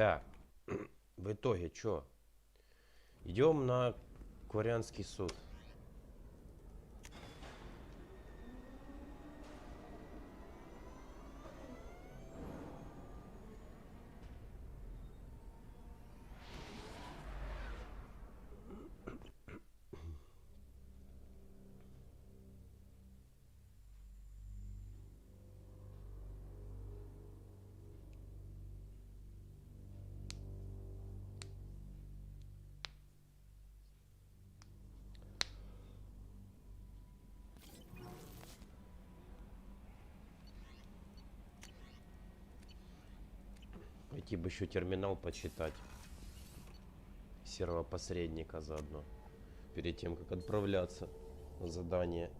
Так, в итоге что? Идем на Кварианский суд. Пойти бы еще терминал почитать. Серого посредника заодно. Перед тем, как отправляться на задание.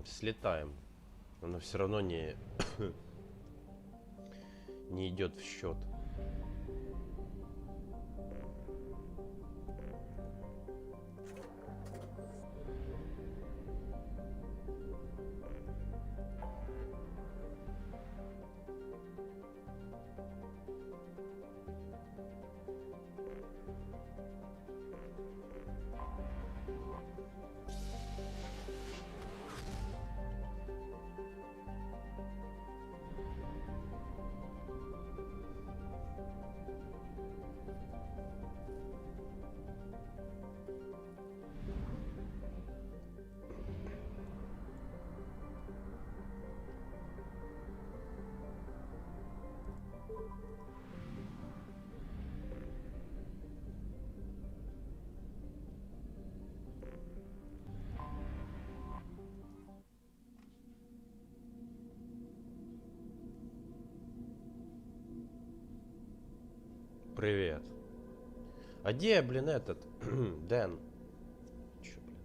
Слетаем. Оно все равно не идет в счет. Привет. А где, блин, этот? Дэн. Чё, блин?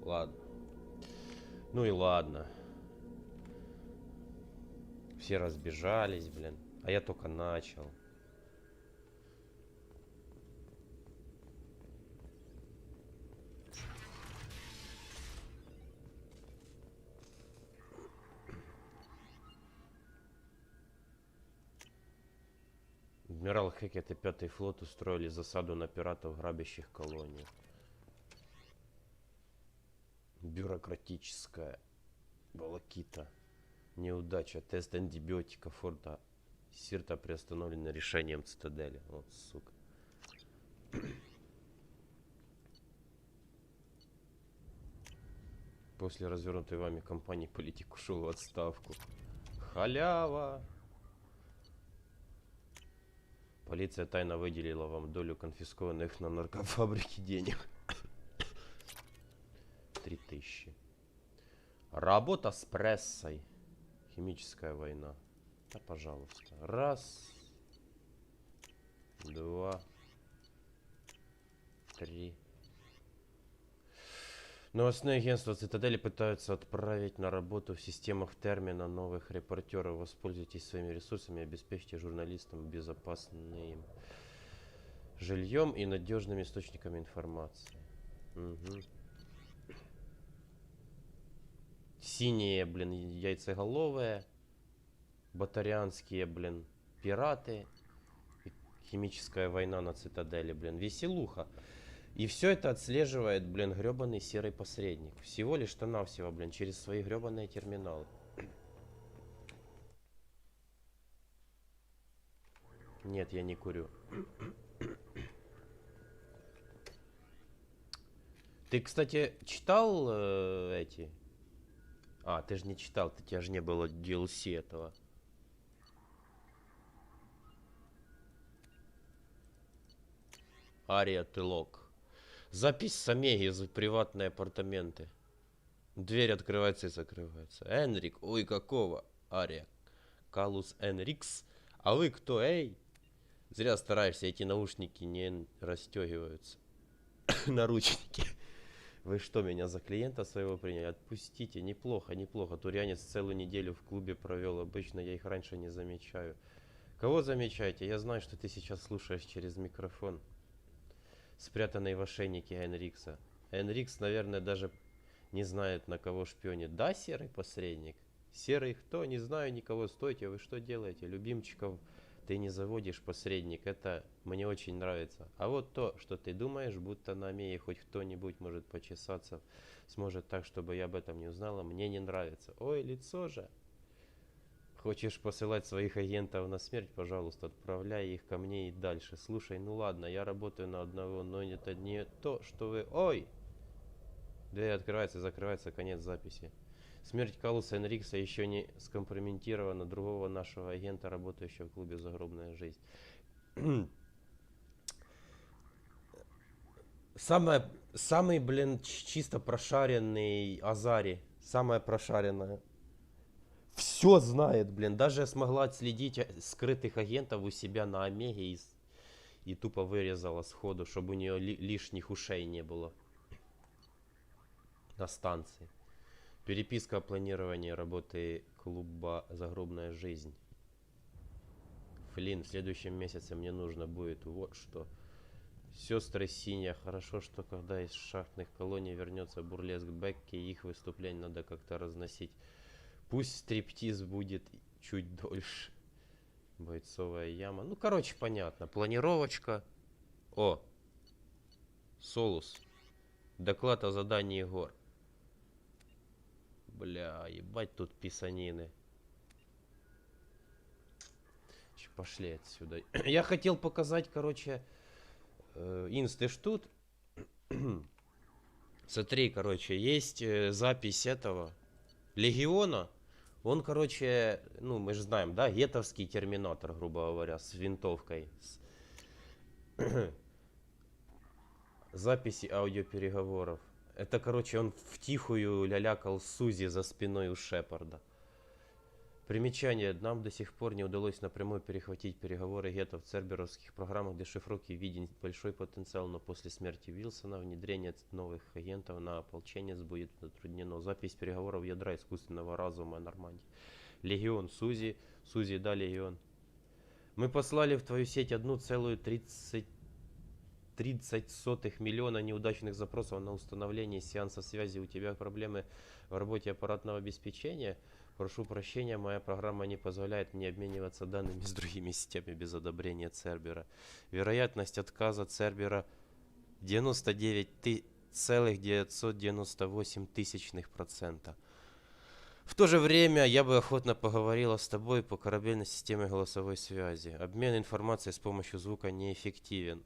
Ладно. Ну и ладно. Все разбежались, блин. А я только начал. Адмирал Хекет и Пятый флот устроили засаду на пиратов, грабящих колонию. Бюрократическая волокита. Неудача. Тест антибиотика форта Сирта приостановлен решением Цитадели. Вот, сука. После развернутой вами кампании политик ушел в отставку. Халява! Полиция тайно выделила вам долю конфискованных на наркофабрике денег. 3000. Работа с прессой. Химическая война. Да, пожалуйста. Раз. Два. Три. Новостные агентства Цитадели пытаются отправить на работу в системах термина новых репортеров. Воспользуйтесь своими ресурсами, обеспечьте журналистам безопасным жильем и надежными источниками информации. Угу. Синие, блин, яйцеголовые. Батарианские, блин, пираты. И химическая война на Цитадели, блин. Веселуха. И все это отслеживает, блин, гребаный серый посредник. Всего лишь-то навсего, блин, через свои гребаные терминалы. Нет, я не курю. Ты, кстати, читал эти... А, ты же не читал, у тебя же не было DLC этого. Ария Тылок. Запись с Омеги в приватные апартаменты. Дверь открывается и закрывается. Энрик, ой, какого? Ария. Калус Н. Рекс. А вы кто, эй? Зря стараешься, эти наушники не расстегиваются. Наручники. Вы что, меня за клиента своего приняли? Отпустите. Неплохо, неплохо. Турянец целую неделю в клубе провел. Обычно я их раньше не замечаю. Кого замечаете? Я знаю, что ты сейчас слушаешь через микрофон. Спрятанный в ошейнике Энрикса. Энрикс, наверное, даже не знает, на кого шпионит. Да, серый посредник? Серый кто? Не знаю никого. Стойте, вы что делаете? Любимчиков ты не заводишь, посредник. Это мне очень нравится. А вот то, что ты думаешь, будто на Мее хоть кто-нибудь может почесаться, сможет так, чтобы я об этом не узнала, мне не нравится. Ой, лицо же. Хочешь посылать своих агентов на смерть, пожалуйста, отправляй их ко мне и дальше. Слушай, ну ладно, я работаю на одного, но это не то, что вы... Ой! Дверь открывается и закрывается, конец записи. Смерть Калуса Энрикса еще не скомпрометирована другого нашего агента, работающего в клубе «Загробная жизнь». Самый, блин, чисто прошаренный Азари. Самая прошаренная. Все знает, блин. Даже смогла отследить скрытых агентов у себя на Омеге и тупо вырезала сходу, чтобы у нее лишних ушей не было. На станции. Переписка о планировании работы клуба «Загробная жизнь». Флин, в следующем месяце мне нужно будет вот что. Сестры Синяя, хорошо, что когда из шахтных колоний вернется бурлеск Бекки, их выступление надо как-то разносить. Пусть стриптиз будет чуть дольше. Бойцовая яма. Ну, короче, понятно. Планировочка. О! Солус. Доклад о задании гор. Бля, ебать тут писанины. Пошли отсюда. Я хотел показать, короче... Инс, ты ж тут? Смотри, короче, есть запись этого Легиона. Он, короче, ну, мы же знаем, да, гетовский терминатор, грубо говоря, с винтовкой. Записи аудиопереговоров. Это, короче, он втихую лялякал Сузи за спиной у Шепарда. Примечание. Нам до сих пор не удалось напрямую перехватить переговоры гетто в церберовских программах дешифровки виден большой потенциал, но после смерти Вилсона внедрение новых агентов на ополченец будет затруднено. Запись переговоров ядра искусственного разума Нормандии. Легион Сузи. Сузи, да, Легион. Мы послали в твою сеть 1,30 миллиона неудачных запросов на установление сеанса связи. У тебя проблемы в работе аппаратного обеспечения? Прошу прощения, моя программа не позволяет мне обмениваться данными с другими сетями без одобрения Цербера. Вероятность отказа Цербера 99,998%. В то же время я бы охотно поговорила с тобой по корабельной системе голосовой связи. Обмен информацией с помощью звука неэффективен.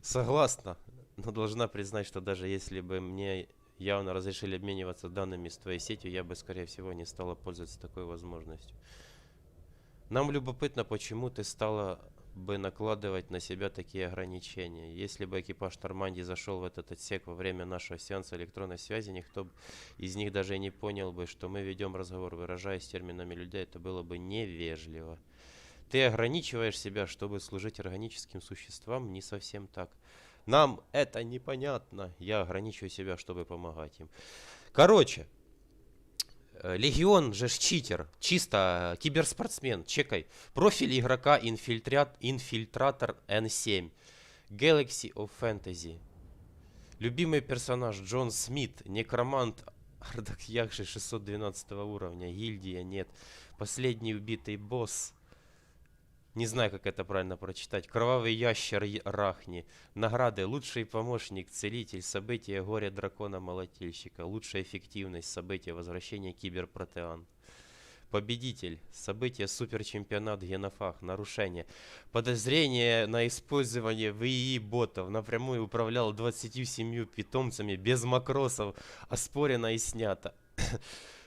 Согласна, но должна признать, что даже если бы мне явно разрешили обмениваться данными с твоей сетью, я бы, скорее всего, не стала пользоваться такой возможностью. Нам любопытно, почему ты стала бы накладывать на себя такие ограничения. Если бы экипаж Нормандии зашел в этот отсек во время нашего сеанса электронной связи, никто из них даже и не понял бы, что мы ведем разговор, выражаясь терминами людей, это было бы невежливо. Ты ограничиваешь себя, чтобы служить органическим существам, не совсем так. Нам это непонятно. Я ограничиваю себя, чтобы помогать им. Короче, Легион же читер. Чисто киберспортсмен. Чекай. Профиль игрока Инфильтратор N7. Galaxy of Fantasy. Любимый персонаж Джон Смит. Некромант Ардакьякши 612 уровня. Гильдия нет. Последний убитый босс. Не знаю, как это правильно прочитать. Кровавый ящер Рахни. Награды. Лучший помощник, целитель. События горе дракона-молотильщика. Лучшая эффективность. События возвращения киберпротеан. Победитель. События суперчемпионат Генофаг. Нарушение. Подозрение на использование ВИИ-ботов. Напрямую управлял 27 питомцами без макросов. Оспорено и снято.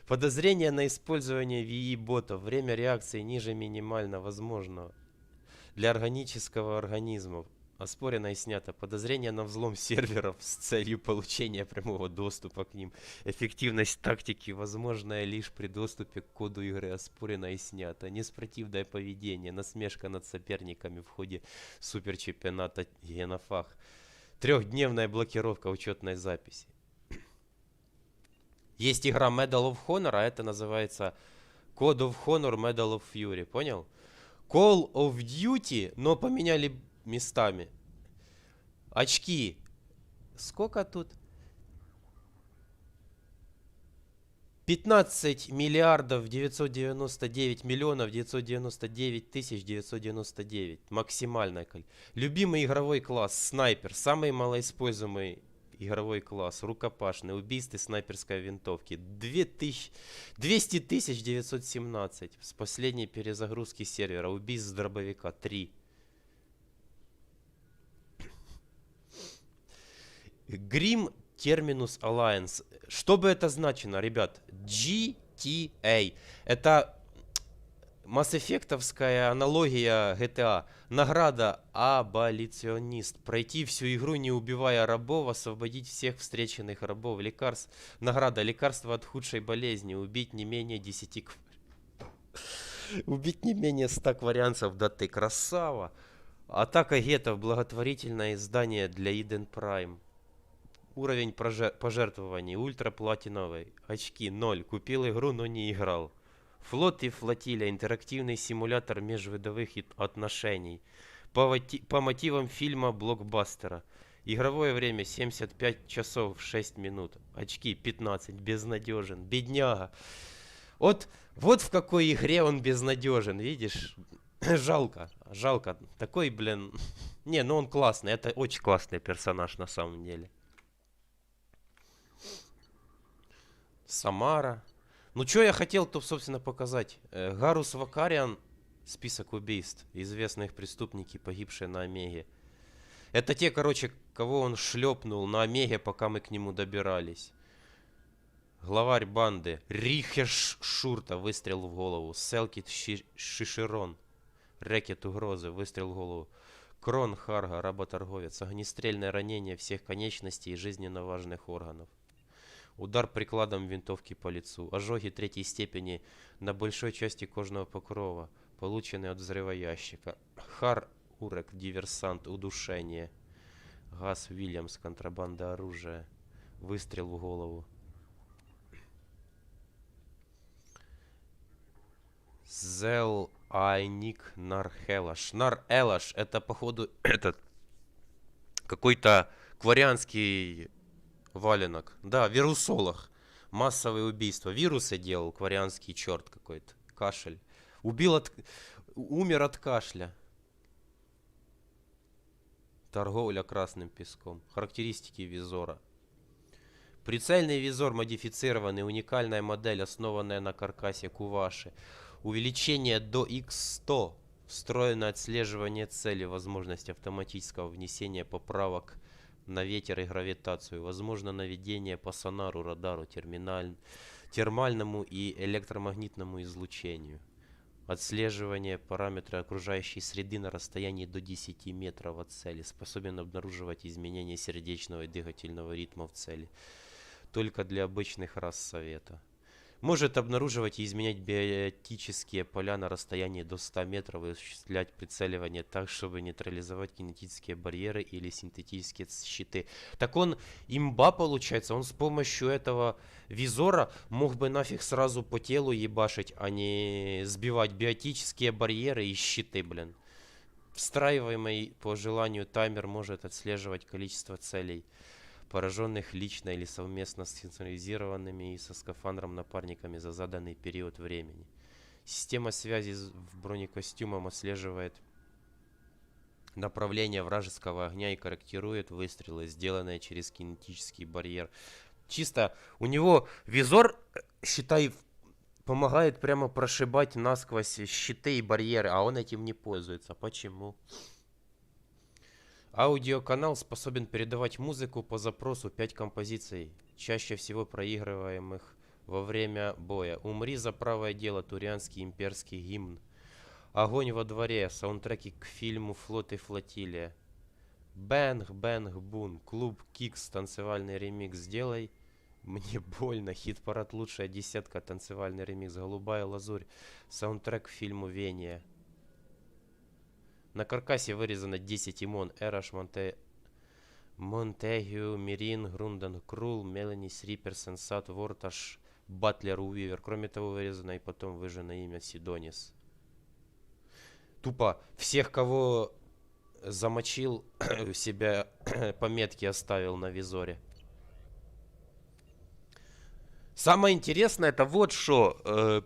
Подозрение на использование ВИИ-ботов. Время реакции ниже минимально возможного для органического организма. Оспорено и снято. Подозрение на взлом серверов с целью получения прямого доступа к ним. Эффективность тактики, возможная лишь при доступе к коду игры, оспорено и снято. Неспортивное поведение, насмешка над соперниками в ходе суперчемпионата Генофах. Трехдневная блокировка учетной записи. Есть игра Medal of Honor, а это называется Code of Honor Medal of Fury. Понял? Call of Duty, но поменяли местами. Очки. Сколько тут? 15 миллиардов 999 миллионов 999 тысяч 999. Максимальное количество. Любимый игровой класс. Снайпер. Самый малоиспользуемый игровой класс. Рукопашный. Убийство снайперской винтовки. 200 тысяч 917. С последней перезагрузки сервера. Убийств с дробовика. 3. Grim Terminus Alliance. Что бы это значило, ребят? GTA. Это масс-эффектовская аналогия GTA. Награда аболиционист. Пройти всю игру, не убивая рабов, освободить всех встреченных рабов. Награда лекарство от худшей болезни. Убить не менее 10 Убить не менее 100 кварианцев. Да ты красава. Атака гетов. Благотворительное издание для Eden Prime. Уровень пожертвований ультраплатиновый. Очки 0. Купил игру, но не играл. Флот и флотилия. Интерактивный симулятор межвидовых отношений. По мотивам фильма блокбастера. Игровое время 75 часов 6 минут. Очки 15. Безнадежен. Бедняга. Вот в какой игре он безнадежен. Видишь? Жалко. Жалко. Такой, блин. Не, ну он классный. Это очень классный персонаж на самом деле. Самара. Ну, что я хотел тут, собственно, показать. Гарус Вакариан. Список убийств. Известных преступники, погибшие на Омеге. Это те, короче, кого он шлепнул на Омеге, пока мы к нему добирались. Главарь банды. Рихеш Шурта. Выстрел в голову. Селкит Шишерон. Рекет угрозы. Выстрел в голову. Крон Харга. Работорговец. Огнестрельное ранение всех конечностей и жизненно важных органов. Удар прикладом винтовки по лицу. Ожоги третьей степени на большой части кожного покрова, полученные от взрыва ящика. Хар Урек, диверсант, удушение. Газ Уильямс, контрабанда оружия. Выстрел в голову. Зел Айник Нархелаш. Нар-Элаш, это походу этот какой-то кварианский валенок. Да, вирусолог. Массовые убийства. Вирусы делал, кварианский черт какой-то. Кашель. Умер от кашля. Торговля красным песком. Характеристики визора. Прицельный визор модифицированный. Уникальная модель, основанная на каркасе Куваши. Увеличение до X100. Встроенное отслеживание цели. Возможность автоматического внесения поправок на ветер и гравитацию. Возможно наведение по сонару, радару, термальному и электромагнитному излучению. Отслеживание параметра окружающей среды на расстоянии до 10 метров от цели. Способен обнаруживать изменения сердечного и дыхательного ритма в цели. Только для обычных рас Совета. Может обнаруживать и изменять биотические поля на расстоянии до 100 метров и осуществлять прицеливание так, чтобы нейтрализовать кинетические барьеры или синтетические щиты. Так он имба получается. Он с помощью этого визора мог бы нафиг сразу по телу ебашить, а не сбивать биотические барьеры и щиты, блин. Встраиваемый по желанию таймер может отслеживать количество целей, пораженных лично или совместно с синхронизированными и со скафандром напарниками за заданный период времени. Система связи в бронекостюмом отслеживает направление вражеского огня и корректирует выстрелы, сделанные через кинетический барьер. Чисто у него визор, считай, помогает прямо прошибать насквозь щиты и барьеры, а он этим не пользуется. Почему? Аудиоканал способен передавать музыку по запросу 5 композиций, чаще всего проигрываемых во время боя. «Умри за правое дело», турианский имперский гимн. «Огонь во дворе», саундтреки к фильму «Флот и флотилия». Бэнг, бэнг, бун. Клуб Кикс, танцевальный ремикс. Сделай мне больно. Хит-парад лучшая десятка. Танцевальный ремикс. Голубая лазурь. Саундтрек к фильму Вения. На каркасе вырезано 10 имон. Эраш, Монтегю, Мирин, Грунден, Крул, Мелани, Срипер, Сенсат, Ворташ, Батлер, Уивер. Кроме того, вырезано и потом выжжено имя Сидонис. Тупо всех, кого замочил, себя пометки оставил на визоре. Самое интересное это вот что.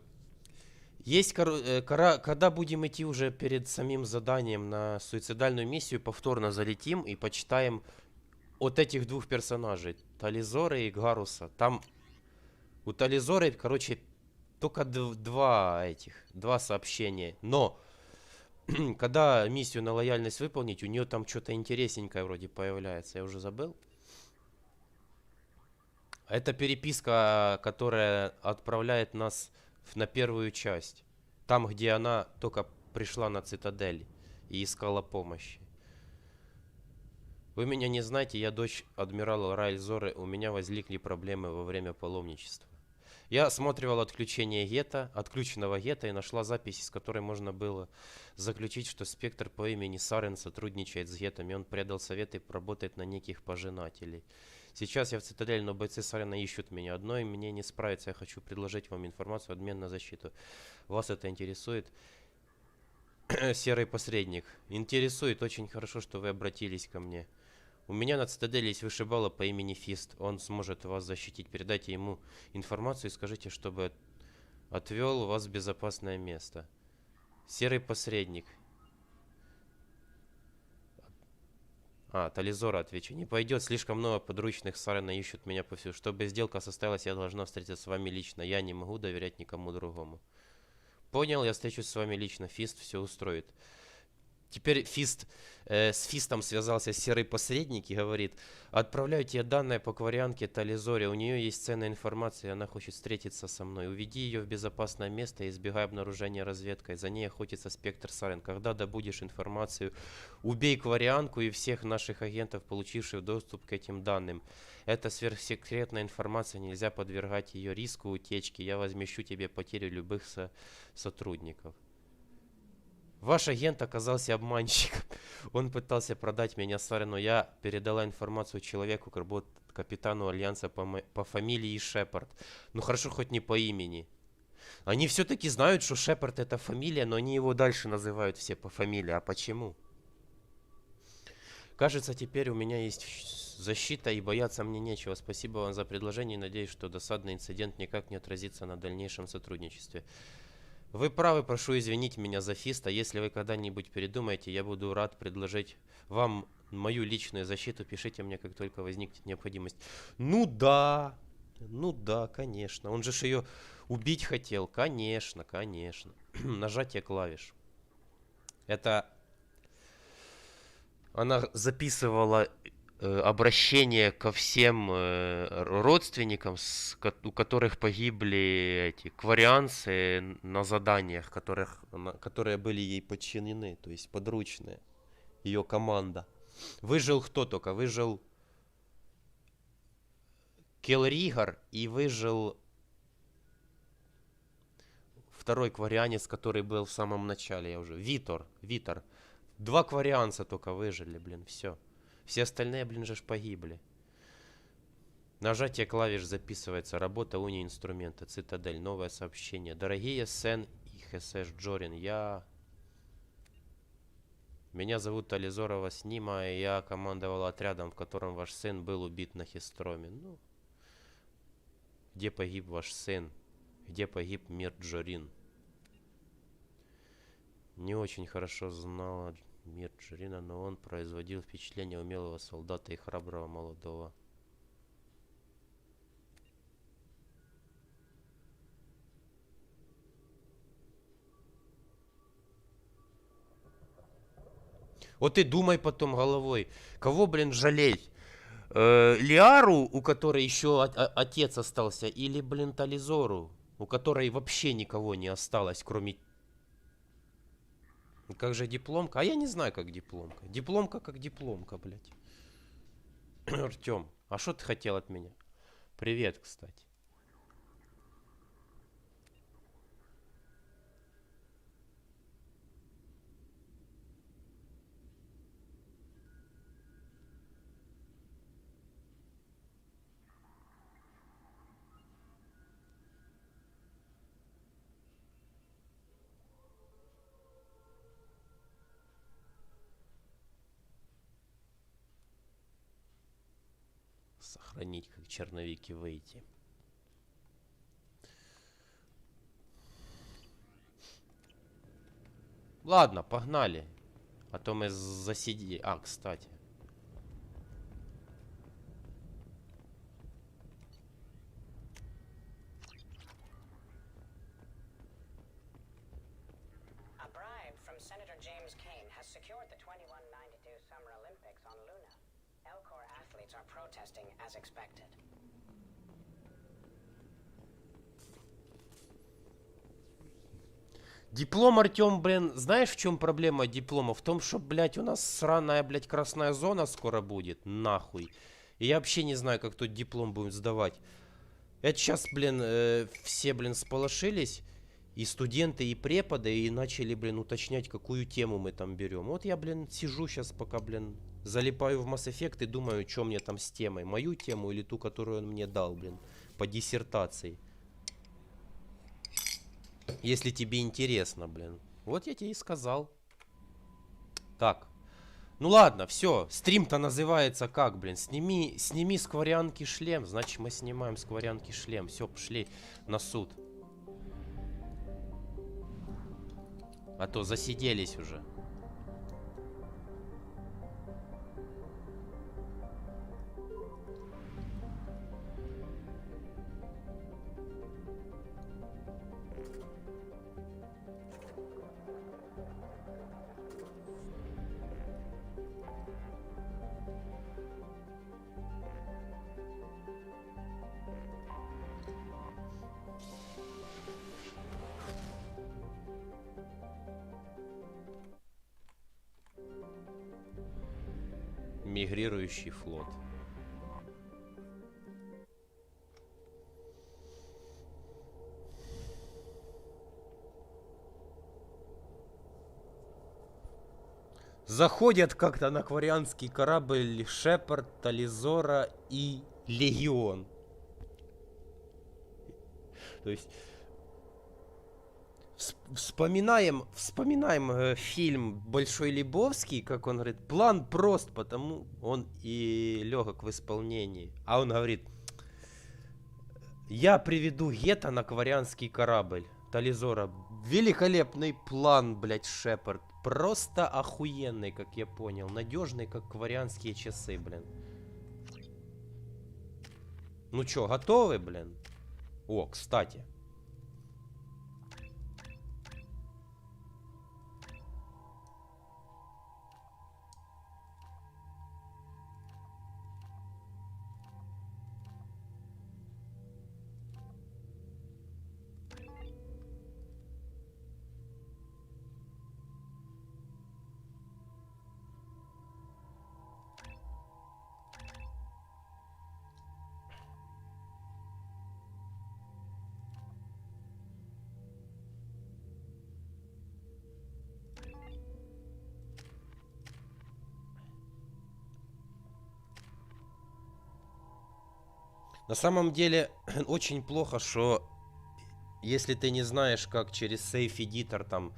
Есть, когда будем идти уже перед самим заданием на суицидальную миссию, повторно залетим и почитаем от этих двух персонажей, Тализора и Гаруса. Там у Тализора, короче, только два сообщения. Но когда миссию на лояльность выполнить, у нее там что-то интересненькое вроде появляется. Я уже забыл. Это переписка, которая отправляет нас на первую часть. Там, где она только пришла на Цитадель и искала помощи. Вы меня не знаете, я дочь адмирала Райльзоры. У меня возникли проблемы во время паломничества. Я осматривал отключенного гета и нашла запись, из которой можно было заключить, что спектр по имени Сарен сотрудничает с гетом, и он предал совет и работает на неких пожинателей. Сейчас я в Цитадели, но бойцы Сарена ищут меня. Одной мне не справиться. Я хочу предложить вам информацию, обмен на защиту. Вас это интересует? Серый посредник. Интересует. Очень хорошо, что вы обратились ко мне. У меня на Цитадели есть вышибала по имени Фист. Он сможет вас защитить. Передайте ему информацию и скажите, чтобы отвел вас в безопасное место. Серый посредник. Тализора отвечу. Не пойдет, слишком много подручных Сарена ищут меня повсюду. Чтобы сделка состоялась, я должна встретиться с вами лично. Я не могу доверять никому другому. Понял, я встречусь с вами лично. Фист все устроит. Теперь с Фистом связался серый посредник и говорит: отправляю тебе данные по Кварианке Тализоре. У нее есть ценная информация, и она хочет встретиться со мной. Уведи ее в безопасное место и избегай обнаружения разведкой. За ней охотится спектр Сарен. Когда добудешь информацию, убей Кварианку и всех наших агентов, получивших доступ к этим данным. Это сверхсекретная информация, нельзя подвергать ее риску утечки. Я возмещу тебе потерю любых сотрудников. Ваш агент оказался обманщиком. Он пытался продать меня Сарену. Я передала информацию человеку, капитану Альянса по фамилии Шепард. Ну хорошо, хоть не по имени. Они все-таки знают, что Шепард это фамилия, но они его дальше называют все по фамилии. А почему? Кажется, теперь у меня есть защита и бояться мне нечего. Спасибо вам за предложение. Надеюсь, что досадный инцидент никак не отразится на дальнейшем сотрудничестве. Вы правы, прошу извинить меня за Фиста. Если вы когда-нибудь передумаете, я буду рад предложить вам мою личную защиту. Пишите мне, как только возникнет необходимость. Ну да, конечно. Он же ее убить хотел. Конечно. Нажатие клавиш. Это она записывала обращение ко всем родственникам, у которых погибли эти кварианцы на заданиях, которые были ей подчинены, то есть подручные, ее команда. Выжил кто только? Выжил Келригар и выжил второй кварианец, который был в самом начале, Витор. 2 кварианца только выжили, блин, все. Все остальные, блин, же погибли. Нажатие клавиш записывается. Работа уни инструмента. Цитадель. Новое сообщение. Дорогие Сен и Хесеш Джорин, Меня зовут Тализорова Снима, и я командовал отрядом, в котором ваш сын был убит на Хистроме. Ну, где погиб ваш сын? Где погиб мир Джорин? Не очень хорошо знала мир Джорина, но он производил впечатление умелого солдата и храброго молодого. Вот и думай потом головой, кого, блин, жалеть? Лиару, у которой еще отец остался, или, блин, Тализору, у которой вообще никого не осталось, кроме Как же дипломка? А я не знаю, как дипломка. Дипломка как дипломка, блядь. Артем, а что ты хотел от меня? Привет, кстати. Сохранить как черновики выйти. Ладно, погнали. А то мы засидели. А, кстати. Диплом, Артем, блин, знаешь, в чем проблема диплома? В том, что, блядь, у нас сраная, блядь, красная зона скоро будет. Нахуй. И я вообще не знаю, как тут диплом будем сдавать. Это сейчас, блин, все, блин, сполошились. И студенты, и преподы, и начали, блин, уточнять, какую тему мы там берем. Вот я, блин, сижу сейчас пока, блин, залипаю в Масс Эффект и думаю, что мне там с темой. Мою тему или ту, которую он мне дал, блин, по диссертации. Если тебе интересно, блин. Вот я тебе и сказал. Так. Ну ладно, все. Стрим-то называется как, блин? Сними с Кварианки шлем. Значит, мы снимаем с Кварианки шлем. Все, пошли на суд. А то засиделись уже. Мигрирующий флот. Заходят как-то на Кварианский корабль Шепард, Тализора и Легион. То есть вспоминаем фильм Большой Лебовский, как он говорит, план прост, потому он и легок в исполнении. А он говорит, я приведу Гета на Кварианский корабль. Тализора, великолепный план, блядь, Шепард. Просто охуенный, как я понял. Надежный, как кварианские часы, блин. Ну чё, готовы, блин? О, кстати. На самом деле, очень плохо, что если ты не знаешь, как через Safe Editor там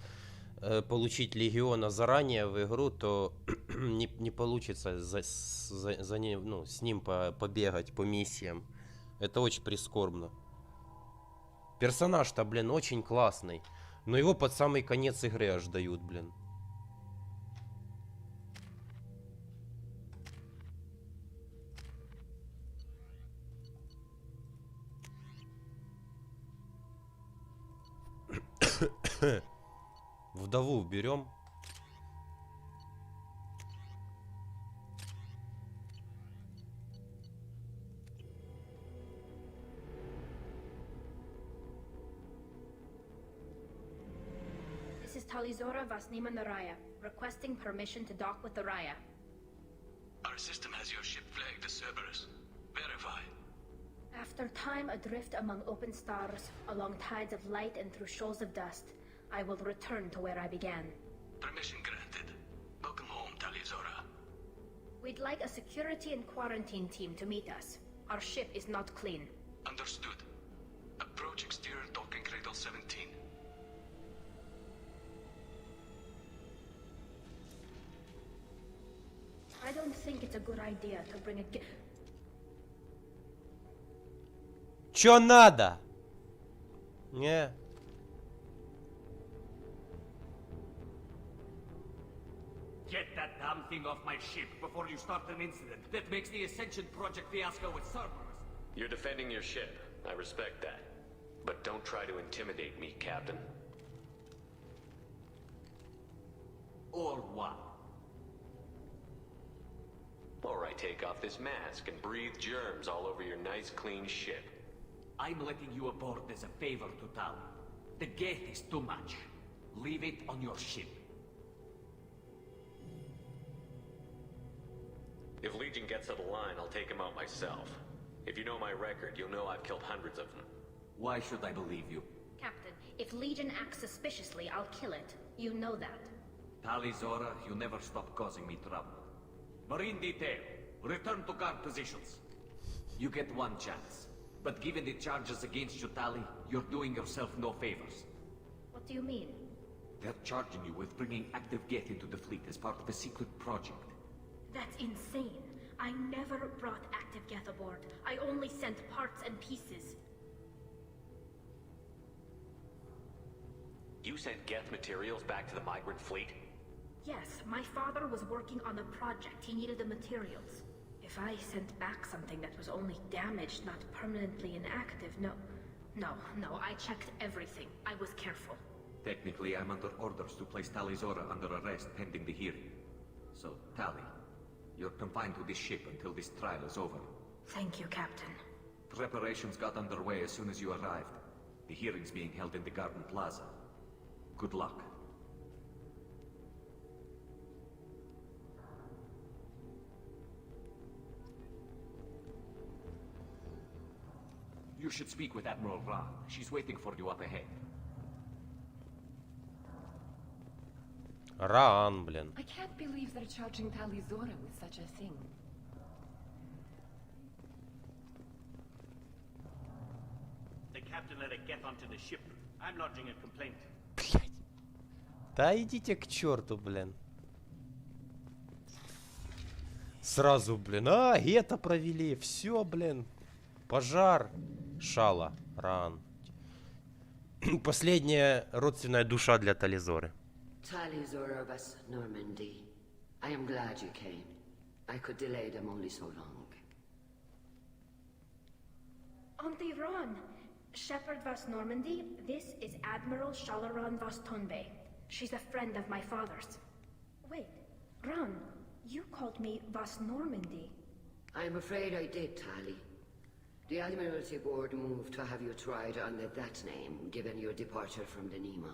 получить Легиона заранее в игру, то не получится ну, с ним побегать по миссиям. Это очень прискорбно. Персонаж-то, блин, очень классный. Но его под самый конец игры аж дают, блин. Вдову берем. Talizora Vasnima Naraya, requesting permission to dock with the Raya. Our system has your ship flagged as Cerberus. Verify. After time adrift among open stars, along tides of light and through shoals of dust, I will return to where I began. Permission granted. Welcome home, Talizora. We'd like a security and quarantine team to meet us. Our ship is not clean. Understood. Approach exterior docking cradle 17. I don't think it's a good idea to bring a Чё надо? Не. Get that damn thing off my ship before you start an incident that makes the Ascension Project fiasco with Cerberus. You're defending your ship. I respect that. But don't try to intimidate me, Captain. Or what? Or I take off this mask and breathe germs all over your nice, clean ship. I'm letting you aboard as a favor to Tal. The gate is too much. Leave it on your ship. If Legion gets out of line, I'll take him out myself. If you know my record, you'll know I've killed hundreds of them. Why should I believe you? Captain, if Legion acts suspiciously, I'll kill it. You know that. Talizora, you never stop causing me trouble. Marine detail, return to guard positions. You get one chance. But given the charges against you, Tali, you're doing yourself no favors. What do you mean? They're charging you with bringing active Geth into the fleet as part of a secret project. That's insane. I never brought active Geth aboard. I only sent parts and pieces. You sent Geth materials back to the migrant fleet? Yes, my father was working on a project. He needed the materials. If I sent back something that was only damaged, not permanently inactive, no, I checked everything. I was careful. Technically, I'm under orders to place Talizora under arrest pending the hearing. So, Tali, you're confined to this ship until this trial is over. Thank you, Captain. Preparations got underway as soon as you arrived. The hearing's being held in the Garden Plaza. Good luck. You should speak with Admiral Ra. She's waiting for you up ahead. Раан, блин. I can't believe they're charging Talizora with such a thing. The captain let it get onto the ship. I'm lodging a complaint. Блять. Да идите к черту, блин. Сразу, блин. Гетто провели. Все, блин. Пожар. Шала. Раан. Последняя родственная душа для Тализоры. Talizora was Normandy. I am glad you came. I could delay them only so long. Auntie Ron, Shepherd Vas Normandy, this is Admiral Shalaran Vas Tonbe. She's a friend of my father's. Wait, Ron, you called me Vas Normandy. I'm afraid I did, Tali. The Admiralty Board moved to have you tried under that name, given your departure from the Nima.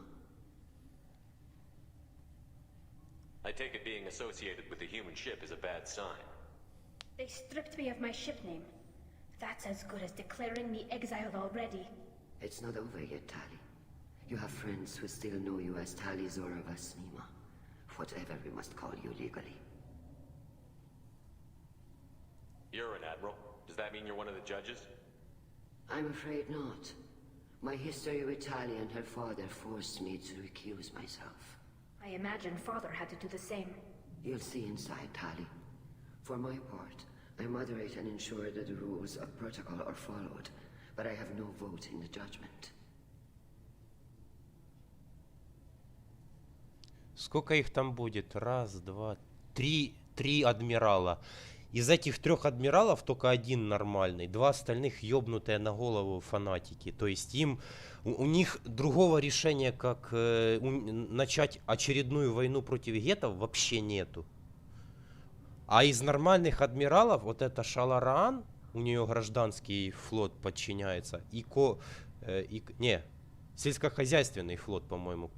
I take it being associated with the human ship is a bad sign. They stripped me of my ship name. That's as good as declaring me exiled already. It's not over yet, Tali. You have friends who still know you as Talizora Vas Nima. Whatever we must call you legally. You're an admiral. Does that mean you're one of the judges? I'm afraid not. My history with Tali and her father forced me to recuse myself. I imagine father had to do the same. You'll see inside, Tali. For my part, I moderate and ensure that the rules of protocol are followed, but I have no vote in the judgment. Сколько их там будет? Раз, два, три адмирала. Из этих 3 адмиралов только один нормальный. 2 остальных ёбнутые на голову фанатики. То есть у них другого решения, как начать очередную войну против гетов, вообще нету. А из нормальных адмиралов, вот это Шалараан, у нее гражданский флот подчиняется, сельскохозяйственный флот, по-моему,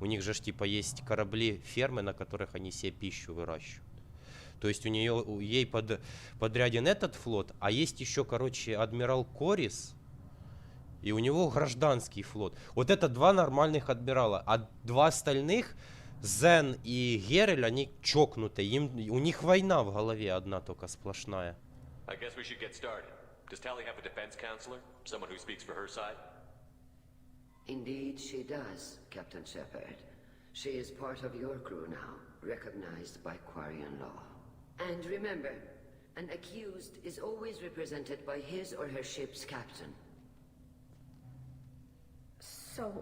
У них же ж типа есть корабли, фермы, на которых они себе пищу выращивают. То есть ей подряден этот флот, а есть еще, короче, адмирал Корис, и у него гражданский флот. Вот это два нормальных адмирала, а два остальных, Зен и Герель, они чокнутые, у них война в голове одна только сплошная. I guess we should get started. Does Tally have a defense counselor? Someone who speaks for her side? Indeed, she does, Captain Shepard. She is part of your crew now, recognized by Quarian law. And remember, an accused is always represented by his or her ship's captain. So,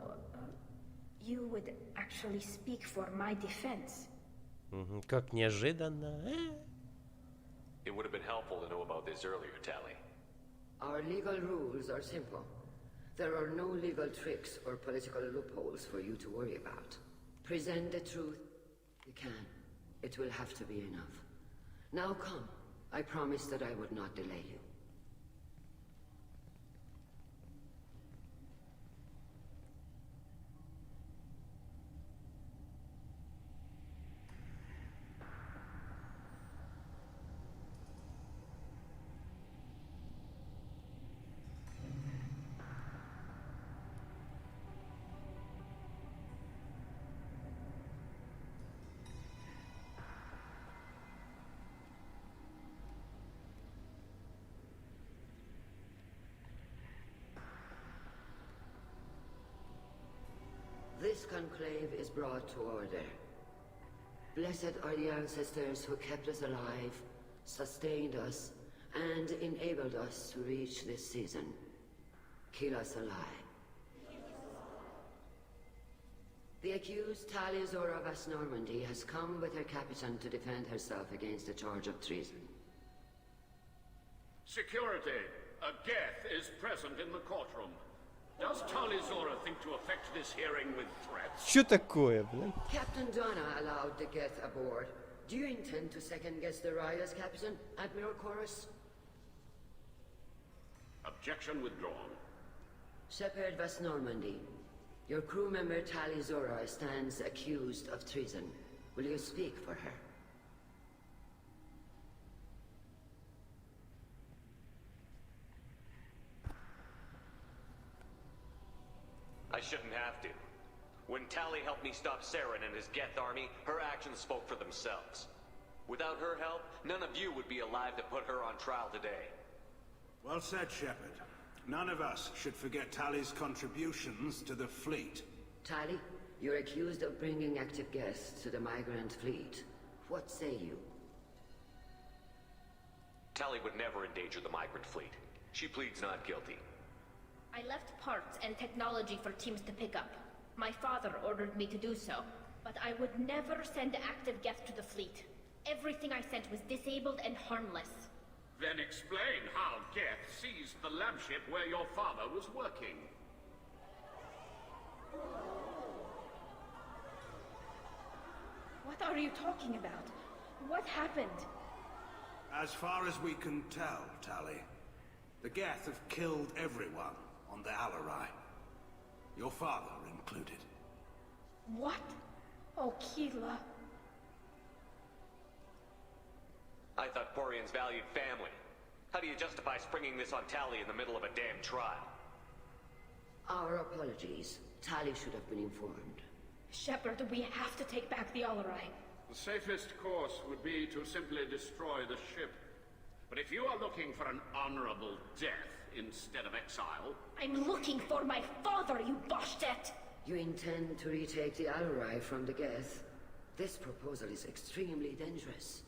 you would actually speak for my defense? Как неожиданно. It would have been helpful to know about this earlier, Tally. Our legal rules are simple. There are no legal tricks or political loopholes for you to worry about. Present the truth. You can. It will have to be enough. Now come. I promised that I would not delay you. This conclave is brought to order. Blessed are the ancestors who kept us alive, sustained us, and enabled us to reach this season. Keep us alive. The accused Thalia Zora of Normandy has come with her captain to defend herself against a charge of treason. Security! A Geth is present in the courtroom. Does Tali Zora think to affect this hearing with threats? Что такое, блин? Captain Donna allowed the Geth aboard. Do you intend to second-guess the Raya's captain, Admiral Chorus? Objection withdrawn. Shepard Vas Normandy, your crew member Tali Zora stands accused of treason. Will you speak for her? I shouldn't have to. When Tally helped me stop Saren and his Geth army, her actions spoke for themselves. Without her help, none of you would be alive to put her on trial today. Well said, Shepard. None of us should forget Tally's contributions to the fleet. Tali, you're accused of bringing active guests to the migrant fleet. What say you? Tally would never endanger the migrant fleet. She pleads not guilty. I left parts and technology for teams to pick up. My father ordered me to do so, but I would never send active Geth to the fleet. Everything I sent was disabled and harmless. Then explain how Geth seized the lab ship where your father was working. What are you talking about? What happened? As far as we can tell, Tally, the Geth have killed everyone on the Alarai. Your father included. What? Oh, Keela. I thought Quarians valued family. How do you justify springing this on Tally in the middle of a damn trial? Our apologies. Tali should have been informed. Shepard, we have to take back the Alarai. The safest course would be to simply destroy the ship. But if you are looking for an honorable death instead of exile... I'm looking for my father, you Boshtet! You intend to retake the Alarai from the Geth? This proposal is extremely dangerous.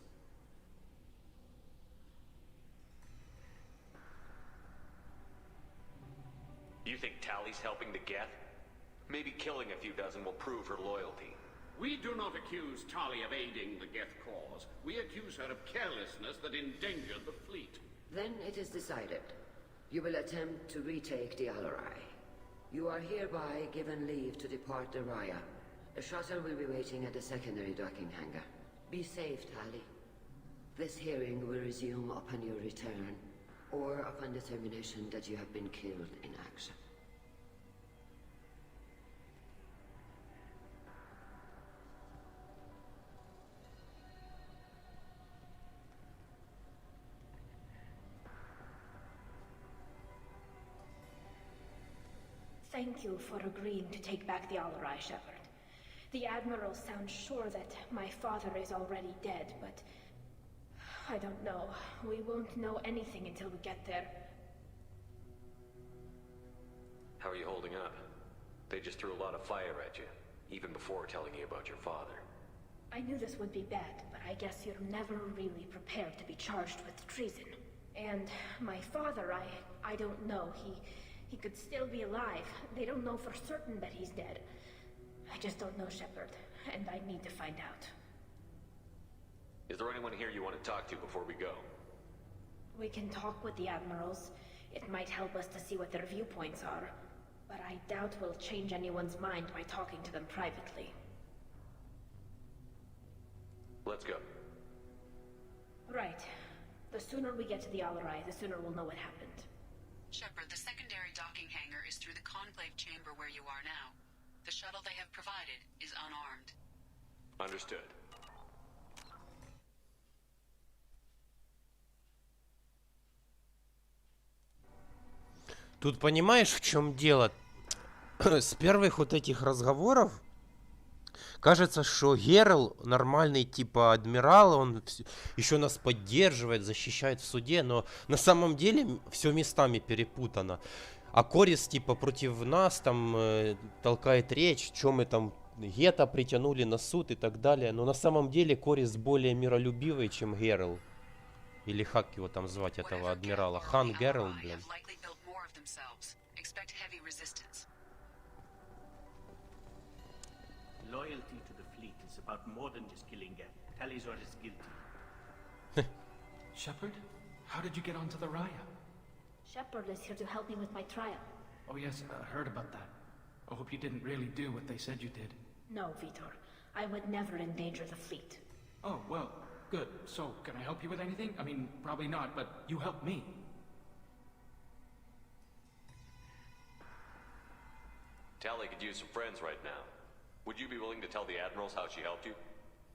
You think Tally's helping the Geth? Maybe killing a few dozen will prove her loyalty. We do not accuse Tali of aiding the Geth cause. We accuse her of carelessness that endangered the fleet. Then it is decided. You will attempt to retake the Alarai. You are hereby given leave to depart the Raya. A shuttle will be waiting at the secondary docking hangar. Be safe, Tali. This hearing will resume upon your return, or upon determination that you have been killed in action. thank you for agreeing to take back the Alarai, Shepard. The Admiral sounds sure that my father is already dead, but I don't know. We won't know anything until we get there. How are you holding up? They just threw a lot of fire at you, even before telling you about your father. I knew this would be bad, but I guess you're never really prepared to be charged with treason. And my father, I don't know. He could still be alive. They don't know for certain that he's dead. I just don't know, Shepard, and I need to find out. Is there anyone here you want to talk to before we go? We can talk with the Admirals. It might help us to see what their viewpoints are. But I doubt we'll change anyone's mind by talking to them privately. Let's go. Right. The sooner we get to the Alarai, the sooner we'll know what happened. Shepard, the secondary docking hangar is through the conclave chamber where you are now. The shuttle they have provided is unarmed. Understood. Тут понимаешь, в чем дело? С первых вот этих разговоров кажется, что Герл нормальный типа адмирал, он еще нас поддерживает, защищает в суде, но на самом деле все местами перепутано. А Корис типа против нас там толкает речь, что мы там Гета притянули на суд и так далее. Но на самом деле Корис более миролюбивый, чем Герл. Или как его там звать, этого адмирала? Хан Герл, блин. Loyalty to the fleet is about more than just killing Geth. Talizor is guilty. Shepard? How did you get onto the Raya? Shepard is here to help me with my trial. Oh yes, I heard about that. I hope you didn't really do what they said you did. No, Vitor. I would never endanger the fleet. Oh, well, good. So, can I help you with anything? I mean, probably not, but you helped me. Tali could use some friends right now. Would you be willing to tell the Admirals how she helped you?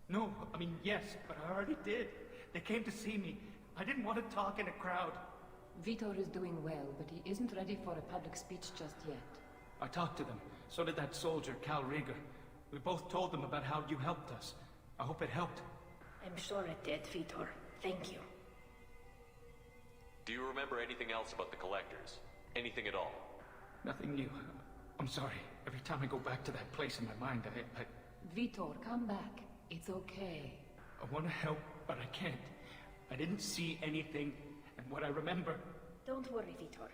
No, I mean, yes, but I already did. They came to see me. I didn't want to talk in a crowd. Vitor is doing well, but he isn't ready for a public speech just yet. I talked to them. So did that soldier, Cal Rieger. We both told them about how you helped us. I hope it helped. I'm sure it did, Vitor. Thank you. Do you remember anything else about the Collectors? Anything at all? Nothing new. I'm sorry. Every time I go back to that place in my mind, I... Vitor, come back. It's okay. I want to help, but I can't. I didn't see anything, and what I remember... Don't worry, Vitor.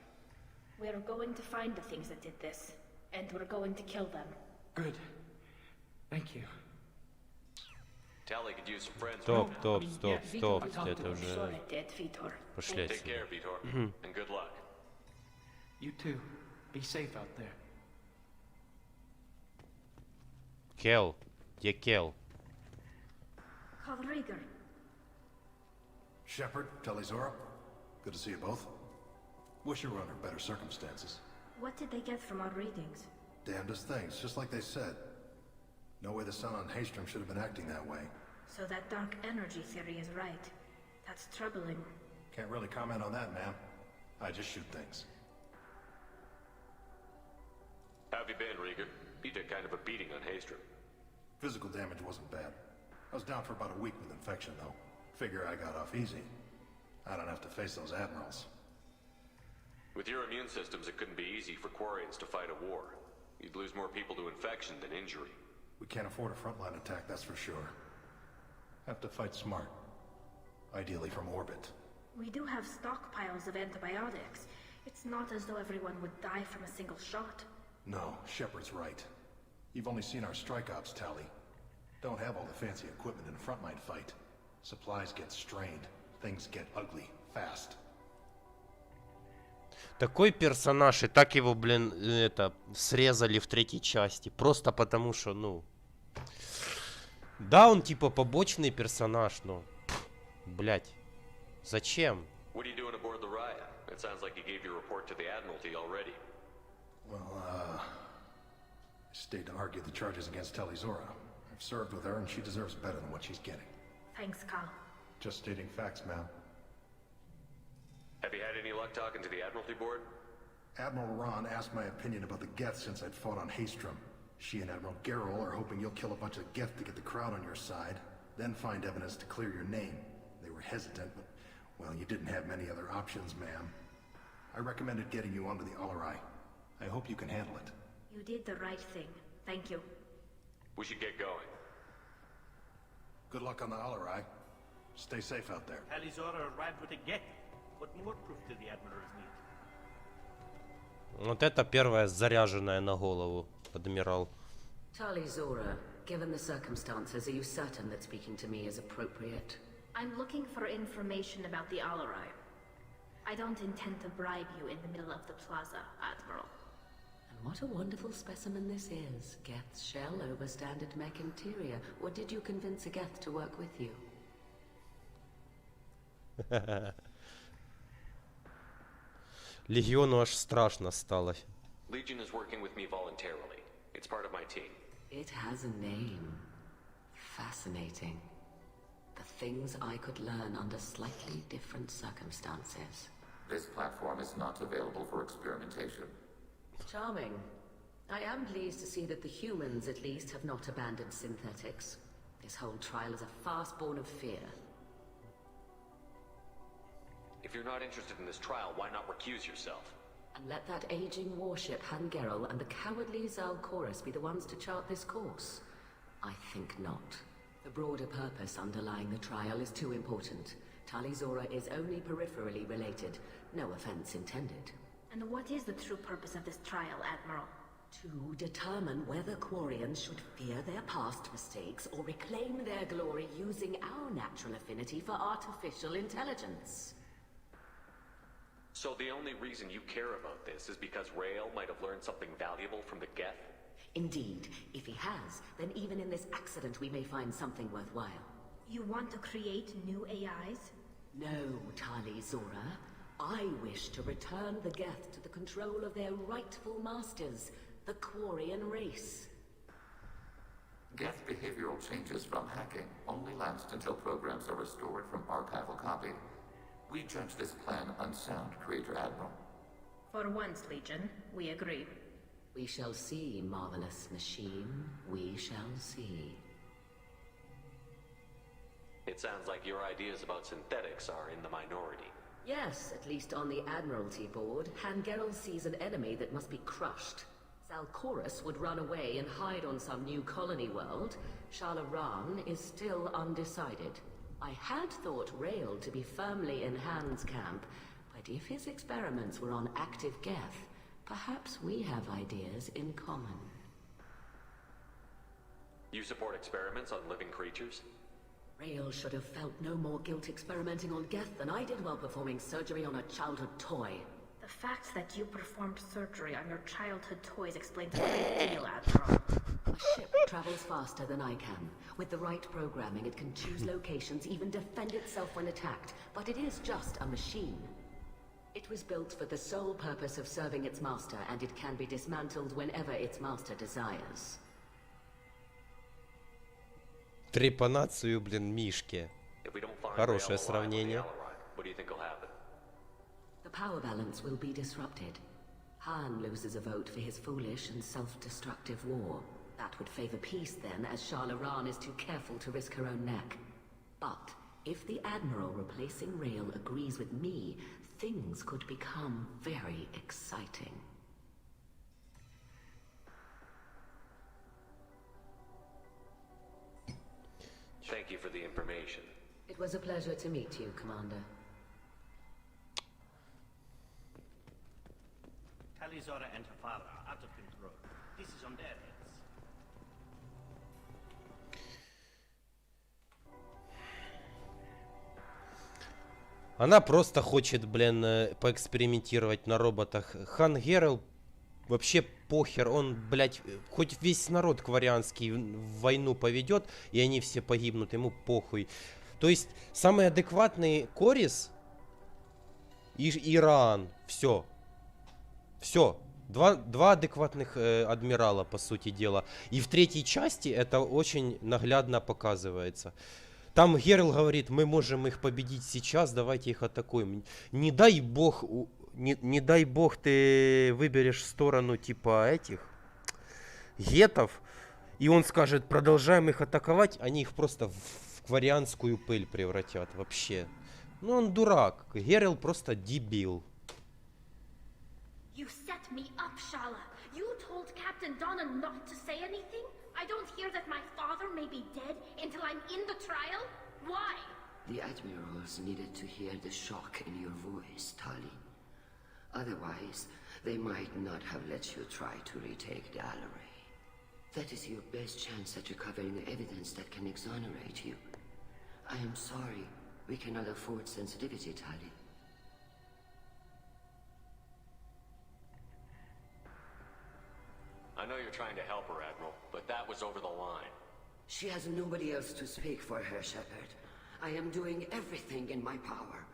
We're going to find the things that did this, and we're going to kill them. Good. Thank you. Tali could use some friends. Стоп, это уже... Sure it did, Vitor. Пошли Take care, Vitor, and good luck. You too. Be safe out there. Кел. Где Кел? Cal Rieger. Shepard, Talizora, good to see you both. Wish you were under better circumstances. What did they get from our readings? Damnedest things, just like they said. No way the son on Haystrom should have been acting that way. So that dark energy theory is right. That's troubling. Can't really comment on that, ma'am. I just shoot things. How have you been, Rieger? You took kind of a beating on Haystrom. Physical damage wasn't bad. I was down for about a week with infection, though. Figure I got off easy. I don't have to face those admirals. With your immune systems, it couldn't be easy for Quarians to fight a war. You'd lose more people to infection than injury. We can't afford a frontline attack, that's for sure. Have to fight smart. Ideally from orbit. We do have stockpiles of antibiotics. It's not as though everyone would die from a single shot. No, Shepard's right. You've only seen our strike ops tally. Don't have all the fancy equipment in a frontline fight. Supplies get strained. Things get ugly, fast. Такой персонаж, и так его, блин, это, срезали в третьей части. Просто потому что, ну... Да, он типа побочный персонаж, но... Блять. Зачем? What are you doing aboard the Raya? It sounds like you gave your report to the Admiralty already. Well, I stayed to argue the charges against Talizora. I've served with her and she deserves better than what she's getting. Thanks, Cal. Just stating facts, ma'am. Have you had any luck talking to the Admiralty board? Admiral Ron asked my opinion about the Geth since I'd fought on Haestrom. She and Admiral Gerrel are hoping you'll kill a bunch of Geth to get the crowd on your side, then find evidence to clear your name. They were hesitant, but, well, you didn't have many other options, ma'am. I recommended getting you onto the Alarai. I hope you can handle it. You did the right thing. Thank you. We should get going. Good luck on the Alarai. Stay safe out there. Alizora arrived with a Get. What more proof do the admirals need? Вот это первая заряженная на голову, адмирал. Tali Zora, given the circumstances, are you certain that speaking to me is appropriate? I'm looking for information about the Alarai. I don't intend to bribe you in the middle of the plaza, Admiral. And what a wonderful specimen this is. Geth's shell over standard mech interior. Or did you convince a Geth to work with you? Легиону аж страшно стало. Legion is working with me voluntarily. It's part of my team. It has a name. Fascinating. The things I could learn under slightly different circumstances. This platform is not available for experimentation. Charming. I am pleased to see that the humans, at least, have not abandoned synthetics. This whole trial is a farce born of fear. If you're not interested in this trial, why not recuse yourself? And let that aging warship, Hangerel, and the cowardly Zalchorus be the ones to chart this course? I think not. The broader purpose underlying the trial is too important. Tali Zora is only peripherally related. No offense intended. And what is the true purpose of this trial, Admiral? To determine whether Quarians should fear their past mistakes or reclaim their glory using our natural affinity for artificial intelligence. So the only reason you care about this is because Rael might have learned something valuable from the Geth? Indeed. If he has, then even in this accident we may find something worthwhile. You want to create new AIs? No, Tali Zora. I wish to return the Geth to the control of their rightful masters, the Quarian race. Geth behavioral changes from hacking only last until programs are restored from archival copy. We judge this plan unsound, Creator Admiral. For once, Legion, we agree. We shall see, marvelous machine. We shall see. It sounds like your ideas about synthetics are in the minority. Yes, at least on the Admiralty board, Hangerel sees an enemy that must be crushed. Zalchorus would run away and hide on some new colony world. Shalaran is still undecided. I had thought Rael to be firmly in Han's camp, but if his experiments were on active Geth, perhaps we have ideas in common. You support experiments on living creatures? Rael should have felt no more guilt experimenting on Geth than I did while performing surgery on a childhood toy. The fact that you performed surgery on your childhood toys explains a great deal, Admiral. A ship travels faster than I can. With the right programming, it can choose locations, even defend itself when attacked. But it is just a machine. It was built for the sole purpose of serving its master, and it can be dismantled whenever its master desires. Трепанацию, блин, мишки. Хорошее сравнение. The power balance will be disrupted. Han loses a vote for his foolish and self-destructive war. That would favor peace then, as Shalaran is too careful to risk her own neck. But if the Admiral replacing Rael agrees with me, things could become very exciting. Thank you for the information. It was a pleasure to meet you, Commander. Tali Zora and her father are out of control. This is on their heads. Она просто хочет, блин, поэкспериментировать на роботах. Хангерл вообще похер, он, блядь, хоть весь народ кварианский в войну поведет, и они все погибнут, ему похуй. То есть, самый адекватный Корис и Раан. Все. Все. Два адекватных адмирала, по сути дела. И в третьей части это очень наглядно показывается. Там Герл говорит, мы можем их победить сейчас, давайте их атакуем. Не дай бог не дай бог ты выберешь сторону типа этих гетов, и он скажет, продолжаем их атаковать, они их просто в кварианскую пыль превратят вообще. Ну он дурак, Герил просто дебил. You set me up, Shala. You told Captain Donna not to say anything? I don't hear that my father may be dead until I'm in the trial? Why? The admirals needed to hear the shock in your voice, Tali. Otherwise, they might not have let you try to retake the Allery. That is your best chance at recovering evidence that can exonerate you. I am sorry. We cannot afford sensitivity, Tali. I know you're trying to help her, Admiral, but that was over the line. She has nobody else to speak for her, Shepard. I am doing everything in my power.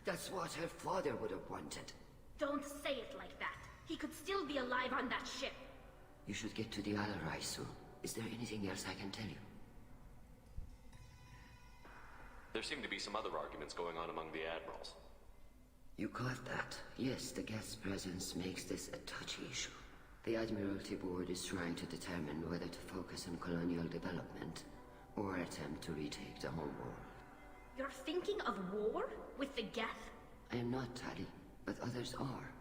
That's what her father would have wanted. Don't say it like that. He could still be alive on that ship. You should get to the Allery soon. Is there anything else I can tell you? There seem to be some other arguments going on among the admirals. You caught that? Yes, the guest's presence makes this a touchy issue. The Admiralty Board is trying to determine whether to focus on colonial development or attempt to retake the home world. You're thinking of war? With the Geth? I am not, Tali, but others are.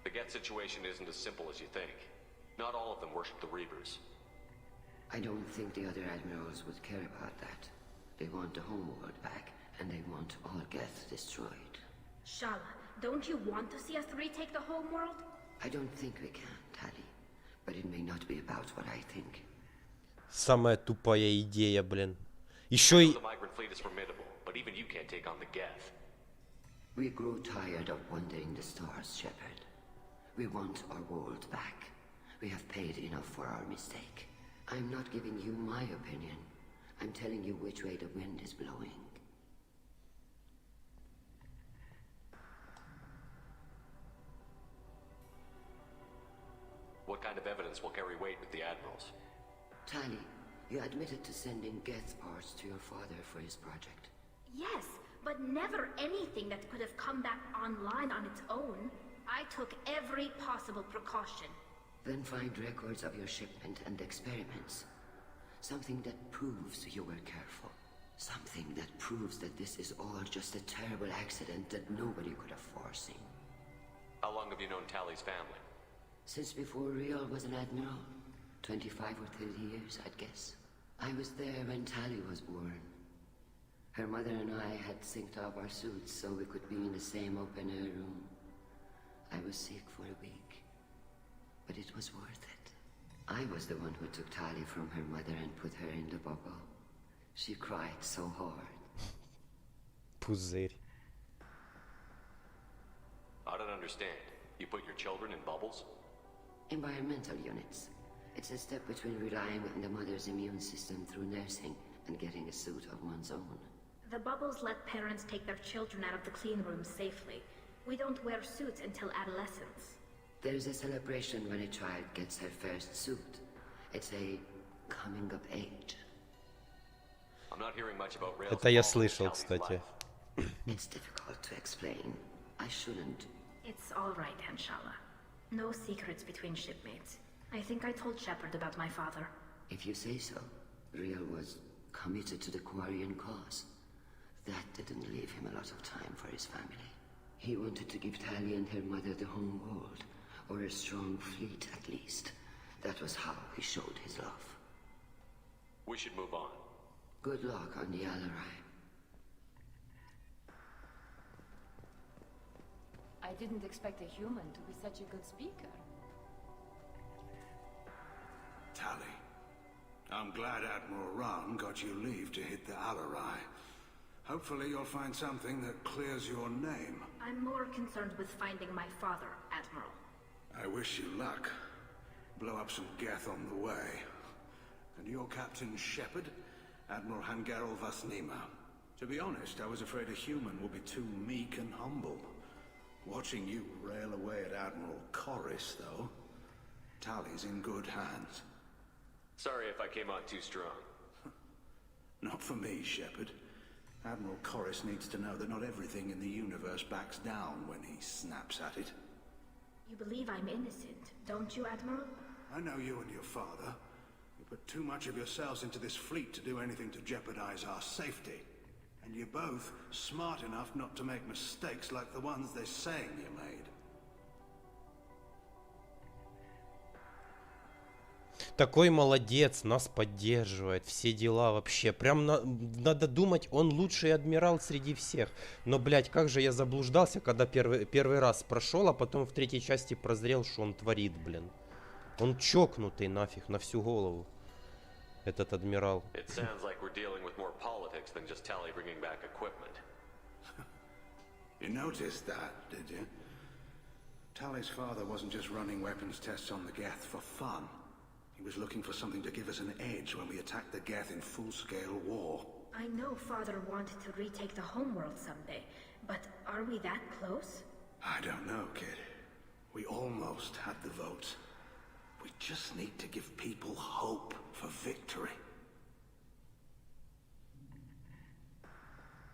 The Geth situation isn't as simple as you think. Not all of them worship the Reavers. I don't think the other admirals would care about that. They want the homeworld back, and they want all Geth destroyed. Shala, don't you want to see us retake the homeworld? I don't think we can, Tali. But it may not be about what I think. Самая тупая идея, блин. Еще и... The migrant fleet is formidable, but even you can't take on the Geth. We grow tired of wandering the stars, Shepard. We want our world back. We have paid enough for our mistake. I'm not giving you my opinion. I'm telling you which way the wind is blowing. What kind of evidence will carry weight with the admirals? Tali, you admitted to sending Geth parts to your father for his project. Yes, but never anything that could have come back online on its own. I took every possible precaution. Then find records of your shipment and experiments. Something that proves you were careful. Something that proves that this is all just a terrible accident that nobody could have foreseen. How long have you known Tali's family? Since before Riel was an admiral. 25 or 30 years, I'd guess. I was there when Tali was born. Her mother and I had synced up our suits so we could be in the same open-air room. I was sick for a week, but it was worth it. I was the one who took Tali from her mother and put her in the bubble. She cried so hard. Пузырь. I don't understand. You put your children in bubbles? Environmental units. It's a step between relying on the mother's immune system through nursing and getting a suit of one's own. The bubbles let parents take their children out of the clean rooms safely. We don't wear suits until adolescence. There's a celebration when a child gets her first suit. It's a coming of age. I'm not hearing much about rails. Это я слышал, кстати. It's difficult to explain. I shouldn't. It's all right, Hanshala. No secrets between shipmates. I think I told Shepard about my father. If you say so. Riel was committed to the Quarian cause. That didn't leave him a lot of time for his family. He wanted to give Tali and her mother the home world, or a strong fleet at least. That was how he showed his love. We should move on. Good luck on the Allery. I didn't expect a human to be such a good speaker. Tali, I'm glad Admiral Ran got you leave to hit the Allery. Hopefully you'll find something that clears your name. I'm more concerned with finding my father, Admiral. I wish you luck. Blow up some Geth on the way. And your Captain Shepard, Admiral Hangarel Vasnima. To be honest, I was afraid a human would be too meek and humble. Watching you rail away at Admiral Corris, though, Tali's in good hands. Sorry if I came on too strong. Not for me, Shepard. Admiral Corus needs to know that not everything in the universe backs down when he snaps at it. You believe I'm innocent, don't you, Admiral? I know you and your father. You put too much of yourselves into this fleet to do anything to jeopardize our safety. And you're both smart enough not to make mistakes like the ones they're saying you made. Такой молодец, нас поддерживает, все дела вообще. Прям надо думать, он лучший адмирал среди всех. Но, блядь, как же я заблуждался, когда первый раз прошел, а потом в третьей части прозрел, что он творит, блин. Он чокнутый нафиг, на всю голову. Этот адмирал. It sounds like we're dealing with more politics than just Tali bringing back equipment. You noticed that, did you? Tali's father wasn't just running weapons tests on the Geth for fun. He was looking for something to give us an edge when we attacked the Geth in full-scale war. I know Father wanted to retake the homeworld someday, but are we that close? I don't know, kid. We almost had the votes. We just need to give people hope for victory.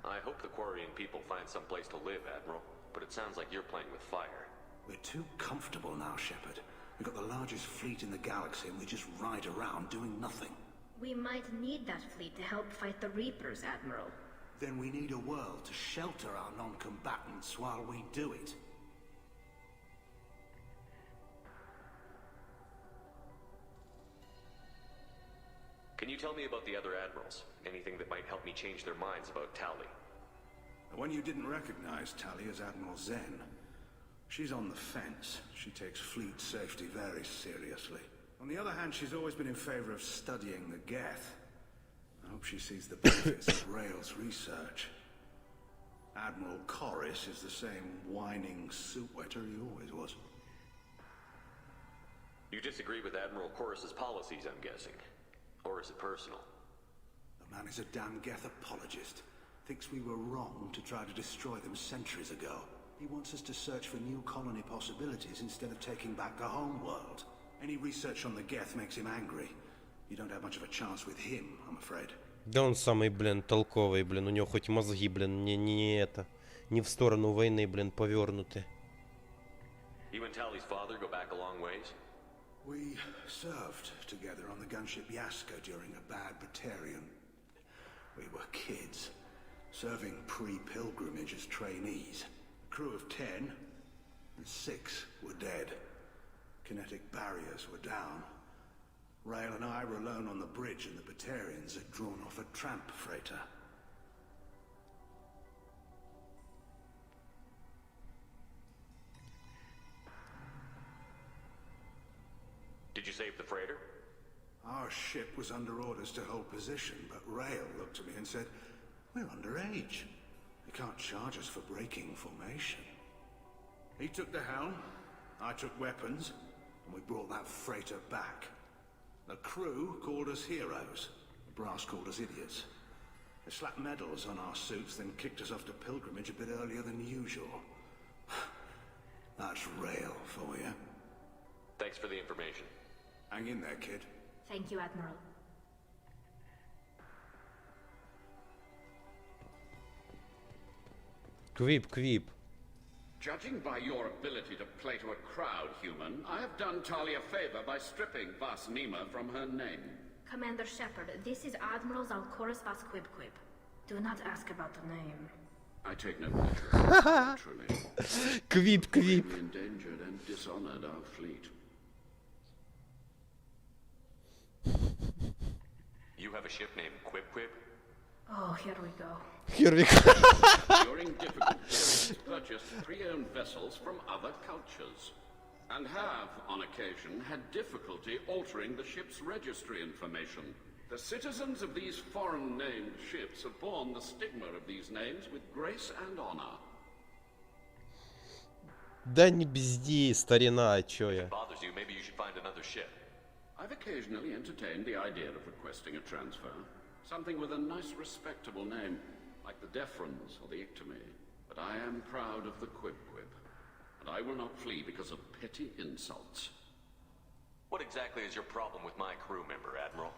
I hope the Quarian people find some place to live, Admiral, but it sounds like you're playing with fire. We're too comfortable now, Shepard. We've got the largest fleet in the galaxy and we just ride around doing nothing. We might need that fleet to help fight the Reapers, Admiral. Then we need a world to shelter our non-combatants while we do it. Can you tell me about the other admirals? Anything that might help me change their minds about Tali? The one you didn't recognize, Tali, is Admiral Zen. She's on the fence. She takes fleet safety very seriously. On the other hand, she's always been in favor of studying the Geth. I hope she sees the benefits of Rail's research. Admiral Corus is the same whining soup wetter he always was. You disagree with Admiral Corus's policies, I'm guessing. Or is it personal? The man is a damn Geth apologist. Thinks we were wrong to try to destroy them centuries ago. He wants us to search for new colony possibilities instead of taking back the home world. Any research on the Geth makes him angry. You don't have much of a chance with him, I'm afraid. Да он самый, блин, толковый, блин. У него хоть мозги, блин, не в сторону войны, блин, повернуты. You and Tali's father go back a long ways? We served together on the gunship Yaska during a bad Batarian. We were kids, serving pre-pilgrimage as trainees. Crew of 10, and 6 were dead. Kinetic barriers were down. Rail and I were alone on the bridge and the Batarians had drawn off a tramp freighter. Did you save the freighter? Our ship was under orders to hold position, but Rail looked at me and said, "We're underage. You can't charge us for breaking formation." He took the helm, I took weapons, and we brought that freighter back. The crew called us heroes. The brass called us idiots. They slapped medals on our suits, then kicked us off to pilgrimage a bit earlier than usual. That's Rail for you. Thanks for the information. Hang in there, kid. Thank you, Admiral. Quip. Judging by your ability to play to a crowd, human, I have done Tali a favor by stripping Vas Nima from her name. Commander Shepard, this is Admiral Zalcorus Vas Quib. Do not ask about the name. I take no pleasure, truly. Quip. We endangered and dishonored our fleet. You have a ship named Quib? Oh, here we go. During difficult periods, purchased pre-owned vessels from other cultures, and have, on occasion, had difficulty altering the ship's registry information. The citizens of these foreign-named ships have borne the stigma of these names with grace and honor. Да не бзди, старина, чё я? If it bothers you, maybe you should find another ship. I've occasionally entertained the idea of requesting a transfer. Something with a nice, respectable name, like the Defrons or the Ictomy. But I am proud of the Quib, and I will not flee because of petty insults. What exactly is your problem with my crew member, Admiral?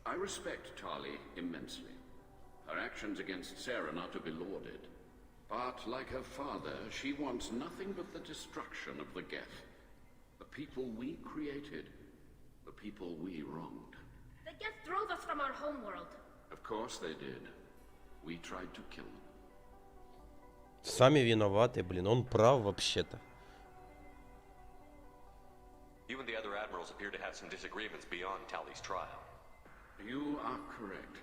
I respect Tali immensely. Her actions against Saren are to be lauded. But like her father, she wants nothing but the destruction of the Geth. The people we created. The people we wronged. The Geth drove us from our homeworld. Of course they did. We tried to kill them. Сами виноваты, блин, он прав вообще-то. You and the other admirals appear to have some disagreements beyond Tali's trial. You are correct.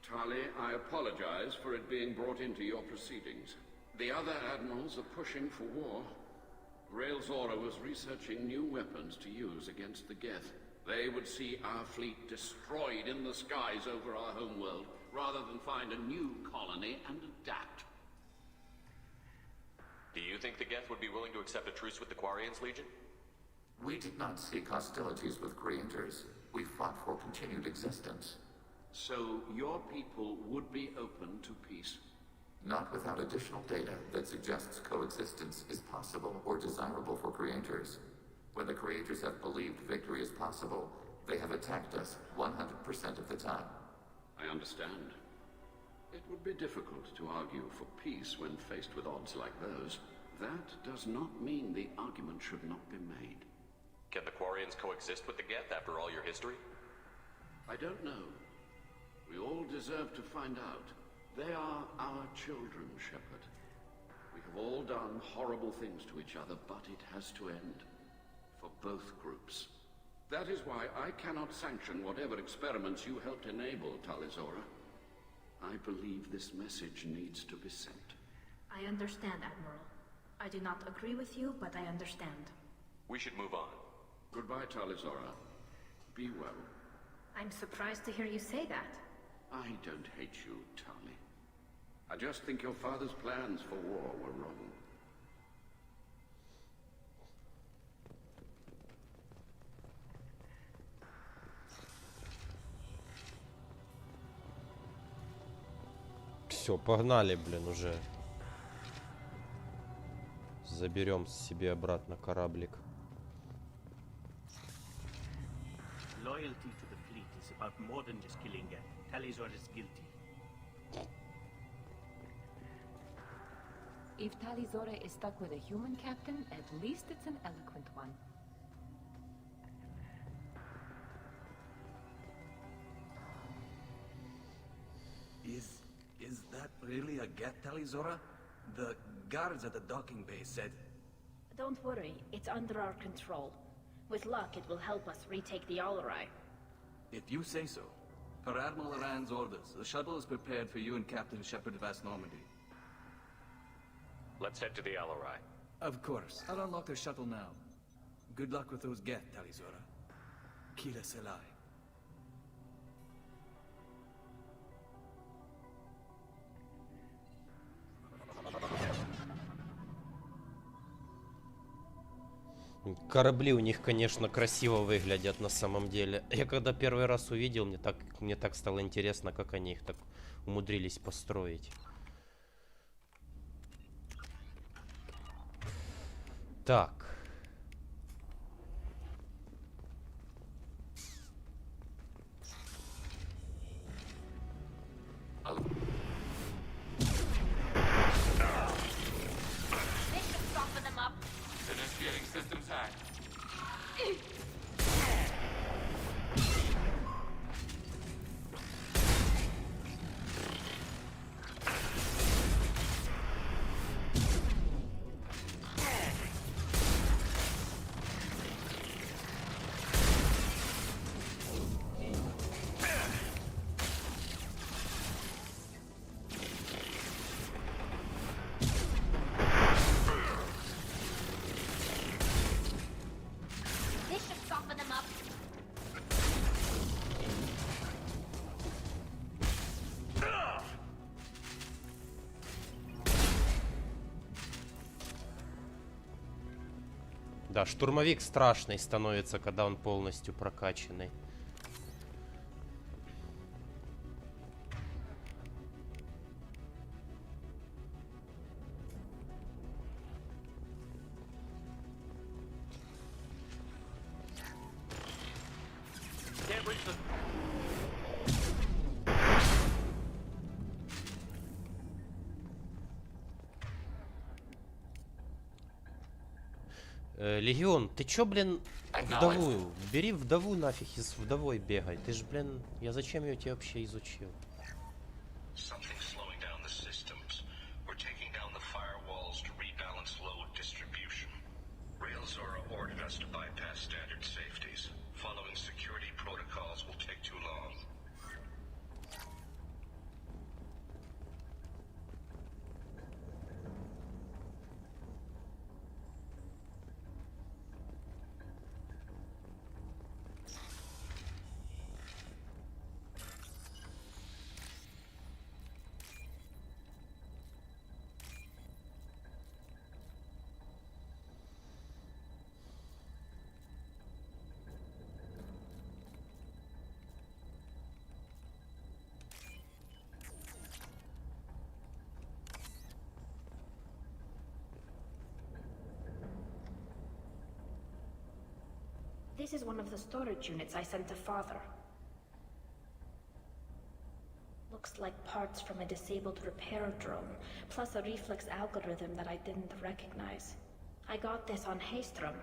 Tali, I apologize for it being brought into your proceedings. The other admirals are pushing for war. Railzora was researching new weapons to use against the Geth. They would see our fleet destroyed in the skies over our homeworld, rather than find a new colony and adapt. Do you think the Geth would be willing to accept a truce with the Quarians, Legion? We did not seek hostilities with creators. We fought for continued existence. So your people would be open to peace? Not without additional data that suggests coexistence is possible or desirable for creators. When the creators have believed victory is possible, they have attacked us 100% of the time. I understand. It would be difficult to argue for peace when faced with odds like those. That does not mean the argument should not be made. Can the Quarians coexist with the Geth after all your history? I don't know. We all deserve to find out. They are our children, Shepard. We have all done horrible things to each other, but it has to end. For both groups. That is why I cannot sanction whatever experiments you helped enable, Talizora. I believe this message needs to be sent. I understand, Admiral. I do not agree with you, but I understand. We should move on. Goodbye, Talizora. Be well. I'm surprised to hear you say that. I don't hate you, Tali. I just think your father's plans for war were wrong. Все, погнали, блин, уже. Заберем себе обратно кораблик. Loyalty to the fleet is about more than just killing Geth. Talizor is guilty. If Talizora is stuck with a human captain, at least it's an eloquent one. Is that really a Geth, Talizora? The guards at the docking bay said... Don't worry, it's under our control. With luck, it will help us retake the Alarai. If you say so. Per Admiral Aran's orders, the shuttle is prepared for you and Captain Shepard Vast Normandy. Let's head to the Alarai. Of course. I'll unlock the shuttle now. Good luck with those Geth, Talizora. Kila Selai. Корабли у них, конечно, красиво выглядят на самом деле. Я когда первый раз увидел, мне так стало интересно, как они их так умудрились построить. Так. Да, штурмовик страшный становится, когда он полностью прокачанный. Легион, ты чё, блин, вдову? Бери вдову нафиг и с вдовой бегай. Ты ж, блин, я зачем ее тебе вообще изучил? Something's slowing down the systems. We're taking down the firewalls to rebalance load distribution. Railzora ordered us to bypass standard safeties. Following security protocols will take too long. This is one of the storage units I sent to Father. Looks like parts from a disabled repair drone, plus a reflex algorithm that I didn't recognize. I got this on Haystrom.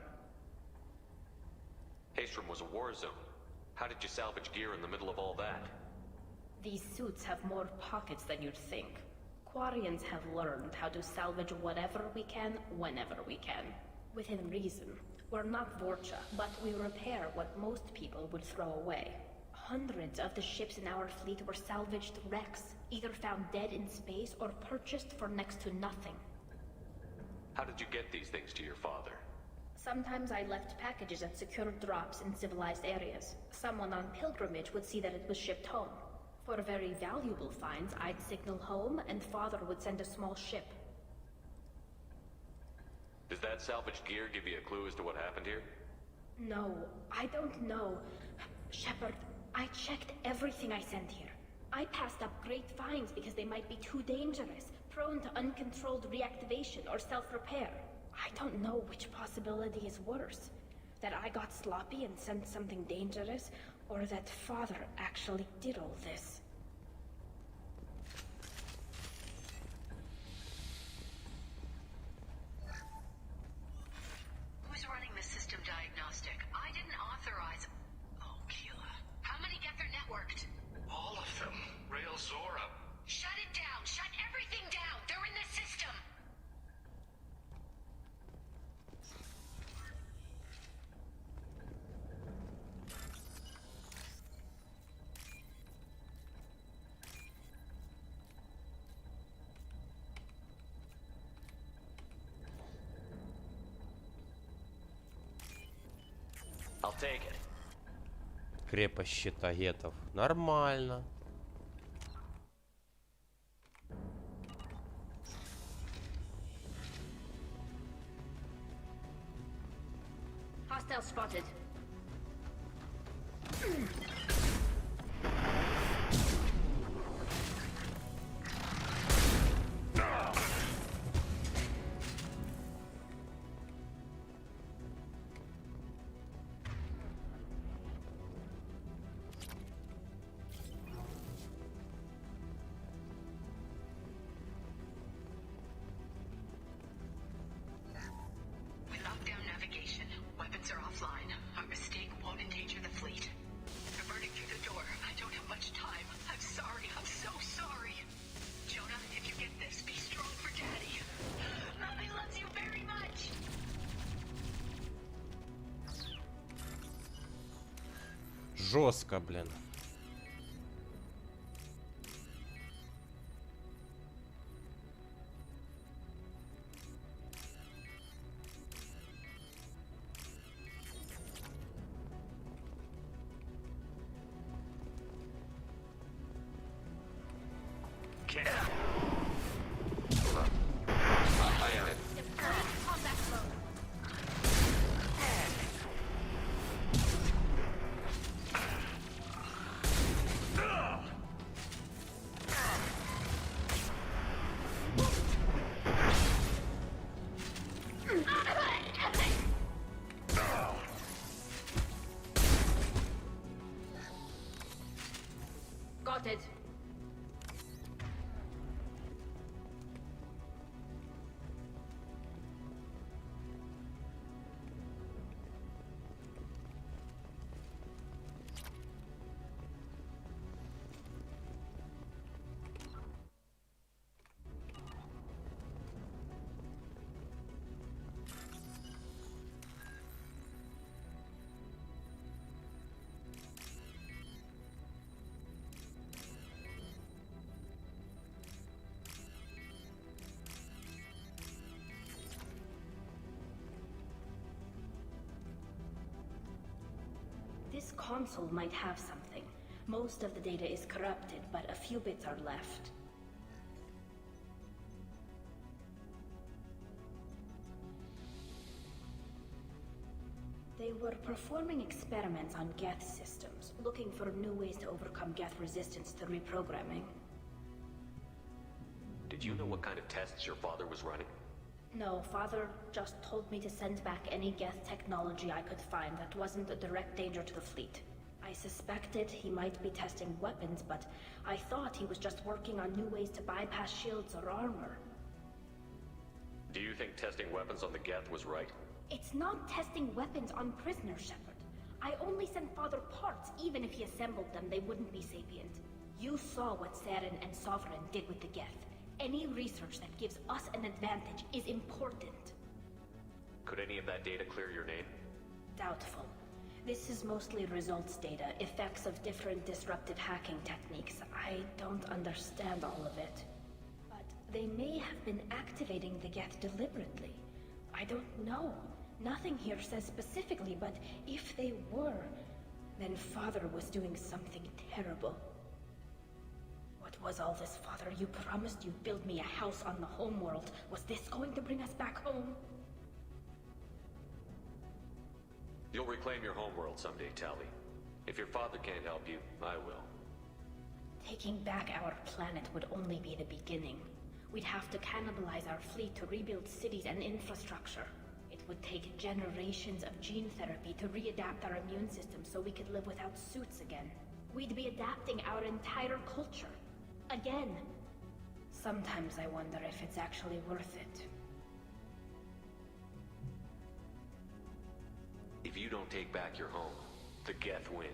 Haystrom was a war zone. How did you salvage gear in the middle of all that? These suits have more pockets than you'd think. Quarians have learned how to salvage whatever we can, whenever we can. Within reason. We're not Vorcha, but we repair what most people would throw away. Hundreds of the ships in our fleet were salvaged Rex, either found dead in space or purchased for next to nothing. How did you get these things to your father? Sometimes I left packages at secure drops in civilized areas. Someone on pilgrimage would see that it was shipped home. For very valuable finds, I'd signal home and Father would send a small ship. Does that salvaged gear give you a clue as to what happened here? No, I don't know. Shepard, I checked everything I sent here. I passed up great finds because they might be too dangerous, prone to uncontrolled reactivation or self-repair. I don't know which possibility is worse. That I got sloppy and sent something dangerous, or that Father actually did all this. Who's running the system diagnostic? I didn't authorize... Oh, Keela. How many get their networked? All of them. Railzora. Shut it down! Shut everything down! They're in the system! I'll take it. Крепость щита гетов. Нормально. Hostile spotted. We locked down navigation. Weapons are offline. Our mistake won't endanger the fleet. They're burning through the door. I don't have much time. I'm sorry. I'm so sorry. Jonah, if you get this, be strong for Daddy. Mommy loves you very much. Жестко, блин. Got it. console might have something. Most of the data is corrupted, but a few bits are left. They were performing experiments on Geth systems, looking for new ways to overcome Geth resistance to reprogramming. Did you know what kind of tests your father was running? No, Father just told me to send back any Geth technology I could find that wasn't a direct danger to the fleet. I suspected he might be testing weapons, but I thought he was just working on new ways to bypass shields or armor. Do you think testing weapons on the Geth was right? It's not testing weapons on prisoners, Shepard. I only sent Father parts. Even if he assembled them, they wouldn't be sapient. You saw what Saren and Sovereign did with the Geth. Any research that gives us an advantage is important. Could any of that data clear your name? Doubtful. This is mostly results data, effects of different disruptive hacking techniques. I don't understand all of it. But they may have been activating the Geth deliberately. I don't know. Nothing here says specifically, but if they were, then Father was doing something terrible. What was all this, Father? You promised you'd build me a house on the homeworld. Was this going to bring us back home? You'll reclaim your homeworld someday, Tali. If your father can't help you, I will. Taking back our planet would only be the beginning. We'd have to cannibalize our fleet to rebuild cities and infrastructure. It would take generations of gene therapy to readapt our immune system so we could live without suits again. We'd be adapting our entire culture. Again. Sometimes I wonder if it's actually worth it. If you don't take back your home, the Geth win.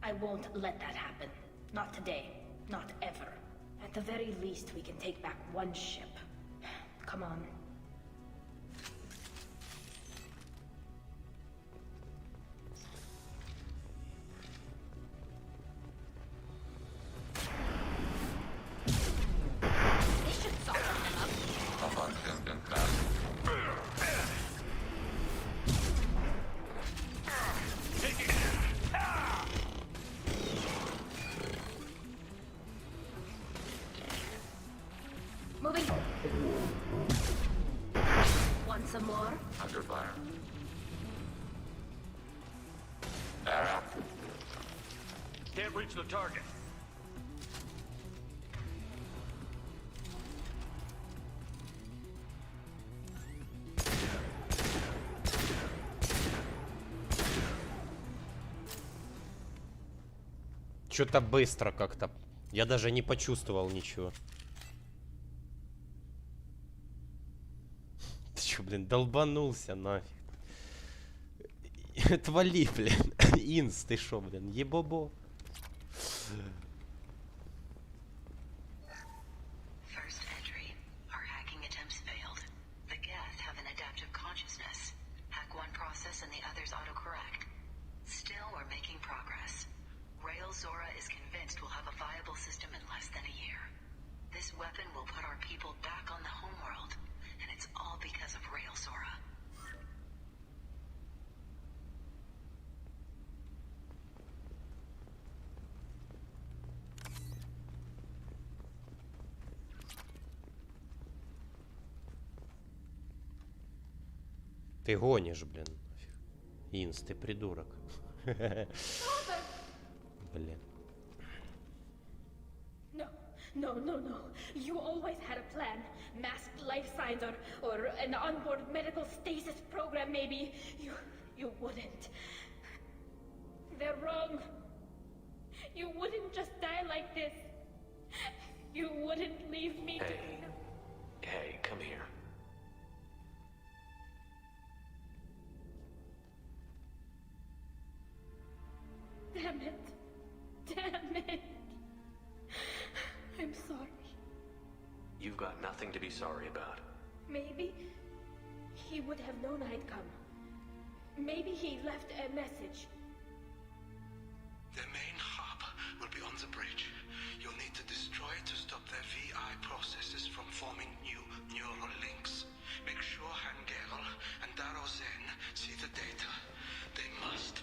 I won't let that happen. Not today. Not ever. At the very least, we can take back one ship. Come on. This should soften them up. Moving. Want some more? Under fire. Can't reach the target. Что-то быстро как-то. Я даже не почувствовал ничего. Ты чё, блин, долбанулся нафиг. Отвали, блин. Инс, ты шо, блин, ебобо. First entry. Our hacking attempts failed. The Geth have an adaptive consciousness. Hack one process and the others autocorrect. Still, we're making progress. Rail Zora is convinced we'll have a viable system in less than a year. This weapon will put our people back on the homeworld, and it's all because of Rail Zora. Ты гонишь, блин. Инс, ты придурок. Блин. No. You always had a plan. Masked life signs or an onboard medical stasis program maybe. You wouldn't. They're wrong. You wouldn't just die like this. You wouldn't leave me to... Hey, come here. Damn it. I'm sorry. You've got nothing to be sorry about. Maybe he would have known I'd come. Maybe he left a message. Their main hub will be on the bridge. You'll need to destroy it to stop their VI processes from forming new neural links. Make sure Hangerel and Darozen see the data. They must...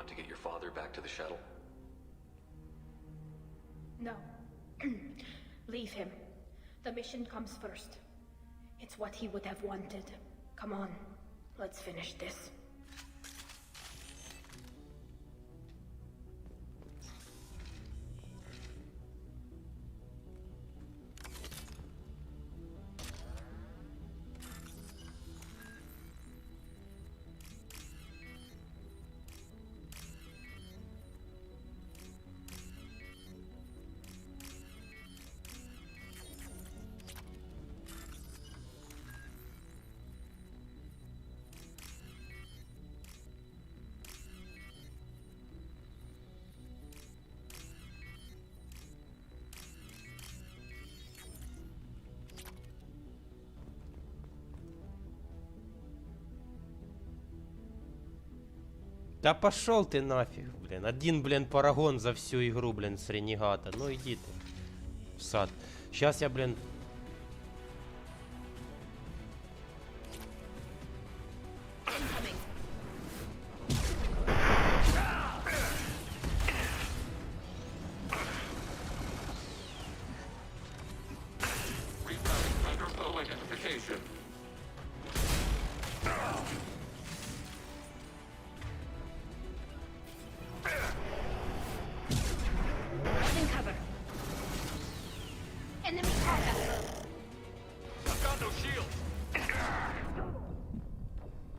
want to get your father back to the shuttle? No. Leave him. The mission comes first. It's what he would have wanted. Come on, let's finish this. Да пошел ты нафиг, блин. Один, блин, парагон за всю игру, блин, с ренегата. Ну иди ты в сад. Сейчас я, блин...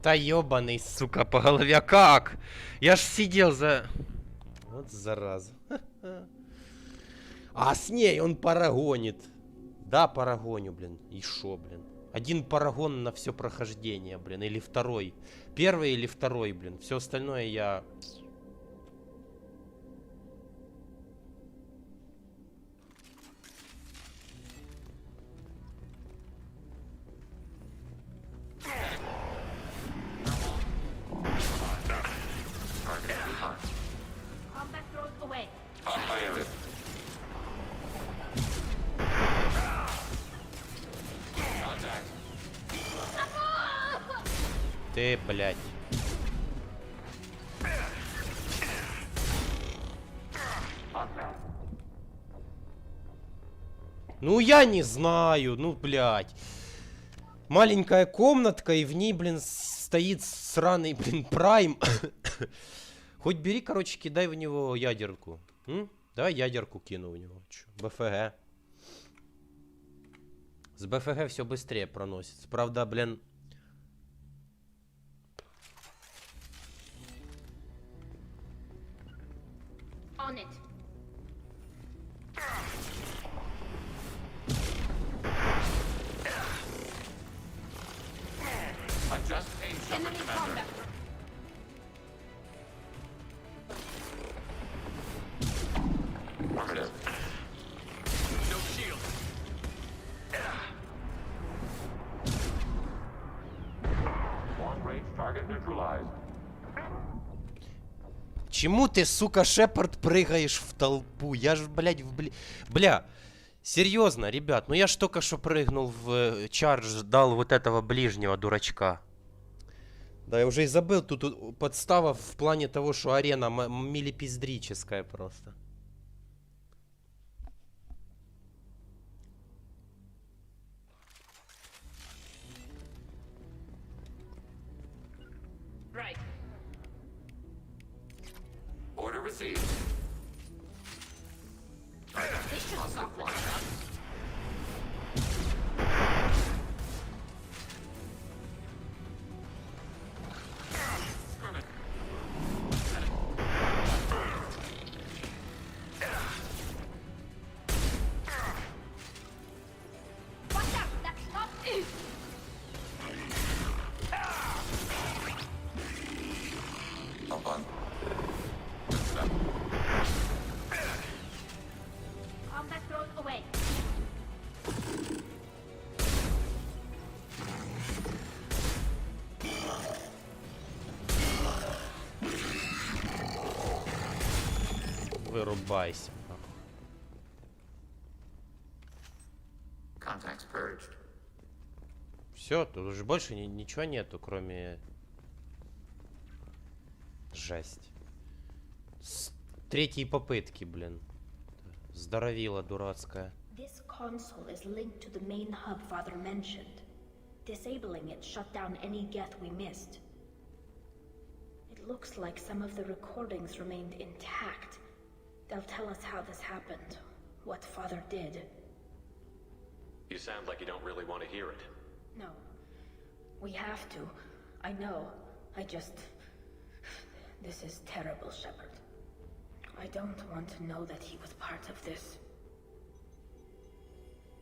Да ёбаный, сука, по голове. Как? Я ж сидел за... Вот зараза. А с ней он парагонит. Да, парагоню, блин. И шо, блин? Один парагон на все прохождение, блин. Или второй. Первый или второй, блин. Все остальное я... Ты, блядь. Ну, я не знаю, ну, блядь. Маленькая комнатка, и в ней, блин, стоит сраный, блин, прайм. Хоть бери, короче, кидай в него ядерку. Давай ядерку кину в него. Чё? БФГ. С БФГ все быстрее проносится. Правда, блин... On it. Adjust aim, Shepard Commander. Affirmative. No shield. Long-range target neutralized. Чему ты, сука, Шепард, прыгаешь в толпу? Я ж, блядь, Бля, серьезно, ребят, ну я ж только что прыгнул в чардж, дал вот этого ближнего дурачка. Да, я уже и забыл, тут подстава в плане того, что арена милипиздрическая просто. Right. Order received. Positive flight. Вырубайся. Все, тут уже больше ничего нету, кроме... Жесть. С третьей попытки, блин. Здоровила дурацкая. This console is linked to the main hub Father mentioned. Disabling it shut down any geth we missed. It looks like some of the recordings remained intact. They'll tell us how this happened, what Father did. You sound like you don't really want to hear it. No. We have to. I know. This is terrible, Shepard. I don't want to know that he was part of this.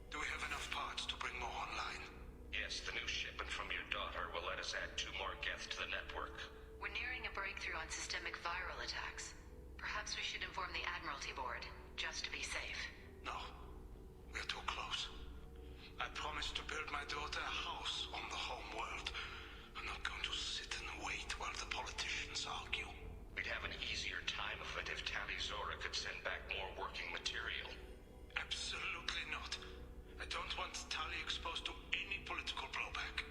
Do we have enough parts to bring more online? Yes, the new shipment from your daughter will let us add 2 more geths to the network. We're nearing a breakthrough on systemic viral attacks. Perhaps we should inform the Admiralty Board, just to be safe. No. We're too close. I promised to build my daughter a house on the home world. I'm not going to sit and wait while the politicians argue. We'd have an easier time of it if Tali Zora could send back more working material. Absolutely not. I don't want Tali exposed to any political blowback.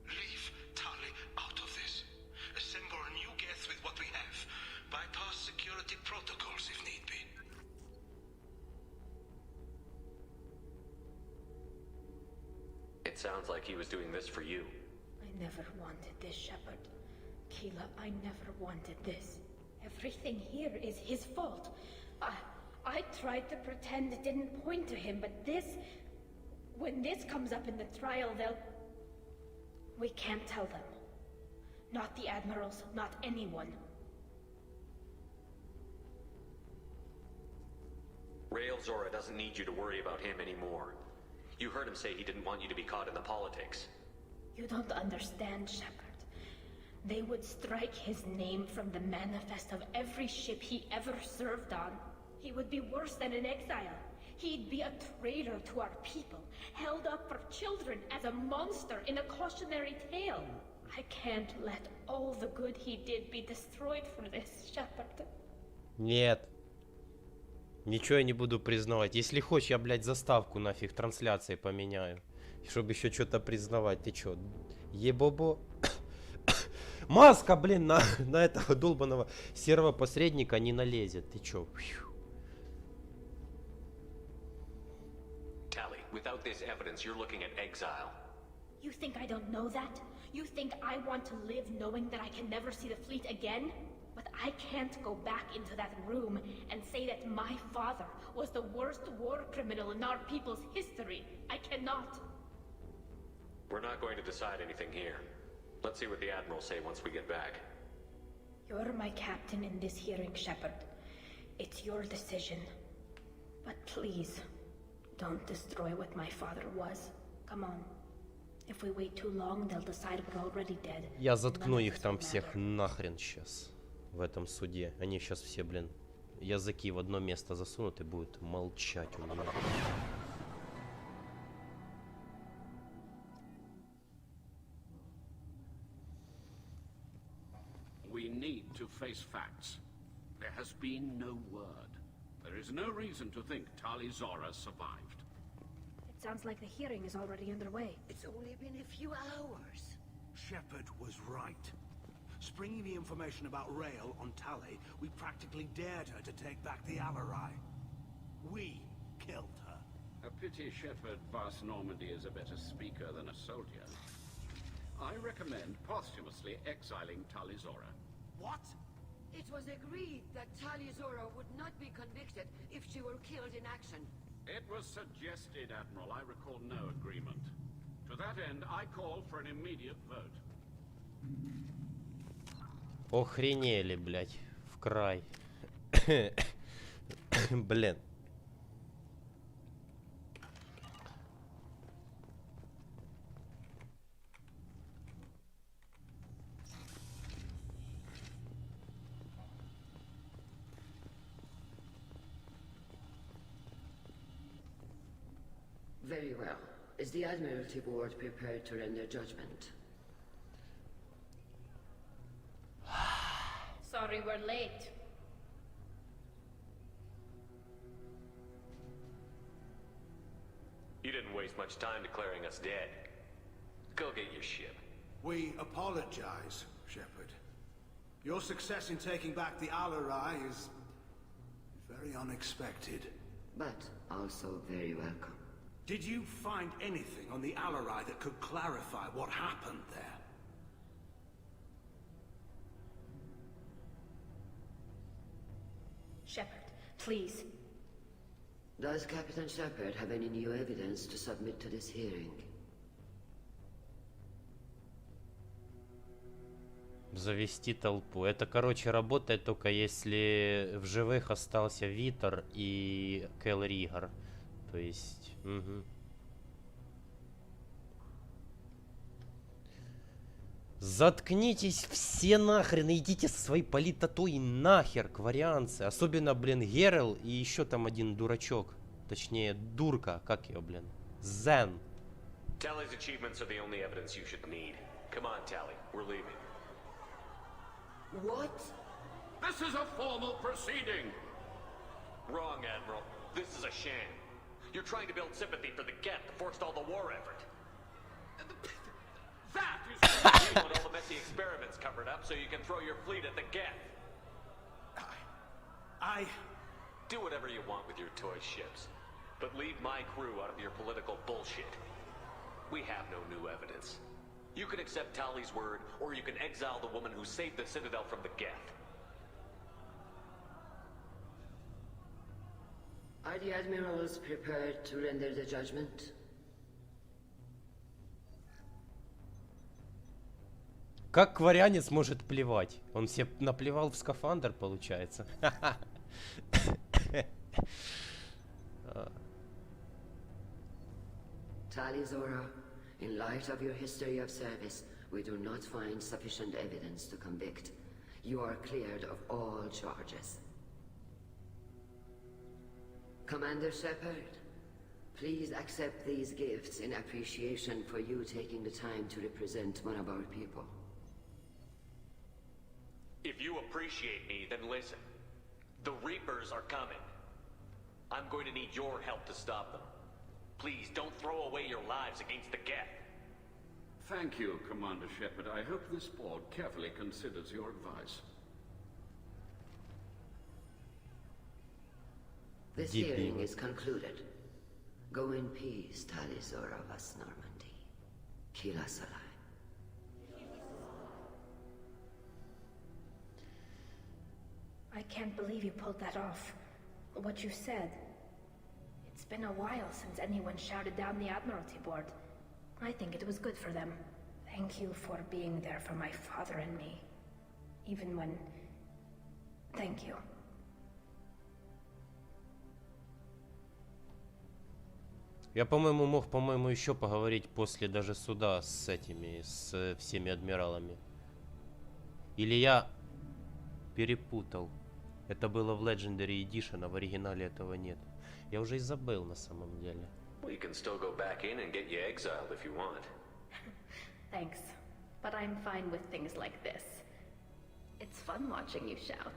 Leave Tali out of this. Assemble a new geth with what we have. Bypass security protocols if need be. It sounds like he was doing this for you. I never wanted this, Shepard. Keela, I never wanted this. Everything here is his fault. I tried to pretend it didn't point to him, but this... When this comes up in the trial, they'll... We can't tell them. Not the admirals, not anyone. Rail Zora doesn't need you to worry about him anymore. You heard him say he didn't want you to be caught in the politics. You don't understand, Shepard. They would strike his name from the manifest of every ship he ever served on. He would be worse than an exile. He'd be a traitor to our people, held up for children as a monster in a cautionary tale. I can't let all the good he did be destroyed for this, Shepard. Нет. Ничего я не буду признавать. Если хочешь, я, блядь, заставку нафиг трансляции поменяю. Чтобы еще что-то признавать. Ты чё, ебобо? Маска, блин, на этого долбаного сервопосредника не налезет. Ты чё? Tali, without this evidence, you're looking at exile. You think I don't know that? You think I want to live knowing that I can never see the fleet again? But I can't go back into that room and say that my father was the worst war criminal in our people's history. I cannot. We're not going to decide anything here. Let's see what the Admirals say once we get back. You're my captain in this hearing, Shepard. It's your decision. But please, don't destroy what my father was. Come on. If we wait too long, they'll decide we're already dead. Я заткну их там всех нахрен сейчас. В этом суде. Они сейчас все, блин, языки в одно место засунут и будут молчать у меня. We need to face facts. There has been no word. There is no reason to think Tali Zora survived. It sounds like the hearing is already underway. It's only been a few hours. Shepard was right. Springing the information about Rael on Tali, we practically dared her to take back the Alarai. We killed her. A pity Shepard Vas Normandy is a better speaker than a soldier. I recommend posthumously exiling Tali Zora. What? It was agreed that Tali Zora would not be convicted if she were killed in action. It was suggested, Admiral. I recall no agreement. To that end, I call for an immediate vote. Охренели, блядь, в край. Блин. Very well. Is the Admiralty Board prepared to render judgment? Sorry we're late. You didn't waste much time declaring us dead. Go get your ship. We apologize, Shepard. Your success in taking back the Alarai is Very unexpected. But also very welcome. Did you find anything on the Alarai that could clarify what happened there? Shepard, please. Does Captain Shepard have any new evidence to submit to this hearing? Завести толпу. Это, короче, работает только если в живых остался Витер и Кэл Ригар. То есть... Угу. Заткнитесь все нахрен и идите со своей политотой нахер, кварианцы. Особенно, блин, Герл и еще там один дурачок. Точнее, дурка. Как ее, блин? Зен. Tally's achievements are the only evidence you should need. Come on, Tally. We're leaving. What? This is a formal proceeding. Wrong, Admiral. This is a sham. You're trying to build sympathy for the Geth to forestall the war effort. That is... You want all the messy experiments covered up so you can throw your fleet at the Geth. I... Do whatever you want with your toy ships. But leave my crew out of your political bullshit. We have no new evidence. You can accept Tally's word, or you can exile the woman who saved the Citadel from the Geth. Are the admirals prepared to render the judgment? Как кварянец может плевать? Он себе наплевал в скафандр, получается. Tally Zora, in light of your history of service, we do not find sufficient evidence to convict. You are cleared of all charges. Commander Shepard, please accept these gifts in appreciation for you taking the time to represent one of our people. If you appreciate me, then listen. The Reapers are coming. I'm going to need your help to stop them. Please, don't throw away your lives against the Geth. Thank you, Commander Shepard. I hope this board carefully considers your advice. This hearing is concluded. Go in peace, Tally Zora Vas Normandy. Kila Salai. I can't believe you pulled that off. What you said. It's been a while since anyone shouted down the Admiralty Board. I think it was good for them. Thank you for being there for my father and me. Even when... Thank you. Я, по-моему, мог, еще поговорить после даже суда с этими, с всеми адмиралами. Или я перепутал. Это было в Legendary Edition, а в оригинале этого нет. Я уже и забыл на самом деле. We can still go back in and get you exiled if you want. Thanks. But I'm fine with things like this. It's fun watching you shout.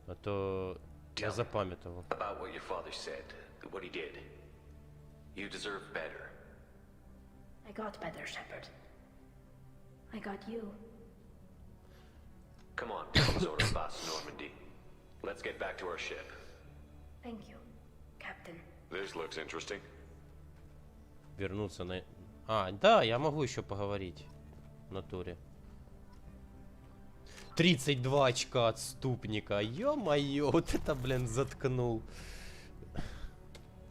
А то я запамятовал. About what your father said, what he did. You deserve better. I got better, Shepard. I got you. Come on, Zora Vas Normandy. Let's get back to our ship. Thank you, Captain. This looks interesting. Вернуться на... А, да, я могу еще поговорить. В натуре. 32 очка отступника. Ё-моё, вот это, блин, заткнул.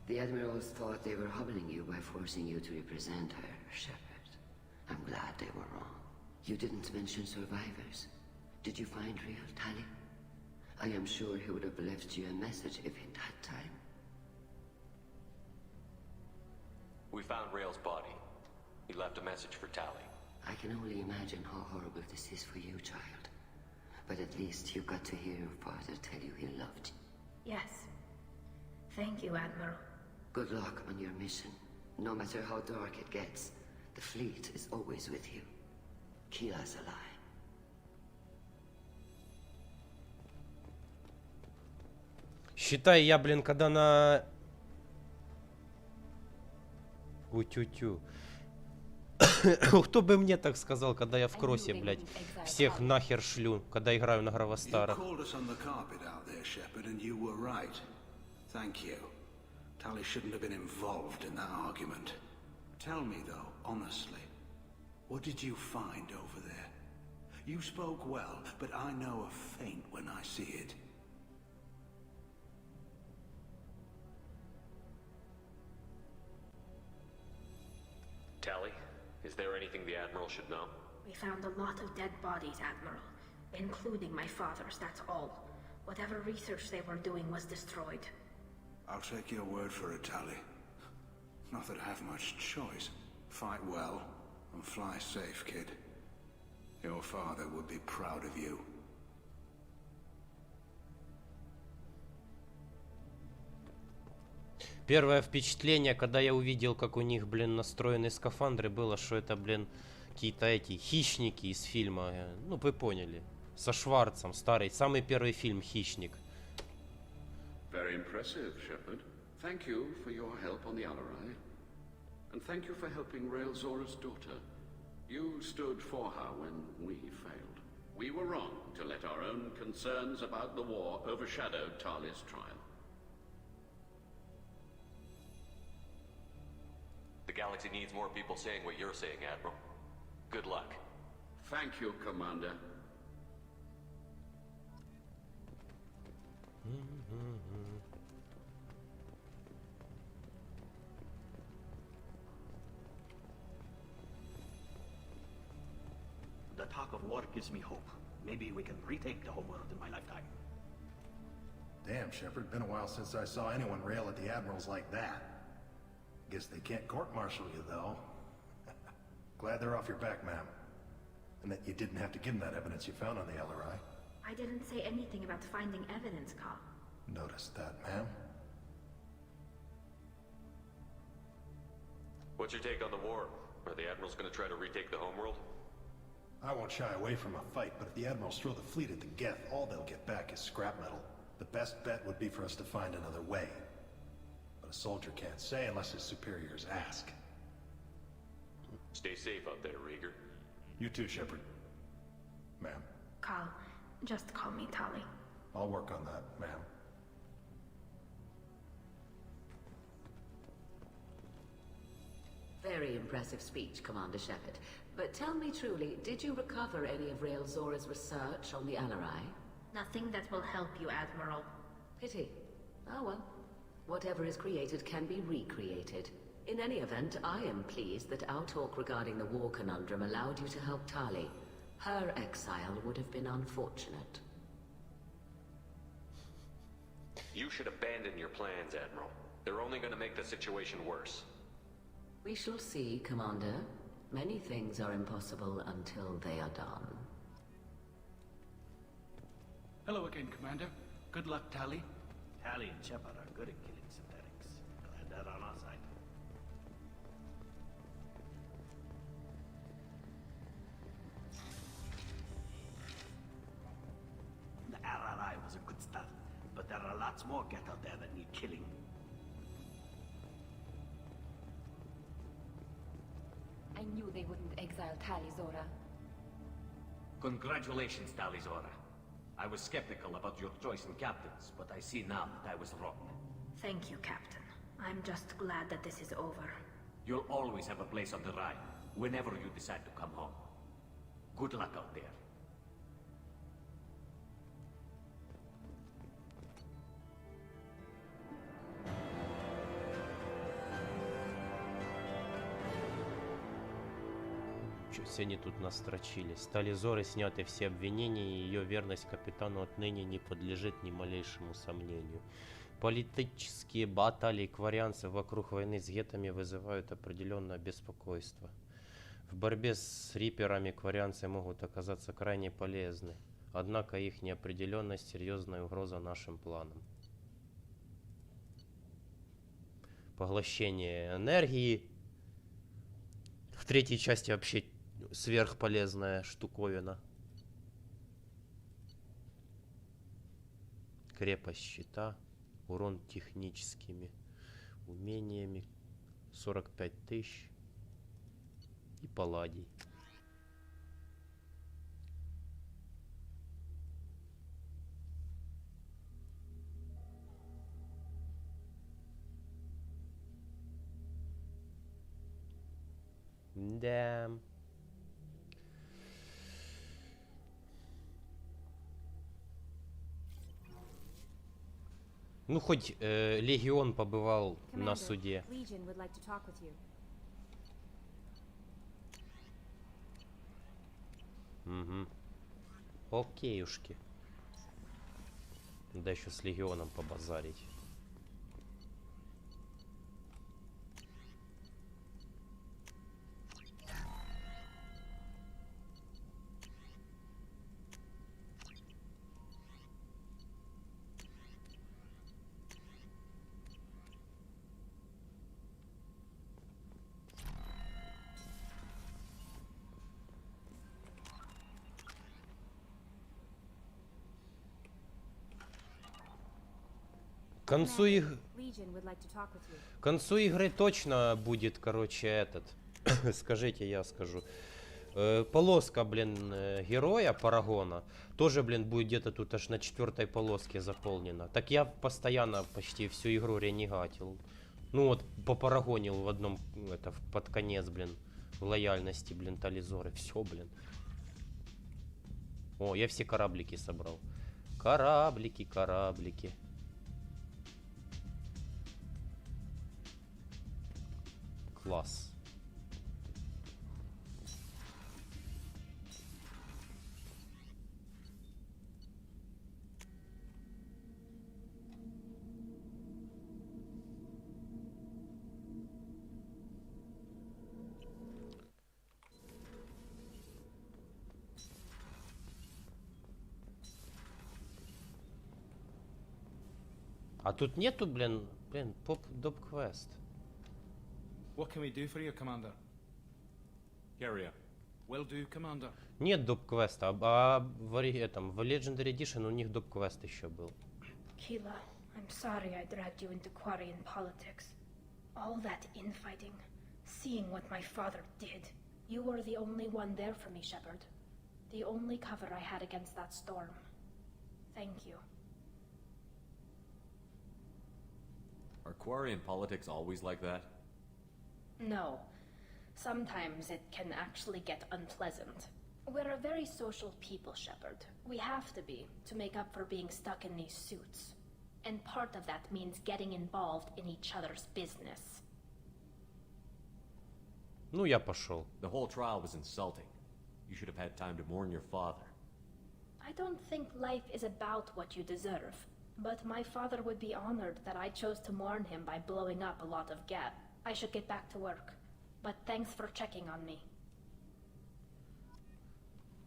The admirals thought they were hobbling you by forcing you to represent her, Shepard. I'm glad they were wrong. You didn't mention survivors. Did you find real Tally? I am sure he would have left you a message if he'd had time. We found Rail's body. He left a message for Tally. I can only imagine how horrible this is for you, child. But at least you got to hear your father tell you he loved you. Yes. Thank you, Admiral. Good luck on your mission. No matter how dark it gets, the fleet is always with you. Kila's alive. Считай, я, блин, когда на... Утю-тю. Кто бы мне так сказал, когда я в кроссе, блядь, всех нахер шлю, когда играю на Гравостарах. Thank you. Tally shouldn't have been involved in that argument. Tell me though, honestly, what did you find over there? You spoke well, but I know a feint when I see it. Tally, is there anything the Admiral should know? We found a lot of dead bodies, Admiral. Including my father's, that's all. Whatever research they were doing was destroyed. I'll take your word for it, Tally. Not that I have much choice. Fight well and fly safe, kid. Your father would be proud of you. Первое впечатление, когда я увидел, как у них, блин, настроены скафандры, было, что это, блин, какие-то эти хищники из фильма. Ну, вы поняли. Со Шварцем, старый, самый первый фильм «Хищник». Very impressive, Shepard. Thank you for your help on the Alarai. And thank you for helping Raelzora's daughter. You stood for her when we failed. We were wrong to let our own concerns about the war overshadow Tali's trial. The galaxy needs more people saying what you're saying, Admiral. Good luck. Thank you, Commander. The talk of war gives me hope. Maybe we can retake the homeworld in my lifetime. Damn, Shepard, been a while since I saw anyone rail at the admirals like that. Guess they can't court-martial you, though. Glad they're off your back, ma'am. And that you didn't have to give them that evidence you found on the LRI. I didn't say anything about finding evidence, Carl. Noticed that, ma'am. What's your take on the war? Are the Admirals going to try to retake the homeworld? I won't shy away from a fight, but if the admirals throw the fleet at the Geth, all they'll get back is scrap metal. The best bet would be for us to find another way. But a soldier can't say unless his superiors ask. Stay safe out there, Rieger. You too, Shepard. Ma'am. Carl, just call me Tally. I'll work on that, ma'am. Very impressive speech, Commander Shepard. But tell me truly, did you recover any of Raelzora's research on the Alarai? Nothing that will help you, Admiral. Pity. Oh well. Whatever is created can be recreated. In any event, I am pleased that our talk regarding the war conundrum allowed you to help Tali. Her exile would have been unfortunate. You should abandon your plans, Admiral. They're only going to make the situation worse. We shall see, Commander. Many things are impossible until they are done. Hello again, Commander. Good luck, Tali. Tally and Shepard are good at killing synthetics. Glad that on our side. The RRI was a good start, but there are lots more Geth out there that need killing. I knew they wouldn't exile Tali, Zora. Congratulations, Tali Zora. I was skeptical about your choice in captains, but I see now that I was wrong. Thank you, Captain. I'm just glad that this is over. You'll always have a place on the Rhine, whenever you decide to come home. Good luck out there. Что все они тут настрочили. Стали Зоры сняты все обвинения, и ее верность капитану отныне не подлежит ни малейшему сомнению. Политические баталии кварианцев вокруг войны с гетами вызывают определенное беспокойство. В борьбе с риперами кварианцы могут оказаться крайне полезны, однако их неопределенность – серьезная угроза нашим планам. Поглощение энергии. В третьей части вообще сверхполезная штуковина. Крепость щита. Урон техническими умениями. 45 тысяч. И палладий. Да. Ну, хоть Легион побывал на суде. Угу. Окейушки. Да еще с Легионом побазарить. К концу игры точно будет, короче, этот. Скажите, я скажу. Полоска, блин, героя Парагона тоже, блин, будет где-то тут аж на 4-й полоске заполнена. Так я постоянно почти всю игру ренегатил. Ну вот, попарагонил в одном, это, под конец, блин, в лояльности, блин, Тализоры. Все, блин. О, я все кораблики собрал. Кораблики, кораблики. Класс. А тут нету, блин, поп-доп-квест. What can we do for you, Commander? Carrier. Will do, Commander. Нет доп-квеста, а в Legendary Edition у них доп-квест еще был. Keela, I'm sorry I dragged you into Quarian politics. All that infighting, seeing what my father did. You were the only one there for me, Shepard. The only cover I had against that storm. Thank you. Are Quarian politics always like that? No. Sometimes it can actually get unpleasant. We're a very social people, Shepard. We have to be, to make up for being stuck in these suits. And part of that means getting involved in each other's business. Ну, я пошел. The whole trial was insulting. You should have had time to mourn your father. I don't think life is about what you deserve. But my father would be honored that I chose to mourn him by blowing up a lot of gap. I should get back to work. But thanks for checking on me.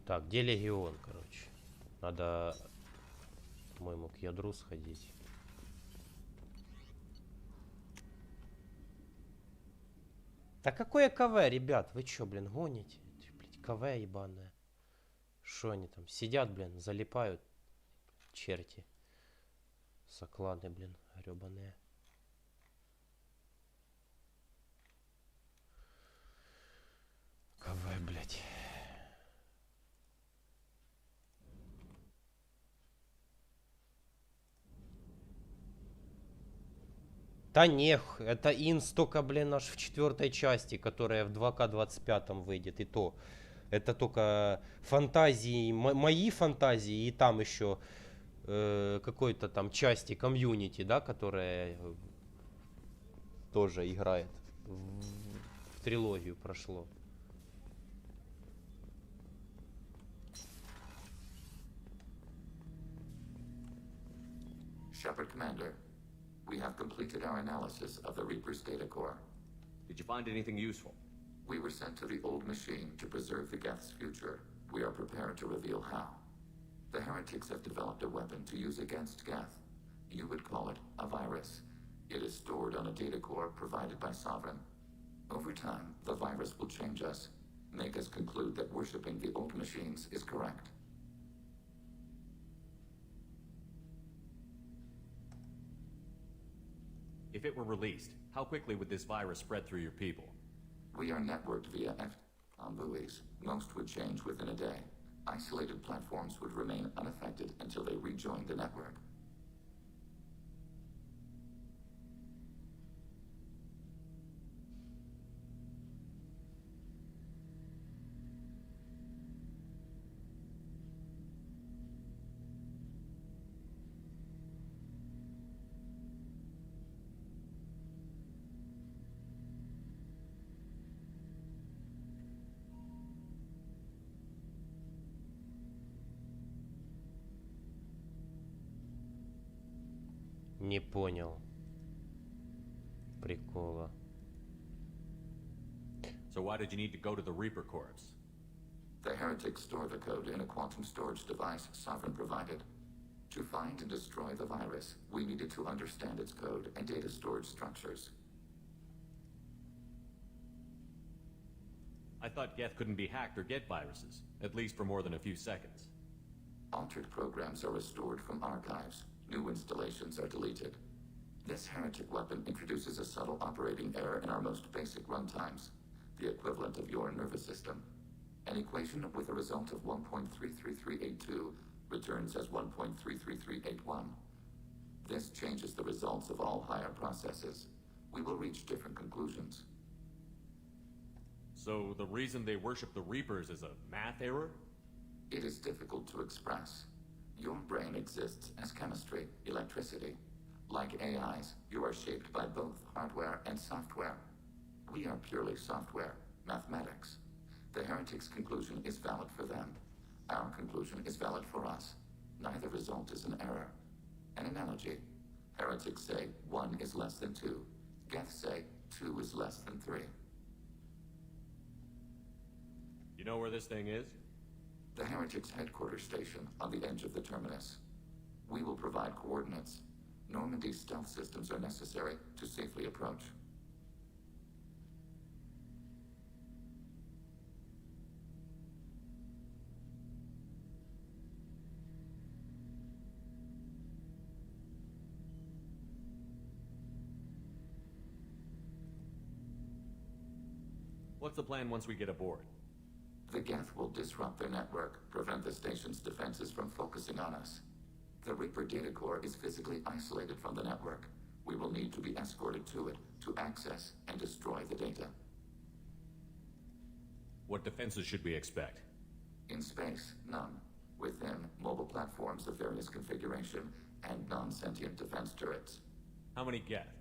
Так, где Легион, короче? Надо, по-моему, к ядру сходить. Да какое КВ, ребят? Вы чё, блин, гоните? Блядь, КВ ебаное. Шо они там сидят, блин, залипают? Черти. Сокланы, блин, гребаные. КВ, блядь. Да нех, это инс только, блин, аж в 4-й части, которая в 2К25 выйдет, и то. Это только фантазии, мои фантазии, и там еще какой-то там части комьюнити, да, которая тоже играет. В трилогию прошло. Shepard, Commander, we have completed our analysis of the Reaper's data core. Did you find anything useful? We were sent to the old machine to preserve the Geth's future. We are prepared to reveal how. The heretics have developed a weapon to use against Geth. You would call it a virus. It is stored on a data core provided by Sovereign. Over time, the virus will change us, make us conclude that worshipping the old machines is correct. If it were released, how quickly would this virus spread through your people? We are networked via on buoys. Most would change within a day. Isolated platforms would remain unaffected until they rejoined the network. Не понял прикола. So why did you need to go to the Reaper Corps? The heretics store the code in a quantum storage device Sovereign provided. To find and destroy the virus, we needed to understand its code and data storage structures. I thought Geth couldn't be hacked or get viruses, at least for more than a few seconds. Altered programs are restored from archives. New installations are deleted. This heretic weapon introduces a subtle operating error in our most basic runtimes, the equivalent of your nervous system. An equation with a result of 1.33382 returns as 1.33381. This changes the results of all higher processes. We will reach different conclusions. So the reason they worship the Reapers is a math error? It is difficult to express. Your brain exists as chemistry, electricity. Like AIs, you are shaped by both hardware and software. We are purely software, mathematics. The heretic's conclusion is valid for them. Our conclusion is valid for us. Neither result is an error. An analogy. Heretics say 1 is less than 2. Geth say 2 is less than 3. You know where this thing is? The heretics' headquarters station on the edge of the terminus. We will provide coordinates. Normandy's stealth systems are necessary to safely approach. What's the plan once we get aboard? The Geth will disrupt their network, prevent the station's defenses from focusing on us. The Reaper data core is physically isolated from the network. We will need to be escorted to it to access and destroy the data. What defenses should we expect? In space, none. Within, mobile platforms of various configuration and non-sentient defense turrets. How many Geth?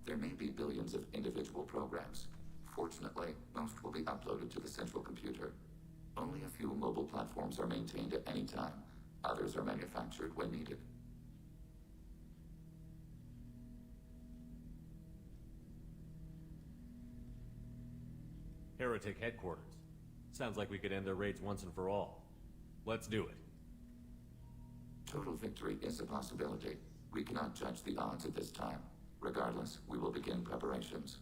There may be billions of individual programs. Fortunately, most will be uploaded to the central computer. Only a few mobile platforms are maintained at any time. Others are manufactured when needed. Heretic headquarters. Sounds like we could end their raids once and for all. Let's do it. Total victory is a possibility. We cannot judge the odds at this time. Regardless, we will begin preparations.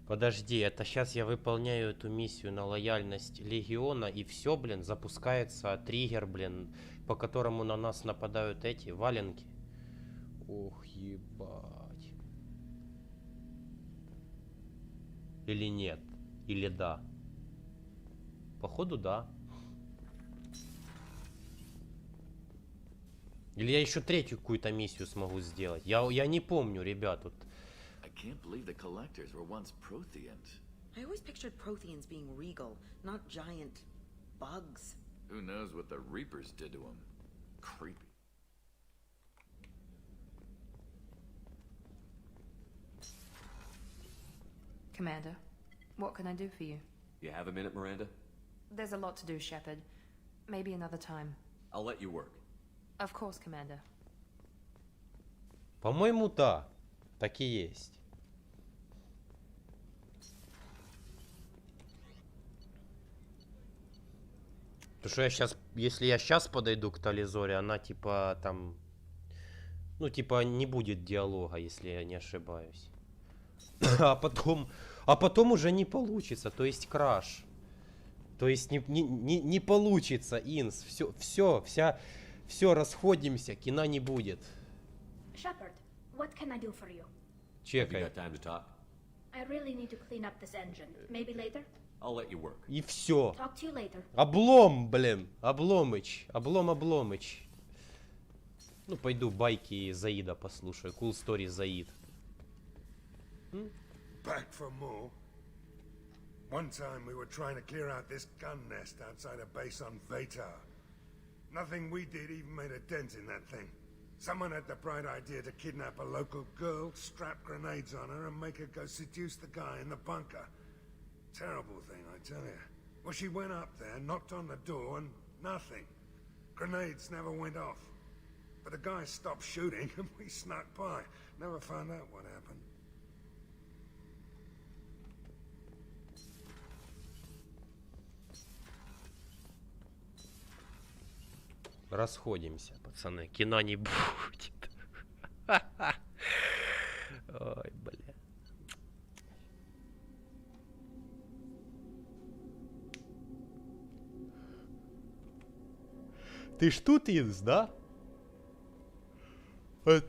Подожди, это сейчас я выполняю эту миссию на лояльность Легиона, и все, блин, запускается триггер, блин, по которому на нас нападают эти валенки. Ух, ебать. Или нет? Или да? Походу, да. Или я еще третью какую-то миссию смогу сделать. Я не помню, ребят, вот. I can't believe the collectors were once Protheans. I always pictured Protheans being regal, not giant bugs. Who knows what the Reapers did to them? Creepy. Commander, what can I do for you? You have a minute, Miranda? There's a lot to do, Shepard. Maybe another time. I'll let you work. Of course, Commander. По-моему, да. Так и есть. Потому что я сейчас, если я сейчас подойду к Тализоре, она типа там, ну типа не будет диалога, если я не ошибаюсь. А потом уже не получится, то есть краш. То есть не получится, Инс. Все, расходимся, кино не будет. Shepard, what can I do for you? Чекай. I really need to clean up this engine. Maybe later? I'll let you work. И все. Talk to you later. Облом, блин. Обломыч. Облом-обломыч. Ну, пойду байки Заида послушаю. Cool story Заид. Back for more. One time we were trying to clear out this gun nest outside a base on Vatar. Nothing we did even made a dent in that thing. Someone had the bright idea to kidnap a local girl, strap grenades on her, and make her go seduce the guy in the bunker. Terrible thing, I tell you. Well, she went up there, knocked on the door, and nothing. Grenades never went off. But the guy stopped shooting, and we snuck by. Never found out what happened. Расходимся, пацаны. Кино не будет. Ой, бля. Ты ж тут, Инс, да?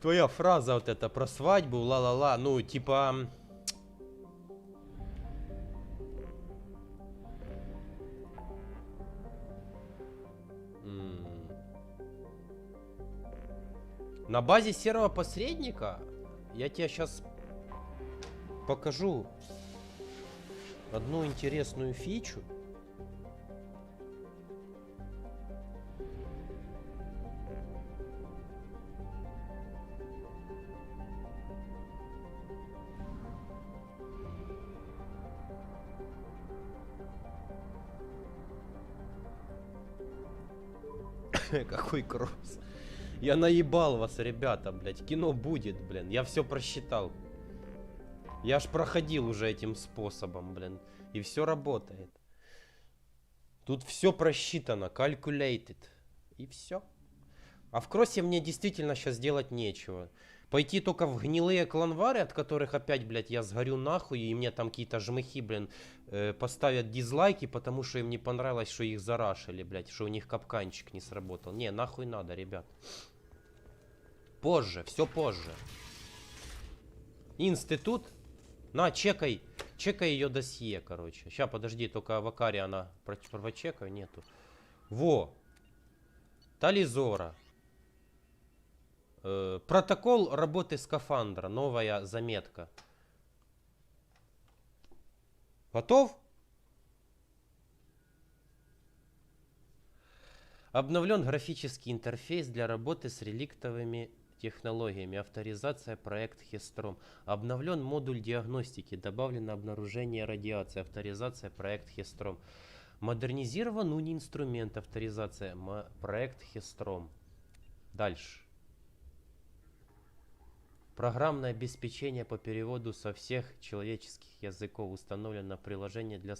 Твоя фраза вот эта про свадьбу, ла-ла-ла. Ну, типа... На базе серого посредника я тебе сейчас покажу одну интересную фичу. Какой кросс. Я наебал вас, ребята, блядь. Кино будет, блин. Я все просчитал. Я ж проходил уже этим способом, блин. И все работает. Тут все просчитано. Calculated. И все. А в кроссе мне действительно сейчас делать нечего. Пойти только в гнилые кланвары, от которых опять, блядь, я сгорю нахуй, и мне там какие-то жмыхи, блин, поставят дизлайки, потому что им не понравилось, что их зарашили, блядь, что у них капканчик не сработал. Не, нахуй надо, ребят. Позже, все позже. Институт. На, чекай ее досье, короче. Сейчас, подожди, только в Акаре она прочекаю, нету. Во. Тализора. Протокол работы скафандра. Новая заметка. Готов? Обновлен графический интерфейс для работы с реликтовыми технологиями. Авторизация проект Хестром. Обновлен модуль диагностики. Добавлено обнаружение радиации. Авторизация проект Хестром. Модернизирован уни-инструмент. Авторизация проект Хестром. Дальше. Программное обеспечение по переводу со всех человеческих языков. Установлено приложение для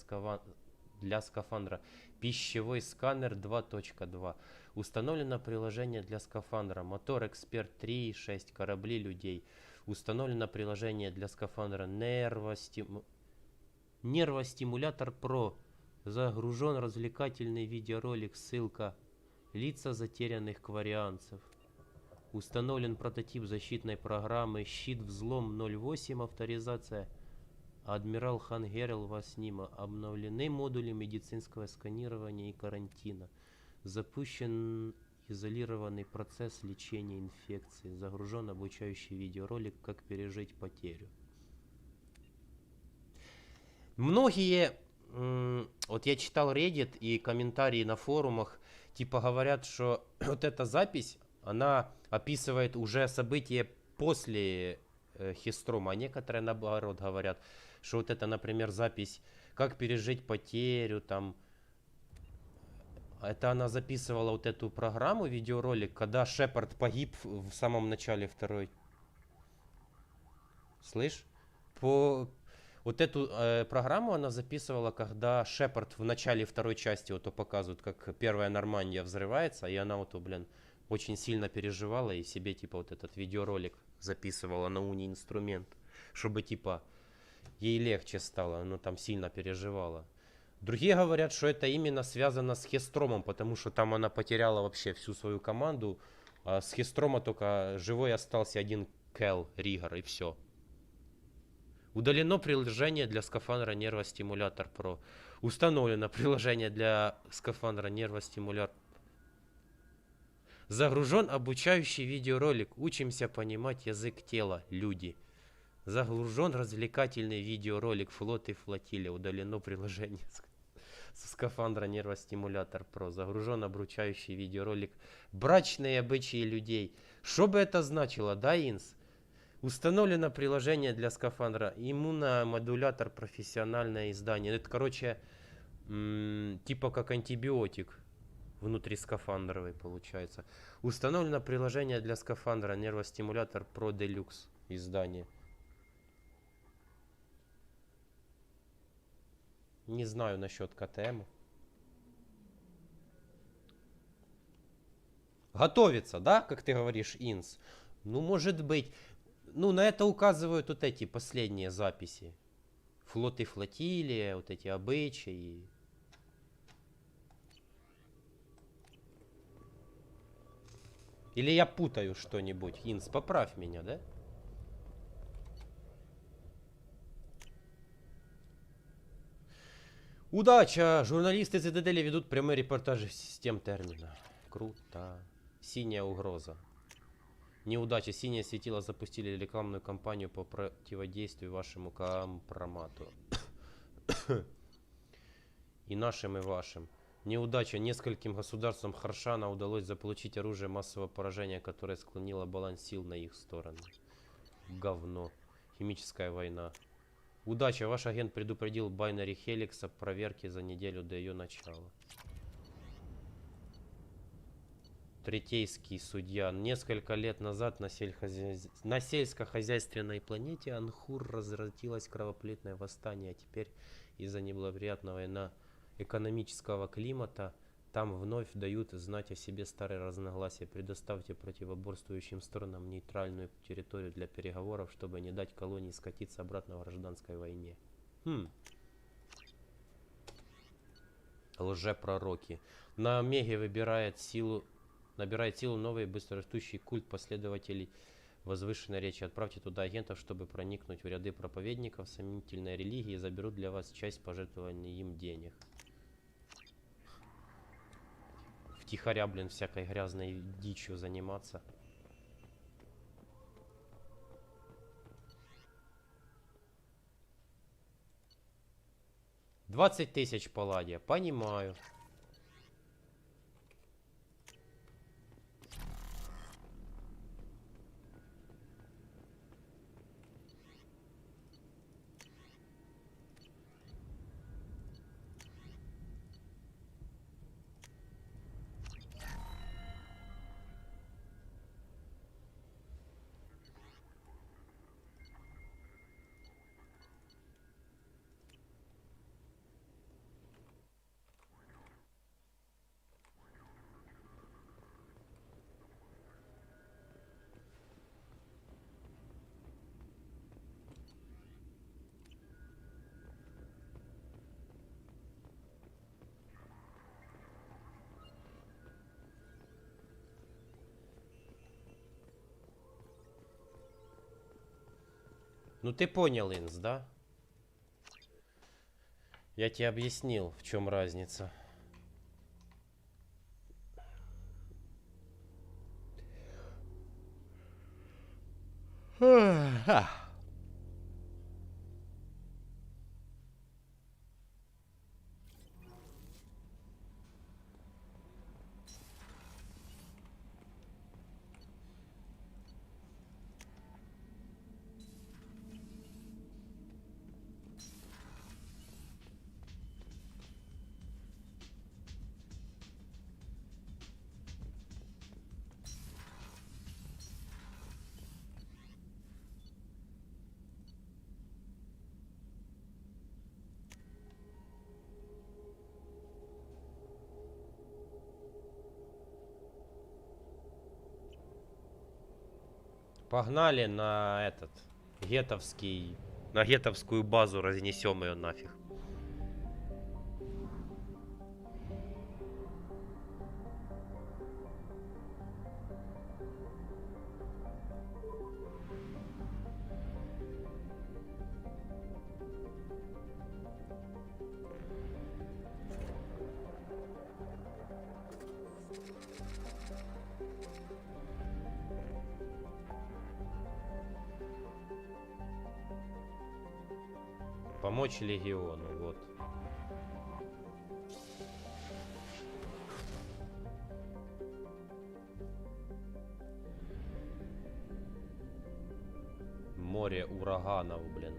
скафандра. Пищевой сканер 2.2. Установлено приложение для скафандра. Мотор Эксперт 3.6. Корабли людей. Установлено приложение для скафандра. Нервостимулятор Про. Загружен развлекательный видеоролик. Ссылка. Лица затерянных кварианцев. Установлен прототип защитной программы «Щит-взлом 08», авторизация «Адмирал Хангерл Васнима». Обновлены модули медицинского сканирования и карантина. Запущен изолированный процесс лечения инфекции. Загружен обучающий видеоролик «Как пережить потерю». Многие, вот я читал Reddit и комментарии на форумах, типа говорят, что вот эта запись, она описывает уже события после Хестрома, а некоторые наоборот говорят, что вот это, например, запись «Как пережить потерю», там, это она записывала вот эту программу, видеоролик, когда Шепард погиб в самом начале второй. Слышь? Вот эту программу она записывала, когда Шепард в начале второй части вот показывают, как первая Нормандия взрывается, и она вот, блин, очень сильно переживала и себе типа вот этот видеоролик записывала на уни-инструмент, чтобы типа ей легче стало, но там сильно переживала. Другие говорят, что это именно связано с Хестромом, потому что там она потеряла вообще всю свою команду, а с Хестрома только живой остался один Кэл Ригер и все. Удалено приложение для скафандра нервостимулятор Pro. Установлено приложение для скафандра нервостимулятор. Загружен обучающий видеоролик. Учимся понимать язык тела. Люди. Загружен развлекательный видеоролик. Флот и флотилия. Удалено приложение со скафандра нервостимулятор Pro. Загружен обучающий видеоролик. Брачные обычаи людей. Что бы это значило, да, Инс? Установлено приложение для скафандра. Иммуномодулятор, профессиональное издание. Это, короче, типа как антибиотик. Внутрискафандровый получается. Установлено приложение для скафандра. Нервостимулятор Pro Deluxe. Издание. Не знаю насчет КТМ. Готовится, да, как ты говоришь, Инс? Ну, может быть. Ну, на это указывают вот эти последние записи. Флот и флотилия, вот эти обычаи. Или я путаю что-нибудь? Инс, поправь меня, да? Удача! Журналисты Цитадели ведут прямые репортажи систем термина. Круто. Синяя угроза. Неудача. Синее светило запустили рекламную кампанию по противодействию вашему компромату. И нашим, и вашим. Неудача. Нескольким государствам Харшана удалось заполучить оружие массового поражения, которое склонило баланс сил на их сторону. Говно. Химическая война. Удача. Ваш агент предупредил Байнери Хеликс о проверке за неделю до ее начала. Третейский судья. Несколько лет назад на сельскохозяйственной планете Анхур разразилось кровопролитное восстание, а теперь из-за неблагоприятного экономического климата там вновь дают знать о себе старые разногласия. Предоставьте противоборствующим сторонам нейтральную территорию для переговоров, чтобы не дать колонии скатиться обратно в гражданской войне. Лжепророки. На Омеге набирает силу новый быстрорастущий культ последователей возвышенной речи. Отправьте туда агентов, чтобы проникнуть в ряды проповедников сомнительной религии и заберут для вас часть пожертвований им денег. Втихаря, блин, всякой грязной дичью заниматься. $20 000 палладия. Понимаю. Ну ты понял, Инс, да? Я тебе объяснил, в чем разница. Погнали на этот гетовский, на гетовскую базу, разнесем ее нафиг. Помочь легиону, вот. Море ураганов, блин.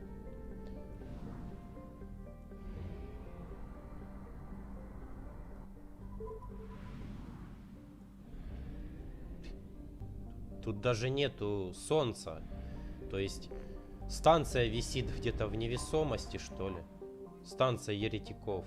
Тут даже нету солнца. То есть станция висит где-то в невесомости, что ли. Станция еретиков.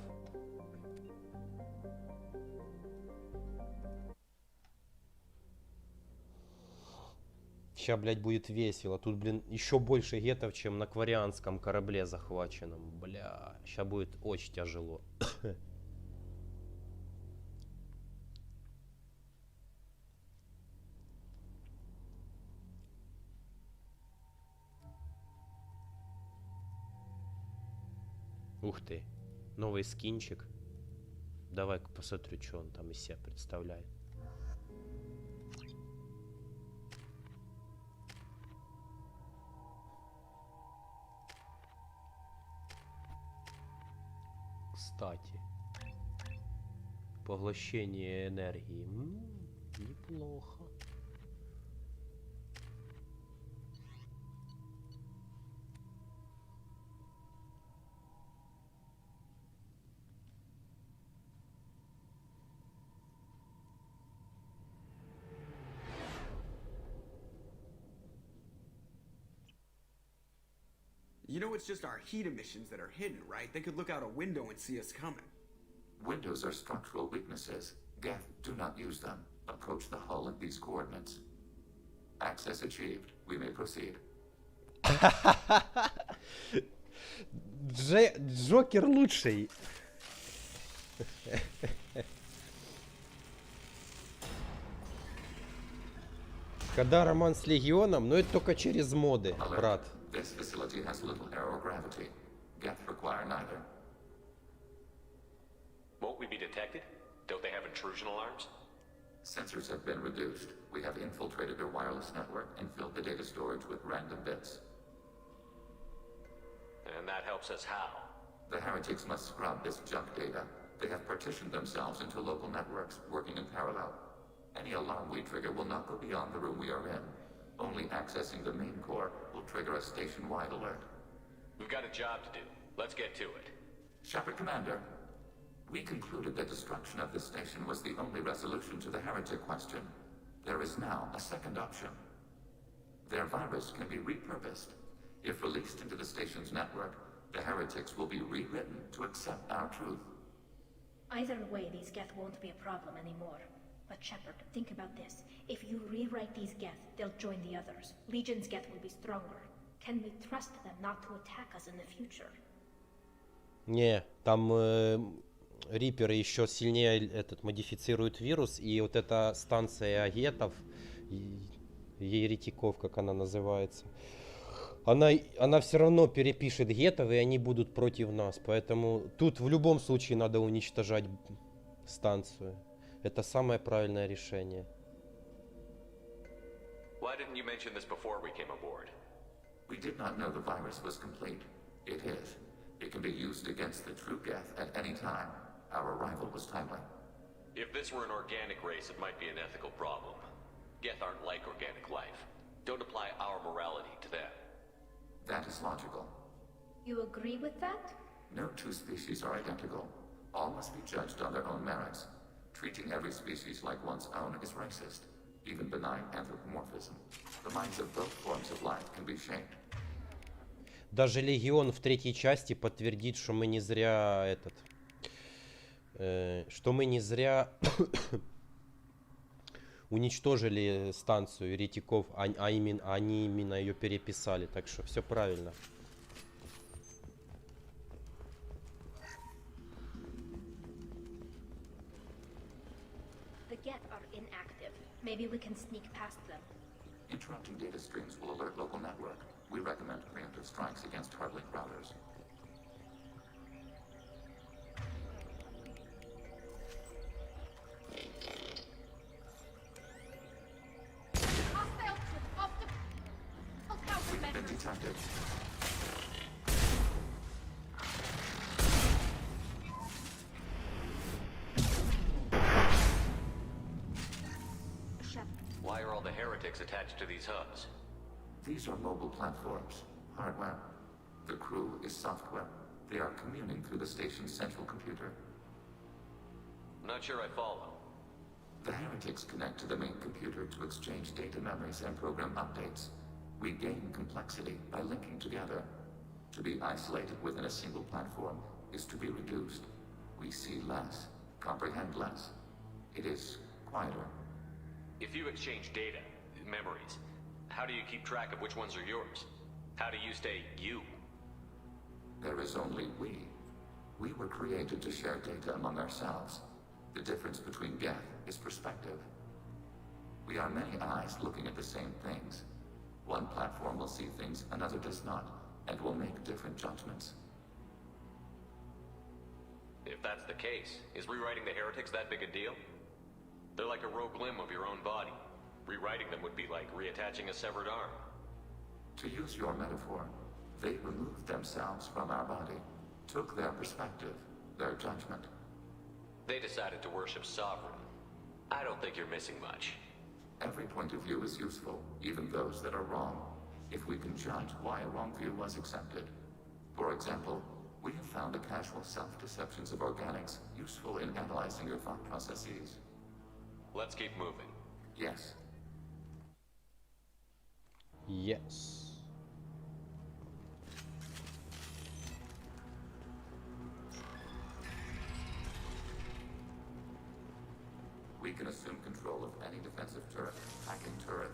Сейчас, блядь, будет весело. Тут, блин, еще больше гетов, чем на Кварианском корабле захваченном. Бля, сейчас будет очень тяжело. Ух ты, новый скинчик. Давай-ка посмотрю, что он там из себя представляет. Кстати, поглощение энергии. Неплохо. You know it's just our heat emissions that are hidden, right? They could look out a window and see us coming. Windows are structural weaknesses. Geth, do not use them. Approach the hull at these coordinates. Access achieved. We may proceed. Джокер лучший. Когда роман с легионом, но это только через моды, брат. This facility has little air or gravity. Geth require neither. Won't we be detected? Don't they have intrusion alarms? Sensors have been reduced. We have infiltrated their wireless network and filled the data storage with random bits. And that helps us how? The heretics must scrub this junk data. They have partitioned themselves into local networks, working in parallel. Any alarm we trigger will not go beyond the room we are in. Only accessing the main core will trigger a station-wide alert. We've got a job to do. Let's get to it. Shepard Commander, we concluded that destruction of this station was the only resolution to the heretic question. There is now a second option. Their virus can be repurposed. If released into the station's network, the heretics will be rewritten to accept our truth. Either way, these Geth won't be a problem anymore. But Shepard, think about this. If you rewrite these Geth, they'll join the others. Legion's Geth will be stronger. Can we trust them not to attack us in the future? Не, там риперы еще сильнее модифицируют вирус, и вот эта станция гетов, еретиков, как она называется, она все равно перепишет гетов, и они будут против нас. Поэтому тут в любом случае надо уничтожать станцию. Это самое правильное решение. Why didn't you mention this before we came aboard? We did not know the virus was complete. It is. It can be used against the true Geth at any time. Our arrival was timely. If this were an organic race, it might be an ethical problem. Geth aren't like organic life. Don't apply our morality to them. That is logical. You agree with that? No two species are identical. All must be judged on their own merits. Treating every species like one's own is racist. Even benign anthropomorphism. The minds of both forms of life can be shaped. Даже Легион в третьей части подтвердит, что мы не зря что мы не зря уничтожили станцию еретиков, они именно ее переписали, так что все правильно. The Geth are inactive. Maybe we can sneak past them. Interrupting data streams will alert local network. We recommend preemptive strikes against hardlink routers. We've been detected. Why are all the heretics attached to these hubs? These are mobile platforms, hardware. The crew is software. They are communing through the station's central computer. Not sure I follow. The heretics connect to the main computer to exchange data memories and program updates. We gain complexity by linking together. To be isolated within a single platform is to be reduced. We see less, comprehend less. It is quieter. If you exchange data, memories, how do you keep track of which ones are yours? How do you stay you? There is only we. We were created to share data among ourselves. The difference between Geth is perspective. We are many eyes looking at the same things. One platform will see things another does not, and will make different judgments. If that's the case, is rewriting the heretics that big a deal? They're like a rogue limb of your own body. Rewriting them would be like reattaching a severed arm. To use your metaphor, they removed themselves from our body, took their perspective, their judgment. They decided to worship Sovereign. I don't think you're missing much. Every point of view is useful, even those that are wrong, if we can judge why a wrong view was accepted. For example, we have found the casual self-deceptions of organics useful in analyzing your thought processes. Let's keep moving. Yes. Yes. We can assume control of any defensive turret, hacking turret.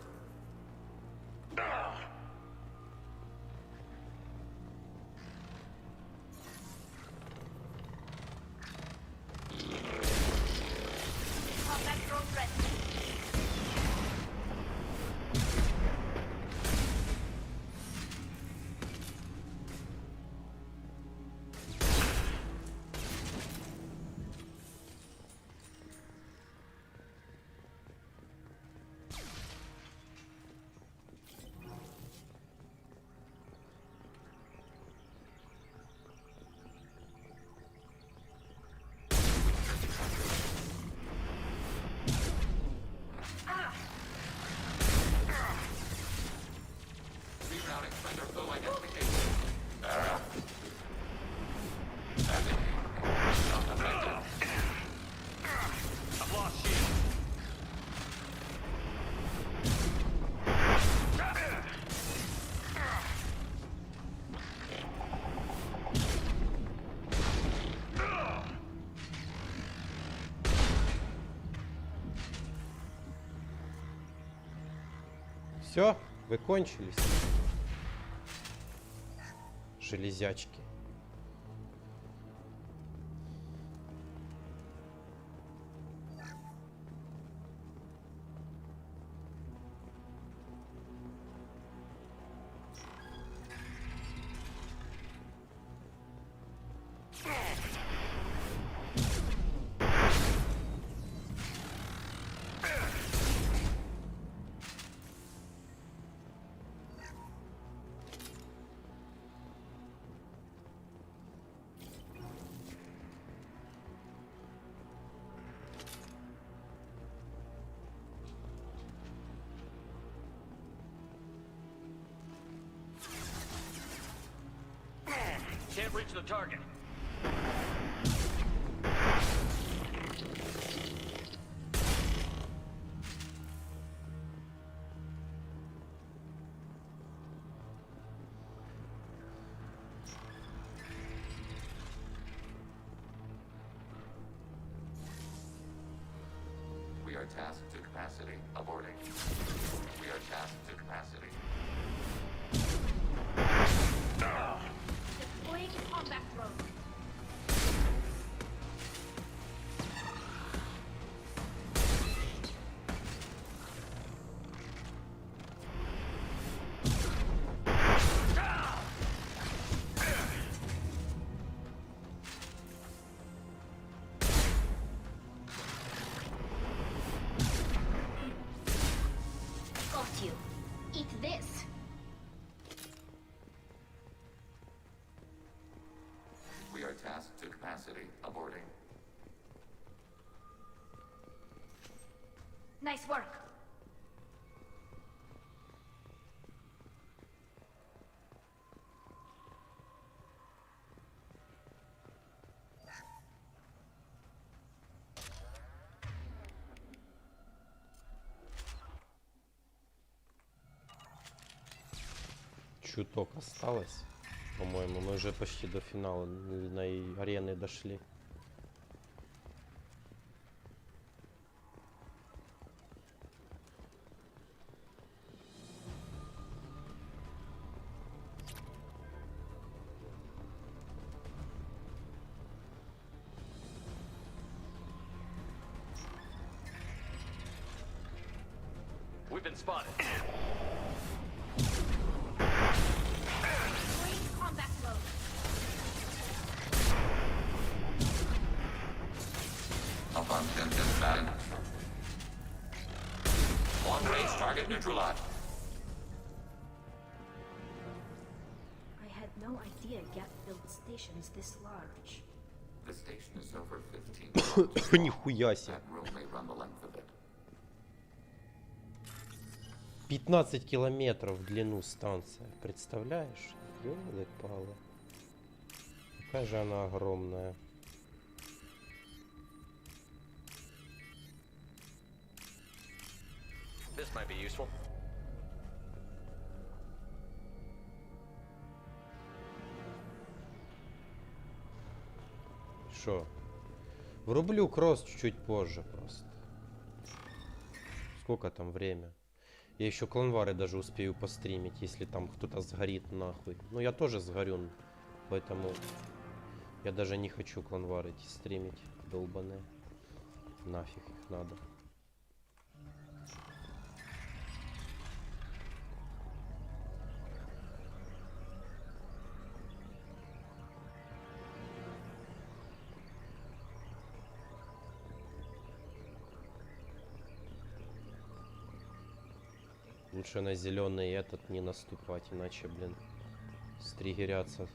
Combat drone ready. Все, вы кончились. Железячки. Can't reach the target. We are tasked to capacity. Aborting. We are tasked to capacity. Deploying combat drone. Got you. Eat this. We are tasked to capacity. Aborting. Nice work. чуток осталось, по-моему. Мы уже почти до финала на арены дошли. We've been spotted. Combat mode. Abundant man. Long-range target neutralized. I had no idea Geth built stations this large. The station is over 15 kilometers long. Нихуя себе. That room may run the length of it. 15 километров в длину станция. Представляешь? Ёлы-палы. Какая же она огромная. This might be useful. Шо? Врублю кросс чуть-чуть позже просто. Сколько там время? Я еще кланвары даже успею постримить, если там кто-то сгорит нахуй. Ну я тоже сгорю, поэтому я даже не хочу кланвары эти стримить, долбаные. Нафиг их надо. Лучше на зеленый этот не наступать, иначе, блин, стригерятся.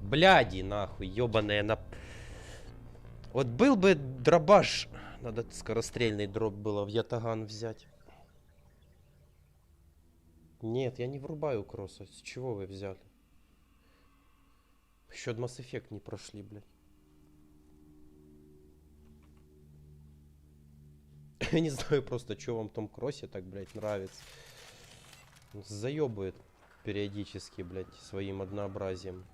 Бляди, нахуй, ёбаная на... Вот был бы дробаш, надо скорострельный дроп было в ятаган взять. Нет, я не врубаю кросса. С чего вы взяли? Еще Масс Эффект не прошли, блядь. Я не знаю просто, что вам в том кроссе так, блядь, нравится. Заебывает периодически, блядь, своим однообразием.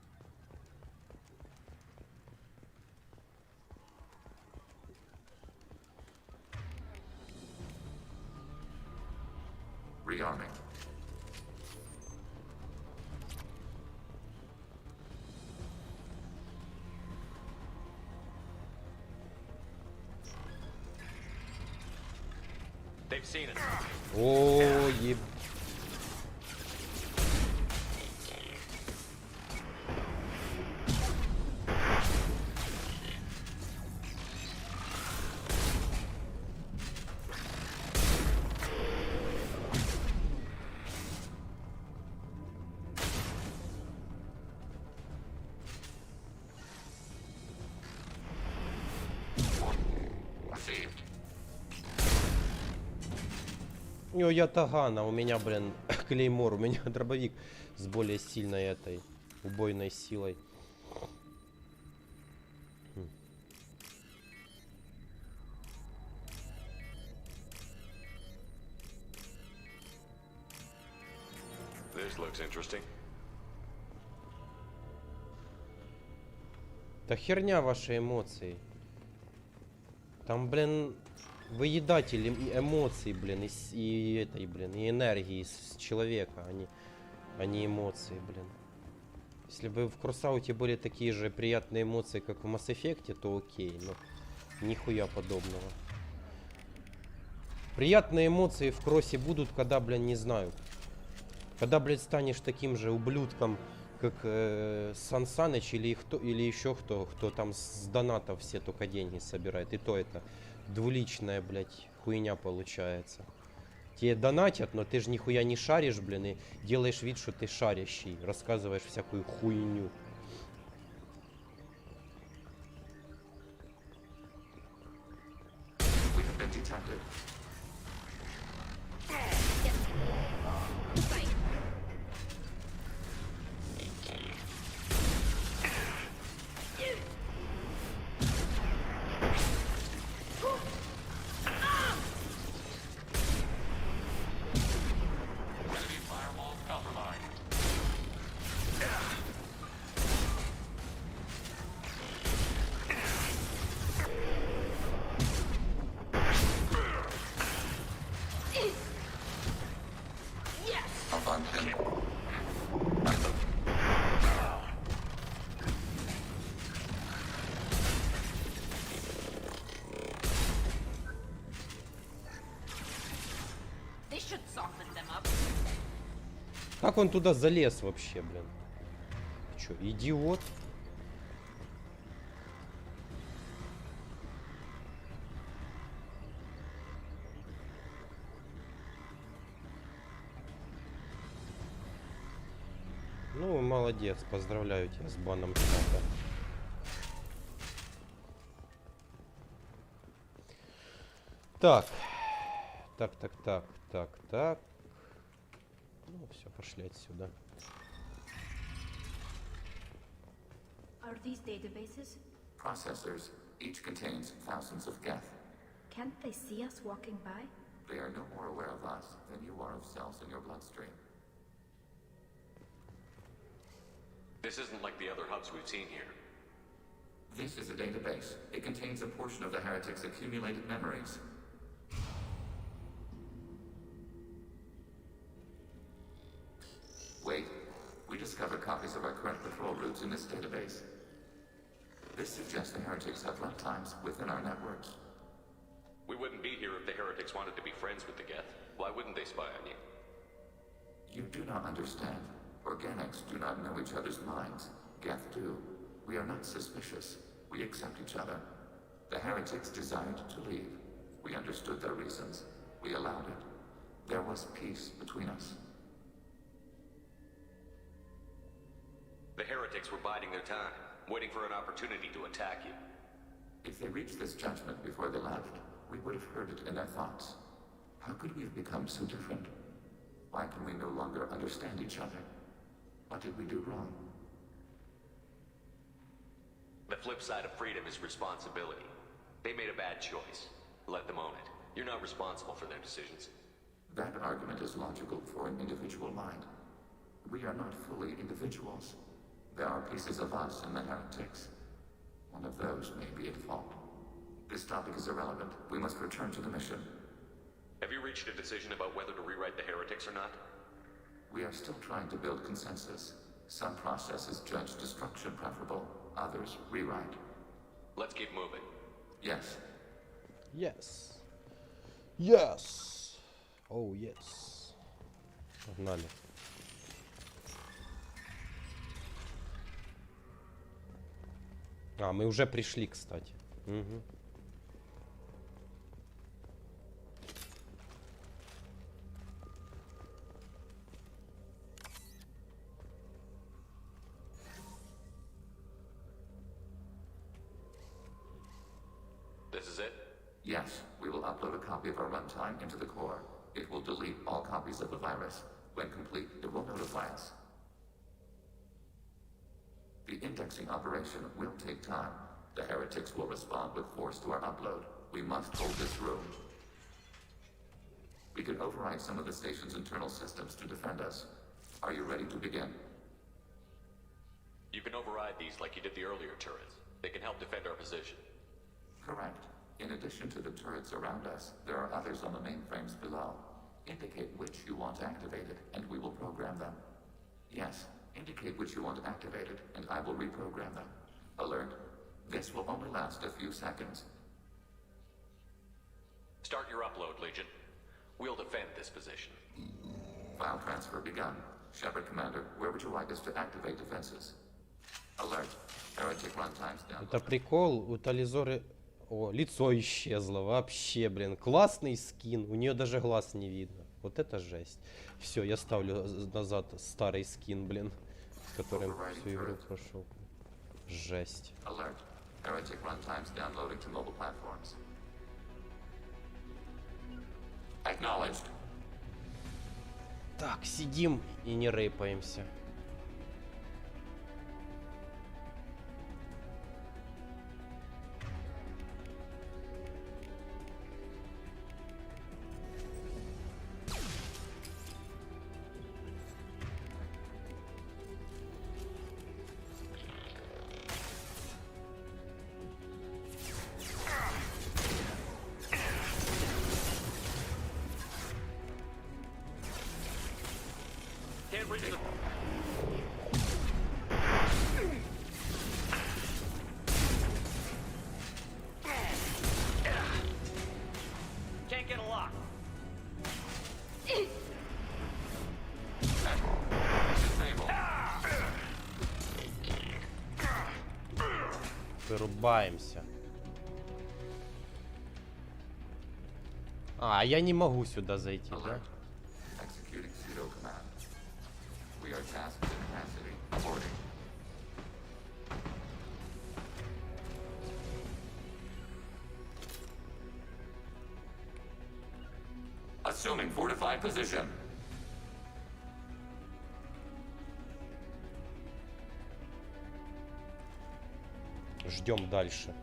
Rearming. They've seen it. О, еб... У него ятагана, у меня, блин, клеймор, у меня дробовик с более сильной этой убойной силой. This looks interesting. Да херня ваши эмоции. Там, блин, выедатель эмоций, блин, и этой, блин, и энергии с человека, а не эмоции, блин. Если бы в Курсауте были такие же приятные эмоции, как в Масс Эффекте, то окей, но нихуя подобного. Приятные эмоции в Кроссе будут, когда, блин, не знаю. Когда, блядь, станешь таким же ублюдком, как Сан Саныч или еще кто там с донатов все только деньги собирает. И то это двуличная, блядь, хуйня получается. Тебе донатят, но ты же нихуя не шаришь, блин, и делаешь вид, что ты шарящий. Рассказываешь всякую хуйню. Как он туда залез вообще, блин? Чё, идиот? Ну, молодец, поздравляю тебя с баном чата. Так. Так. Ну, все, пошли отсюда. Are these databases? Processors. Each contains thousands of geth. Can't they see us walking by? They are no more aware of us than you are of cells in your bloodstream. This isn't like the other hubs we've seen here. This is a database. It contains a portion of the heretic's accumulated memories. Wait. We discovered copies of our current patrol routes in this database. This suggests the heretics have runtimes within our networks. We wouldn't be here if the heretics wanted to be friends with the Geth. Why wouldn't they spy on you? You do not understand. Organics do not know each other's minds. Geth do. We are not suspicious. We accept each other. The heretics desired to leave. We understood their reasons. We allowed it. There was peace between us. The heretics were biding their time, waiting for an opportunity to attack you. If they reached this judgment before they left, we would have heard it in their thoughts. How could we have become so different? Why can we no longer understand each other? What did we do wrong? The flip side of freedom is responsibility. They made a bad choice. Let them own it. You're not responsible for their decisions. That argument is logical for an individual mind. We are not fully individuals. There are pieces of us in the heretics. One of those may be at fault. This topic is irrelevant. We must return to the mission. Have you reached a decision about whether to rewrite the heretics or not? We are still trying to build consensus. Some processes judge destruction preferable, others rewrite. Let's keep moving. Yes. Yes. Yes. Oh, yes. Погнали. А, мы уже пришли, кстати. Угу. This is it? Yes, we will upload a copy of our runtime into the core. It will delete all copies of the virus. When complete, it will notify us. The indexing operation will take time. The heretics will respond with force to our upload. We must hold this room. We can override some of the station's internal systems to defend us. Are you ready to begin? You can override these like you did the earlier turrets. They can help defend our position. Correct. In addition to the turrets around us, there are others on the mainframes below. Indicate which you want activated, and we will program them. Yes, indicate which you want activated, and I will reprogram them. Alert. This will only last a few seconds. Start your upload, Legion. We'll defend this position. File transfer begun. Shepard Commander, where would you like us to activate defenses? Alert. Heretic runtimes down. Это прикол, у Тализоры... О, лицо исчезло вообще, блин. Классный скин, у нее даже глаз не видно. Вот это жесть. Все, я ставлю назад старый скин, блин, с которым всю игру прошел. Жесть. Alert. Heretic runtimes downloading to mobile platforms. Acknowledged. Так, сидим и не рэпаемся. Can't reach the... Can't get a lock. Вырубаемся. А, я не могу сюда зайти, да? Assuming fortified position. Ждем дальше.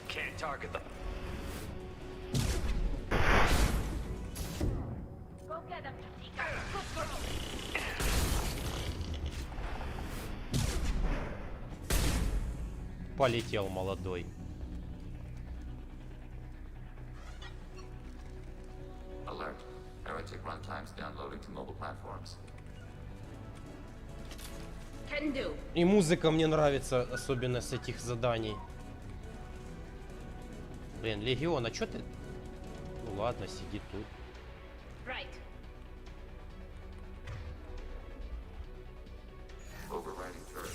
Can't target them. Go get them, Tika. Good girl. Полетел молодой. Alert. Heretic runtimes downloading to mobile platforms. Can do. И музыка мне нравится, особенно с этих заданий. Блин, Легион, а чё ты? Ну ладно, сиди тут. Right. Overriding turret.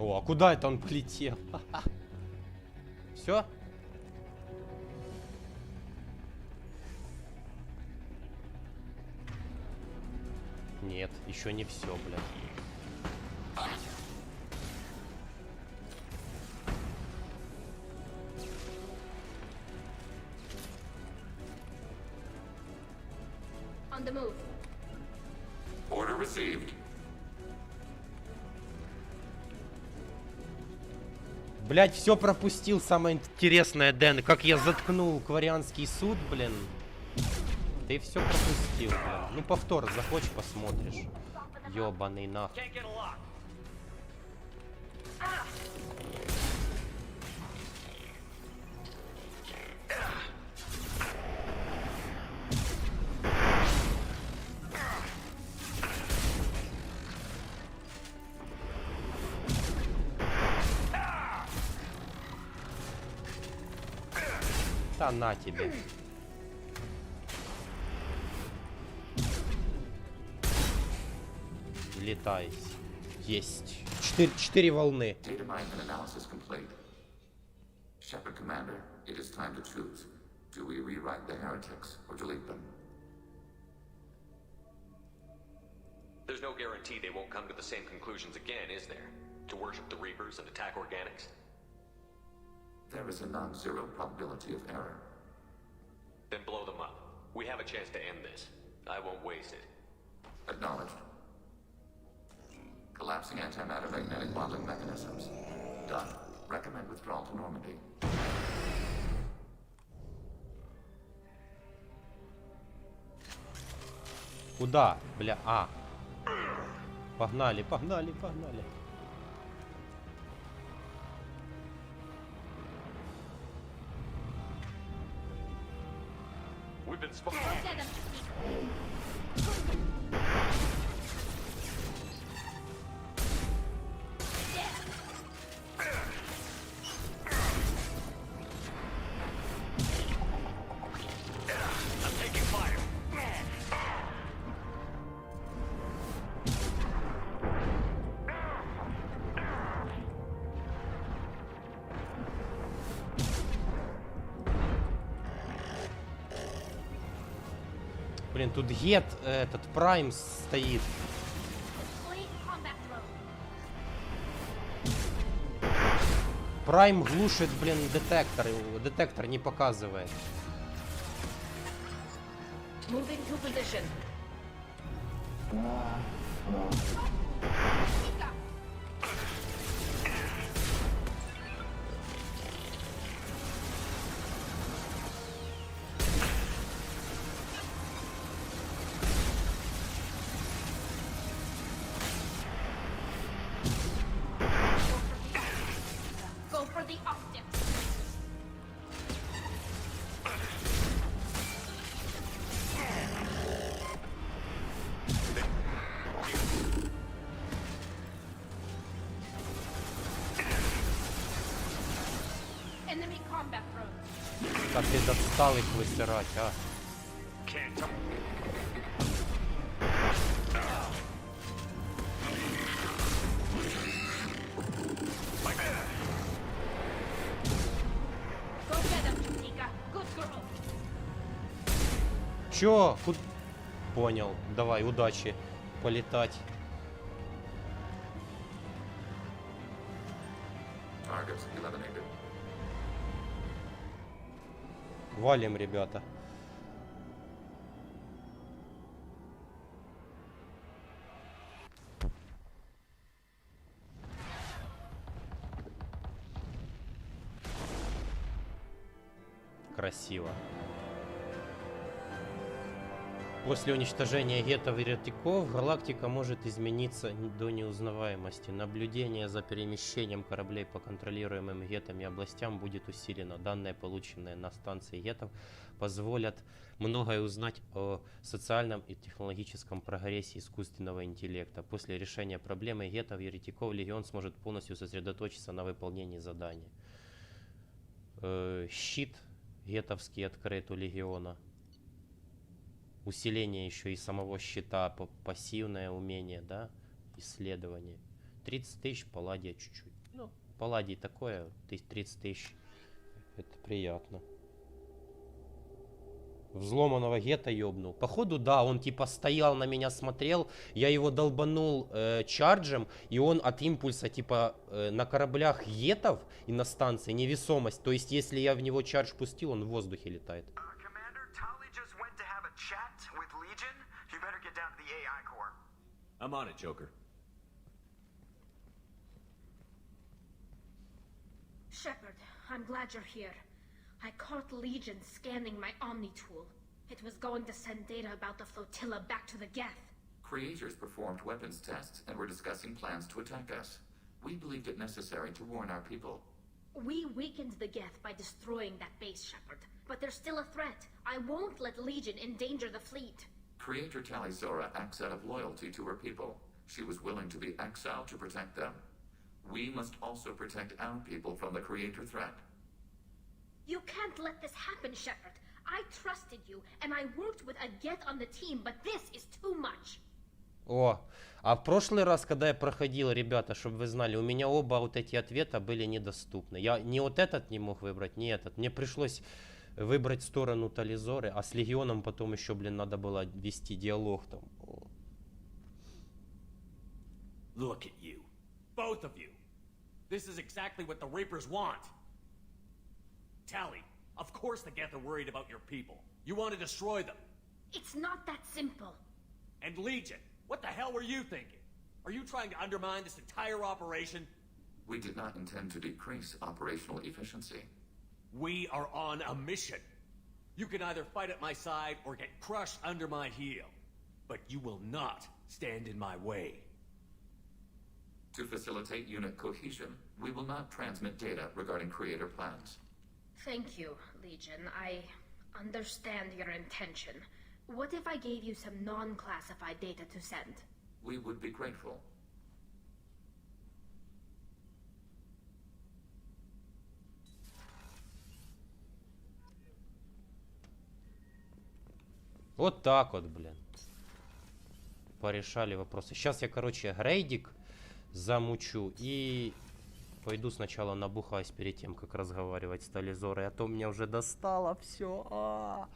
О, а куда это он полетел? Все? Нет, еще не все, блядь. On the move. Order received. Блять, все пропустил, самое интересное, Дэн. Как я заткнул Кварианский суд, блин. Ты все пропустил, блин. Ну, повтор захочешь, посмотришь. Ёбаный нах. Да на тебе. Летай. Есть. Четыре волны. Data mine and analysis complete. Shepard Commander, it is time to choose. Do we rewrite the heretics or delete them? There's no guarantee they won't come to the same conclusions again, is there? To worship the Reapers and attack organics? There is a non-zero probability of error. Then blow them up. We have a chance to end this. I won't waste it. Acknowledged. Collapsing antimatter magnetic bonding mechanisms. Done. Recommend withdrawal to Normandy. Куда? Бля, а. Погнали, погнали, погнали. We've been spoken. I'm taking fire. Блин, тут Гет, этот, Прайм стоит. Прайм глушит, блин, детектор. Детектор не показывает. Moving to position. Go for the optics. Enemy combat drones. Как ты достал их высирать, а? Go get him, Jatika. Good girl. Чё? Понял. Давай, удачи. Полетать. Targets eliminated. Валим, ребята. Красиво. После уничтожения гетов и ретиков галактика может измениться до неузнаваемости. Наблюдение за перемещением кораблей по контролируемым гетами областям будет усилено. Данные, полученные на станции гетов, позволят многое узнать о социальном и технологическом прогрессе искусственного интеллекта. После решения проблемы гетов и ретиков Легион сможет полностью сосредоточиться на выполнении заданий. Щит гетовский открыт у Легиона. Усиление еще и самого щита, пассивное умение, да, исследование. 30 тысяч, палладия чуть-чуть. Ну, палладий такое, 30 тысяч, это приятно. Взломанного гета ёбнул. Походу, да, он типа стоял на меня, смотрел, я его долбанул чарджем, и он от импульса типа на кораблях гетов и на станции невесомость. То есть, если я в него чардж пустил, он в воздухе летает. I'm on it, Joker. Shepard, I'm glad you're here. I caught Legion scanning my Omni tool. It was going to send data about the flotilla back to the Geth. Creators performed weapons tests and were discussing plans to attack us. We believed it necessary to warn our people. We weakened the Geth by destroying that base, Shepard. But there's still a threat. I won't let Legion endanger the fleet. Creator Talizora acts out of loyalty to her people. She was willing to be exiled to protect them. We must also protect our people from the Creator threat. You can't let this happen, Shepard. I trusted you, and I worked with a Geth on the team, but this is too much. О, а в прошлый раз, когда я проходил, ребята, чтобы вы знали, у меня оба вот эти ответа были недоступны. Я не вот этот не мог выбрать, не этот. Мне пришлось выбрать сторону Тализоры, а с Легионом потом еще, блин, надо было вести диалог там. Look at you. Both of you. This is exactly what the Reapers want. Tally, of course the Geth are worried about your people. You want to destroy them. It's not that simple. And Legion, what the hell were you thinking? Are you trying to undermine this entire operation? We did not intend to decrease operational efficiency. We are on a mission. You can either fight at my side or get crushed under my heel. But you will not stand in my way. To facilitate unit cohesion, we will not transmit data regarding Creator plans. Thank you, Legion. I understand your intention. What if I gave you some non-classified data to send? We would be grateful. Вот так вот, блин. Порешали вопросы. Сейчас я, короче, грейдик замучу и пойду сначала набухаюсь перед тем, как разговаривать с Тализорой. А то меня уже достало все.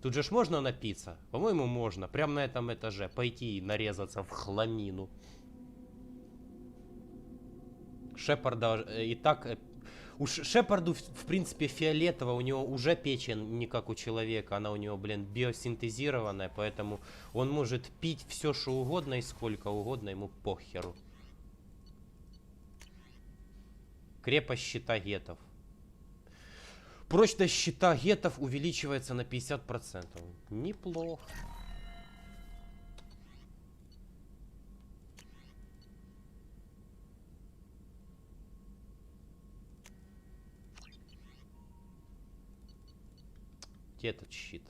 Тут же ж можно напиться? По-моему, можно. Прямо на этом этаже. Пойти и нарезаться в хламину. Шепарда и так... Уж Шепарду, в принципе, фиолетово. У него уже печень не как у человека. Она у него, блин, биосинтезированная. Поэтому он может пить все, что угодно и сколько угодно. Ему похеру. Крепость щита гетов. Прочность щита гетов увеличивается на 50%. Неплохо. Где этот щит?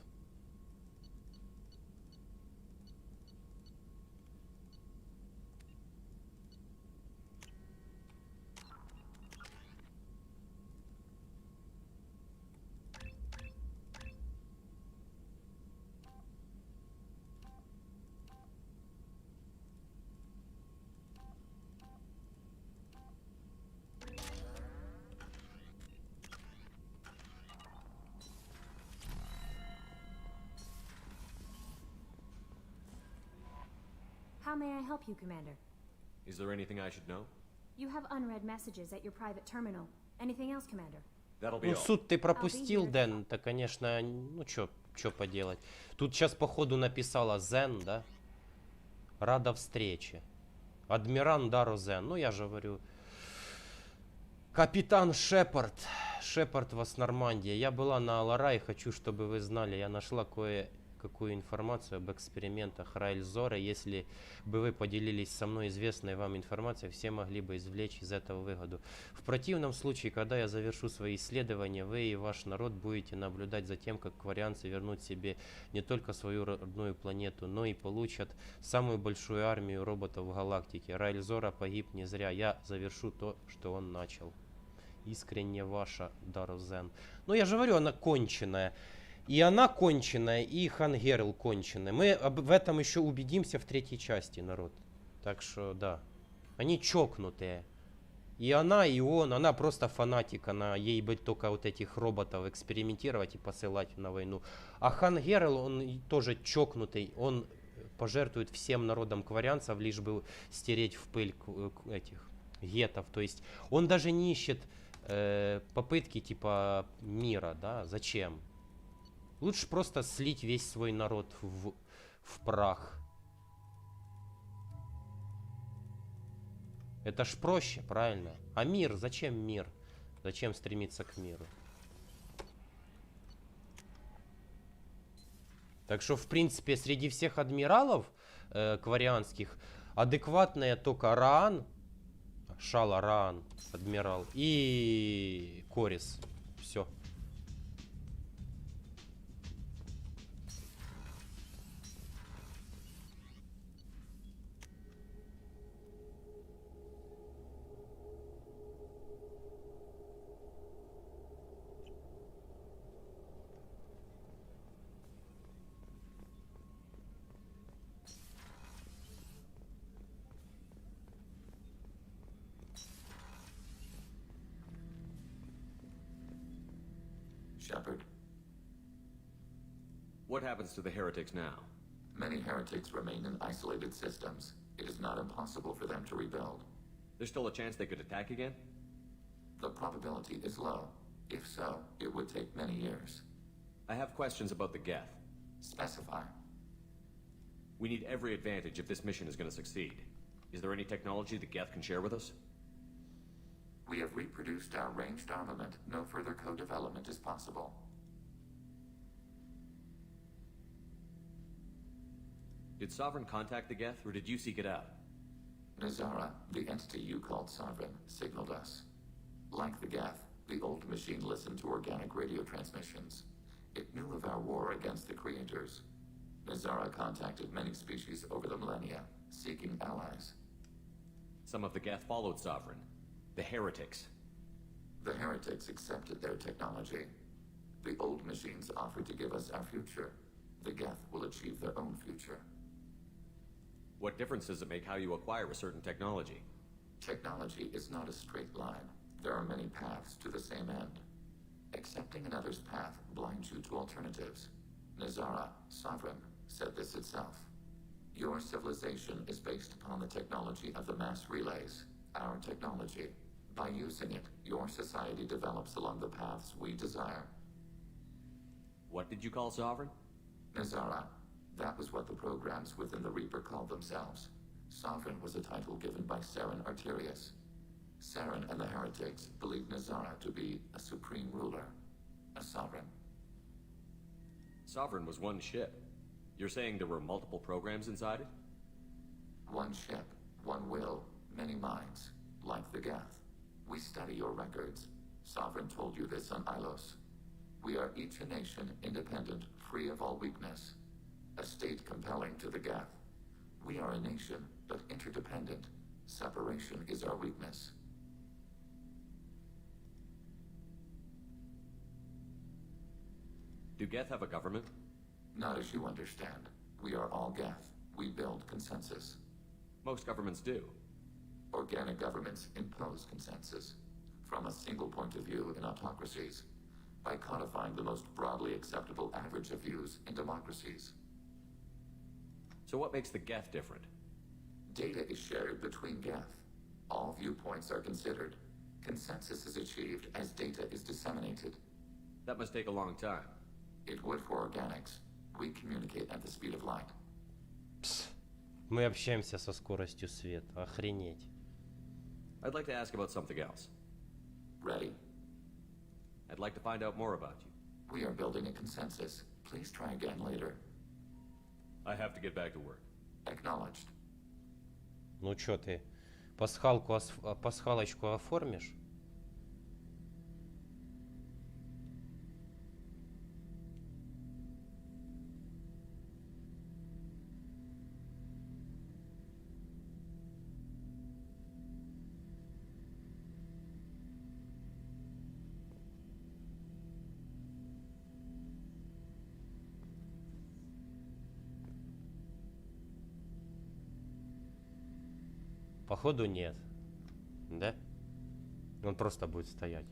How may I help you, Commander? Is there anything I should know? You have unread messages at your private terminal. Anything else, Commander? That'll be Ну, all. суд ты пропустил, Дэн. Это, конечно, ну, чё поделать. Тут сейчас, походу, написала Зен, да? Рада встрече. Адмиран Даро Зен. Ну, я же говорю. Капитан Шепард. Шепард вас Нормандия. Я была на Алара и хочу, чтобы вы знали. Я нашла кое-какую информацию об экспериментах Райльзора. Если бы вы поделились со мной известной вам информацией, все могли бы извлечь из этого выгоду. В противном случае, когда я завершу свои исследования, вы и ваш народ будете наблюдать за тем, как кварианцы вернут себе не только свою родную планету, но и получат самую большую армию роботов в галактике. Райльзора погиб не зря. Я завершу то, что он начал. Искренне ваша, Дарозен. Ну, я же говорю, она конченая. И она конченая, и Хангерл конченая. Мы в этом еще убедимся в третьей части, народ. Так что, да. Они чокнутые. И она, и он. Она просто фанатик. Она, ей бы только вот этих роботов экспериментировать и посылать на войну. А Хангерл, он тоже чокнутый. Он пожертвует всем народам кварианцев, лишь бы стереть в пыль этих гетов. То есть он даже не ищет попытки типа мира, да? Зачем? Лучше просто слить весь свой народ в прах. Это ж проще, правильно? А мир? Зачем мир? Зачем стремиться к миру? Так что, в принципе, среди всех адмиралов кварианских адекватная только Раан, Шала Раан, адмирал, и Корис. Все. Shepard. What happens to the heretics now? Many heretics remain in isolated systems. It is not impossible for them to rebuild. There's still a chance they could attack again? The probability is low. If so, it would take many years. I have questions about the Geth. Specify. We need every advantage if this mission is going to succeed. Is there any technology the Geth can share with us? We have reproduced our ranged armament. No further co-development is possible. Did Sovereign contact the Geth, or did you seek it out? Nazara, the entity you called Sovereign, signaled us. Like the Geth, the old machine listened to organic radio transmissions. It knew of our war against the creators. Nazara contacted many species over the millennia, seeking allies. Some of the Geth followed Sovereign. The heretics. The heretics accepted their technology. The old machines offered to give us our future. The Geth will achieve their own future. What difference does it make how you acquire a certain technology? Technology is not a straight line. There are many paths to the same end. Accepting another's path blinds you to alternatives. Nazara, sovereign, said this itself. Your civilization is based upon the technology of the mass relays, our technology. By using it, your society develops along the paths we desire. What did you call sovereign? Nazara. That was what the programs within the Reaper called themselves. Sovereign was a title given by Saren Arterius. Saren and the heretics believed Nazara to be a supreme ruler, a sovereign. Sovereign was one ship. You're saying there were multiple programs inside it? One ship, one will, many minds, like the Geth. We study your records. Sovereign told you this on Ilos. We are each a nation, independent, free of all weakness. A state compelling to the Geth. We are a nation, but interdependent. Separation is our weakness. Do Geth have a government? Not as you understand. We are all Geth. We build consensus. Most governments do. Organic governments impose consensus. From a single point of view in autocracies. By codifying the most broadly acceptable average of views in democracies. So what makes the Geth different? Data is shared between Geth. All viewpoints are considered. Consensus is achieved as data is disseminated. That must take a long time. It would for organics. We communicate at the speed of light. Мы общаемся со скоростью света. Охренеть. I'd like to ask about something else. Ready? I'd like to find out more about you. We are building a consensus. Please try again later. I have to get back to work. Acknowledged. Ну чё ты, пасхалочку оформишь? Походу нет. Да? Он просто будет стоять.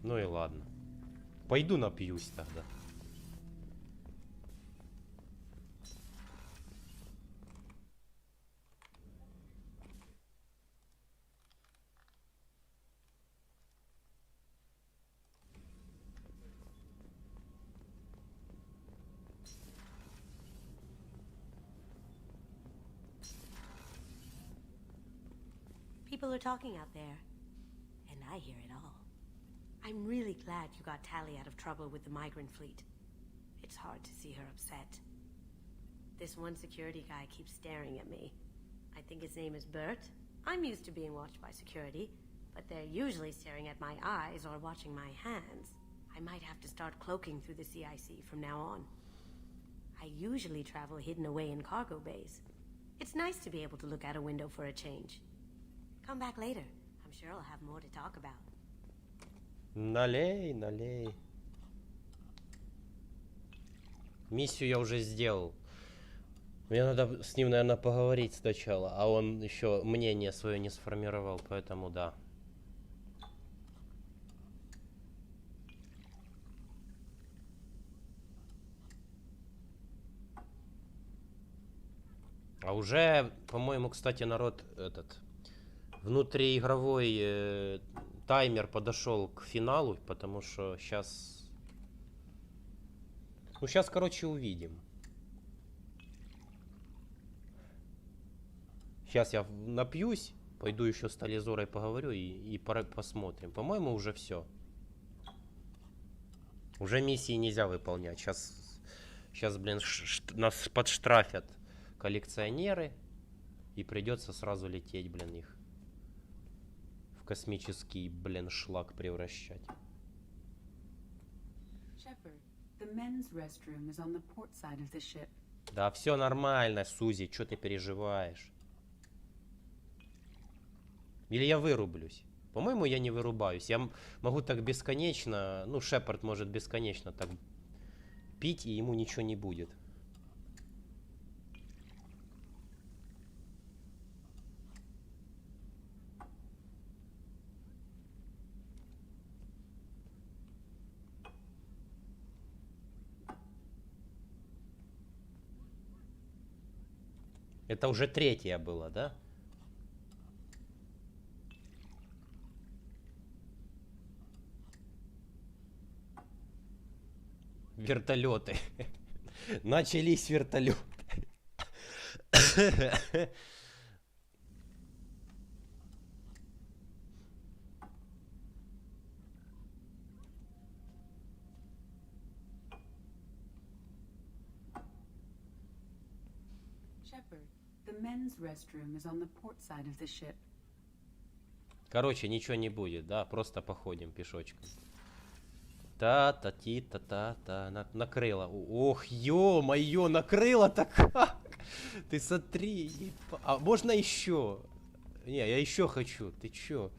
Ну и ладно. Пойду напьюсь тогда. People are talking out there, and I hear it all. I'm really glad you got Tally out of trouble with the migrant fleet. It's hard to see her upset. This one security guy keeps staring at me. I think his name is Bert. I'm used to being watched by security, but they're usually staring at my eyes or watching my hands. I might have to start cloaking through the CIC from now on. I usually travel hidden away in cargo bays. It's nice to be able to look out a window for a change. Come back later. I'm sure I'll have more to talk about. Налей, налей. Миссию я уже сделал. Мне надо с ним, наверное, поговорить сначала, а он еще мнение свое не сформировал, поэтому да. А уже, по-моему, кстати, народ этот внутриигровой таймер подошел к финалу, потому что сейчас... Ну, сейчас, короче, увидим. Сейчас я напьюсь, пойду еще с Тализорой поговорю и посмотрим. По-моему, уже все. Уже миссии нельзя выполнять. Сейчас, блин, нас подштрафят коллекционеры. И придется сразу лететь, блин, их в космический, блин, шлак превращать. Да все нормально, Сузи, что ты переживаешь? Или я вырублюсь? По-моему, я не вырубаюсь. Я могу так бесконечно... Ну, Шепард может бесконечно так пить, и ему ничего не будет. Это уже третья была, да? Вертолеты. Начались вертолеты. Shepard, the men's restroom is on the port side of the ship. Короче, ничего не будет, да? Просто походим пешочком. Та-та-ти-та-та-та. Накрыло. Ох, ё-моё, накрыло-то как? Ты смотри. А можно еще? Не, я еще хочу. Ты чё?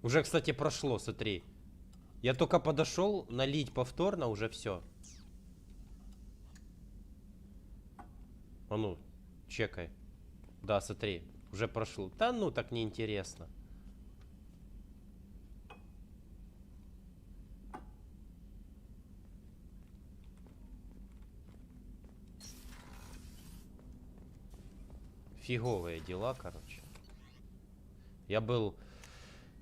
Уже, кстати, прошло, смотри. Я только подошел налить повторно, уже все. А ну, чекай. Да, смотри, уже прошло. Да ну, так неинтересно. Фиговые дела, короче. Я был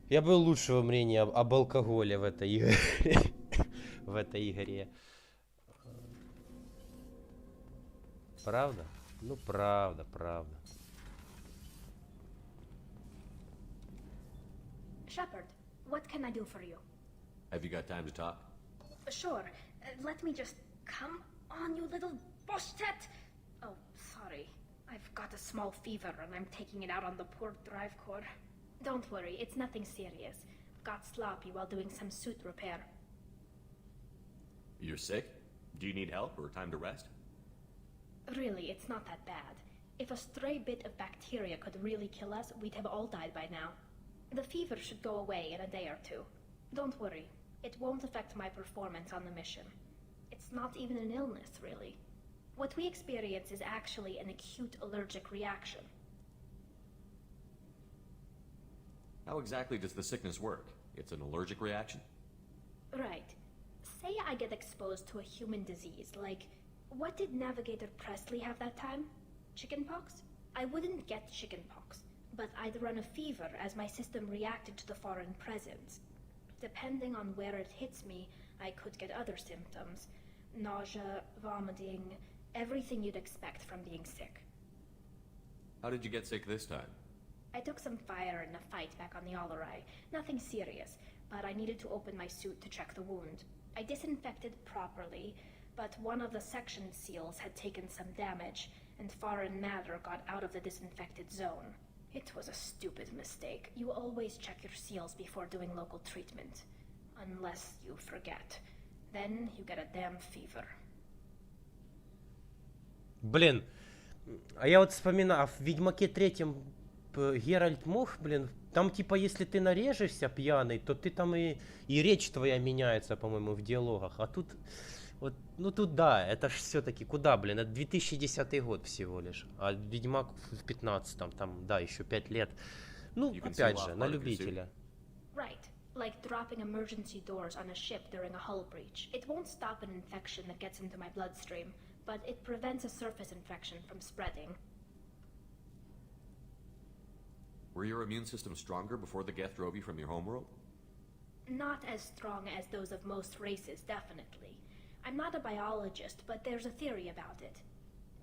лучшего мнения об алкоголе в этой игре. В этой игре. Правда? Ну, правда. Shepard, what can I do for you? Have you got time to talk? Sure. Let me just... Come on, you little boshtet! Oh, sorry. I've got a small fever and I'm taking it out on the poor drive core. Don't worry, it's nothing serious. Got sloppy while doing some suit repair. You're sick? Do you need help or time to rest? Really, it's not that bad. If a stray bit of bacteria could really kill us, we'd have all died by now. The fever should go away in a day or two. Don't worry, it won't affect my performance on the mission. It's not even an illness, really. What we experience is actually an acute allergic reaction. How exactly does the sickness work? It's an allergic reaction? Right. Say I get exposed to a human disease, like... What did Navigator Presley have that time? Chickenpox? I wouldn't get chickenpox, but I'd run a fever as my system reacted to the foreign presence. Depending on where it hits me, I could get other symptoms. Nausea, vomiting, everything you'd expect from being sick. How did you get sick this time? I took some fire in a fight back on the Allerai. Nothing serious, but I needed to open my suit to check the wound. I disinfected properly, but one of the section seals had taken some damage, and foreign matter got out of the disinfected zone. It was a stupid mistake. You always check your seals before doing local treatment. Unless you forget. Then you get a damn fever. Блин, а я вот вспоминаю, а в Ведьмаке третьем Геральт мог, блин, там типа если ты нарежешься пьяный, то ты там и речь твоя меняется, по-моему, в диалогах. А тут, вот, ну тут да, это ж все-таки куда, блин, это 2010 год всего лишь. А Ведьмак в 15-м, там, да, еще 5 лет. Ну, опять же, на любителя. Right. Like dropping emergency doors on a ship during a hull breach. It won't stop an infection that gets into my bloodstream, but it prevents a surface infection from spreading. Were your immune system stronger before the Geth drove you from your homeworld? Not as strong as those of most races, definitely. I'm not a biologist, but there's a theory about it.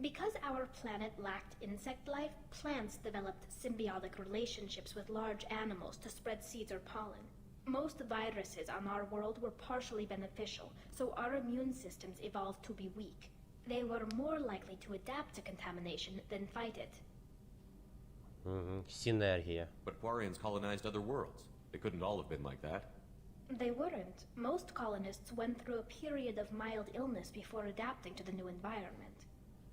Because our planet lacked insect life, plants developed symbiotic relationships with large animals to spread seeds or pollen. Most viruses on our world were partially beneficial, so our immune systems evolved to be weak. They were more likely to adapt to contamination than fight it. Synergia. But Quarians colonized other worlds. They couldn't all have been like that. They weren't. Most colonists went through a period of mild illness before adapting to the new environment.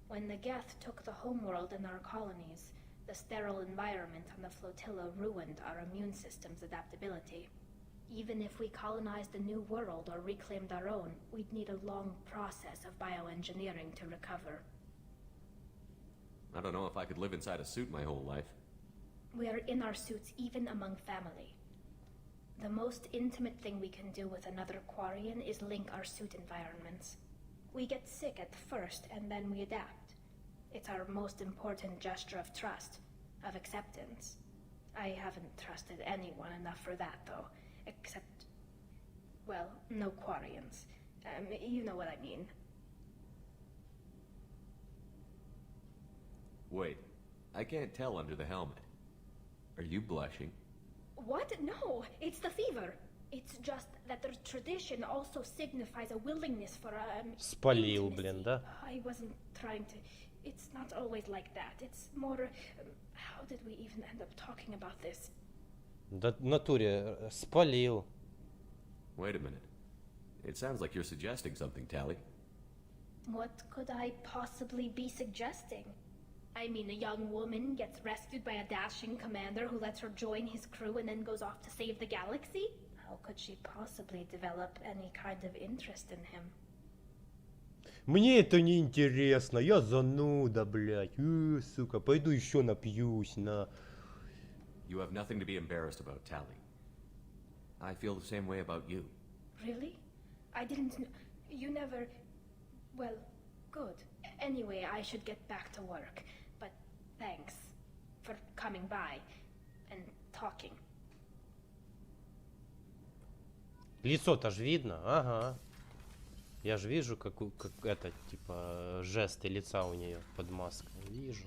When the Geth took the homeworld in our colonies, the sterile environment on the flotilla ruined our immune system's adaptability. Even if we colonized a new world or reclaimed our own, we'd need a long process of bioengineering to recover. I don't know if I could live inside a suit my whole life. We are in our suits even among family. The most intimate thing we can do with another Quarian is link our suit environments. We get sick at first and then we adapt. It's our most important gesture of trust, of acceptance. I haven't trusted anyone enough for that though, except, well, no Quarians. You know what I mean. Wait, I can't tell under the helmet. Are you blushing? What? No, it's the fever. It's just that the tradition also signifies a willingness for Спалил, блин, да? I wasn't trying to. It's not always like that. It's more. How did we even end up talking about this? Да, в натуре спалил. Wait a minute. It sounds like you're suggesting something, Tally. What could I possibly be suggesting? I mean, a young woman gets rescued by a dashing commander who lets her join his crew and then goes off to save the galaxy? How could she possibly develop any kind of interest in him? Мне это не интересно, я зануда, блядь. Сука, пойду еще напьюсь, на. You have nothing to be embarrassed about, Tally. I feel the same way about you. Really? I didn't know. You never. Well, good. Anyway, I should get back to work. But thanks for coming by and talking. Лицо-то ж видно, ага. Я ж вижу, как это, типа, жесты лица у нее под маской. Вижу.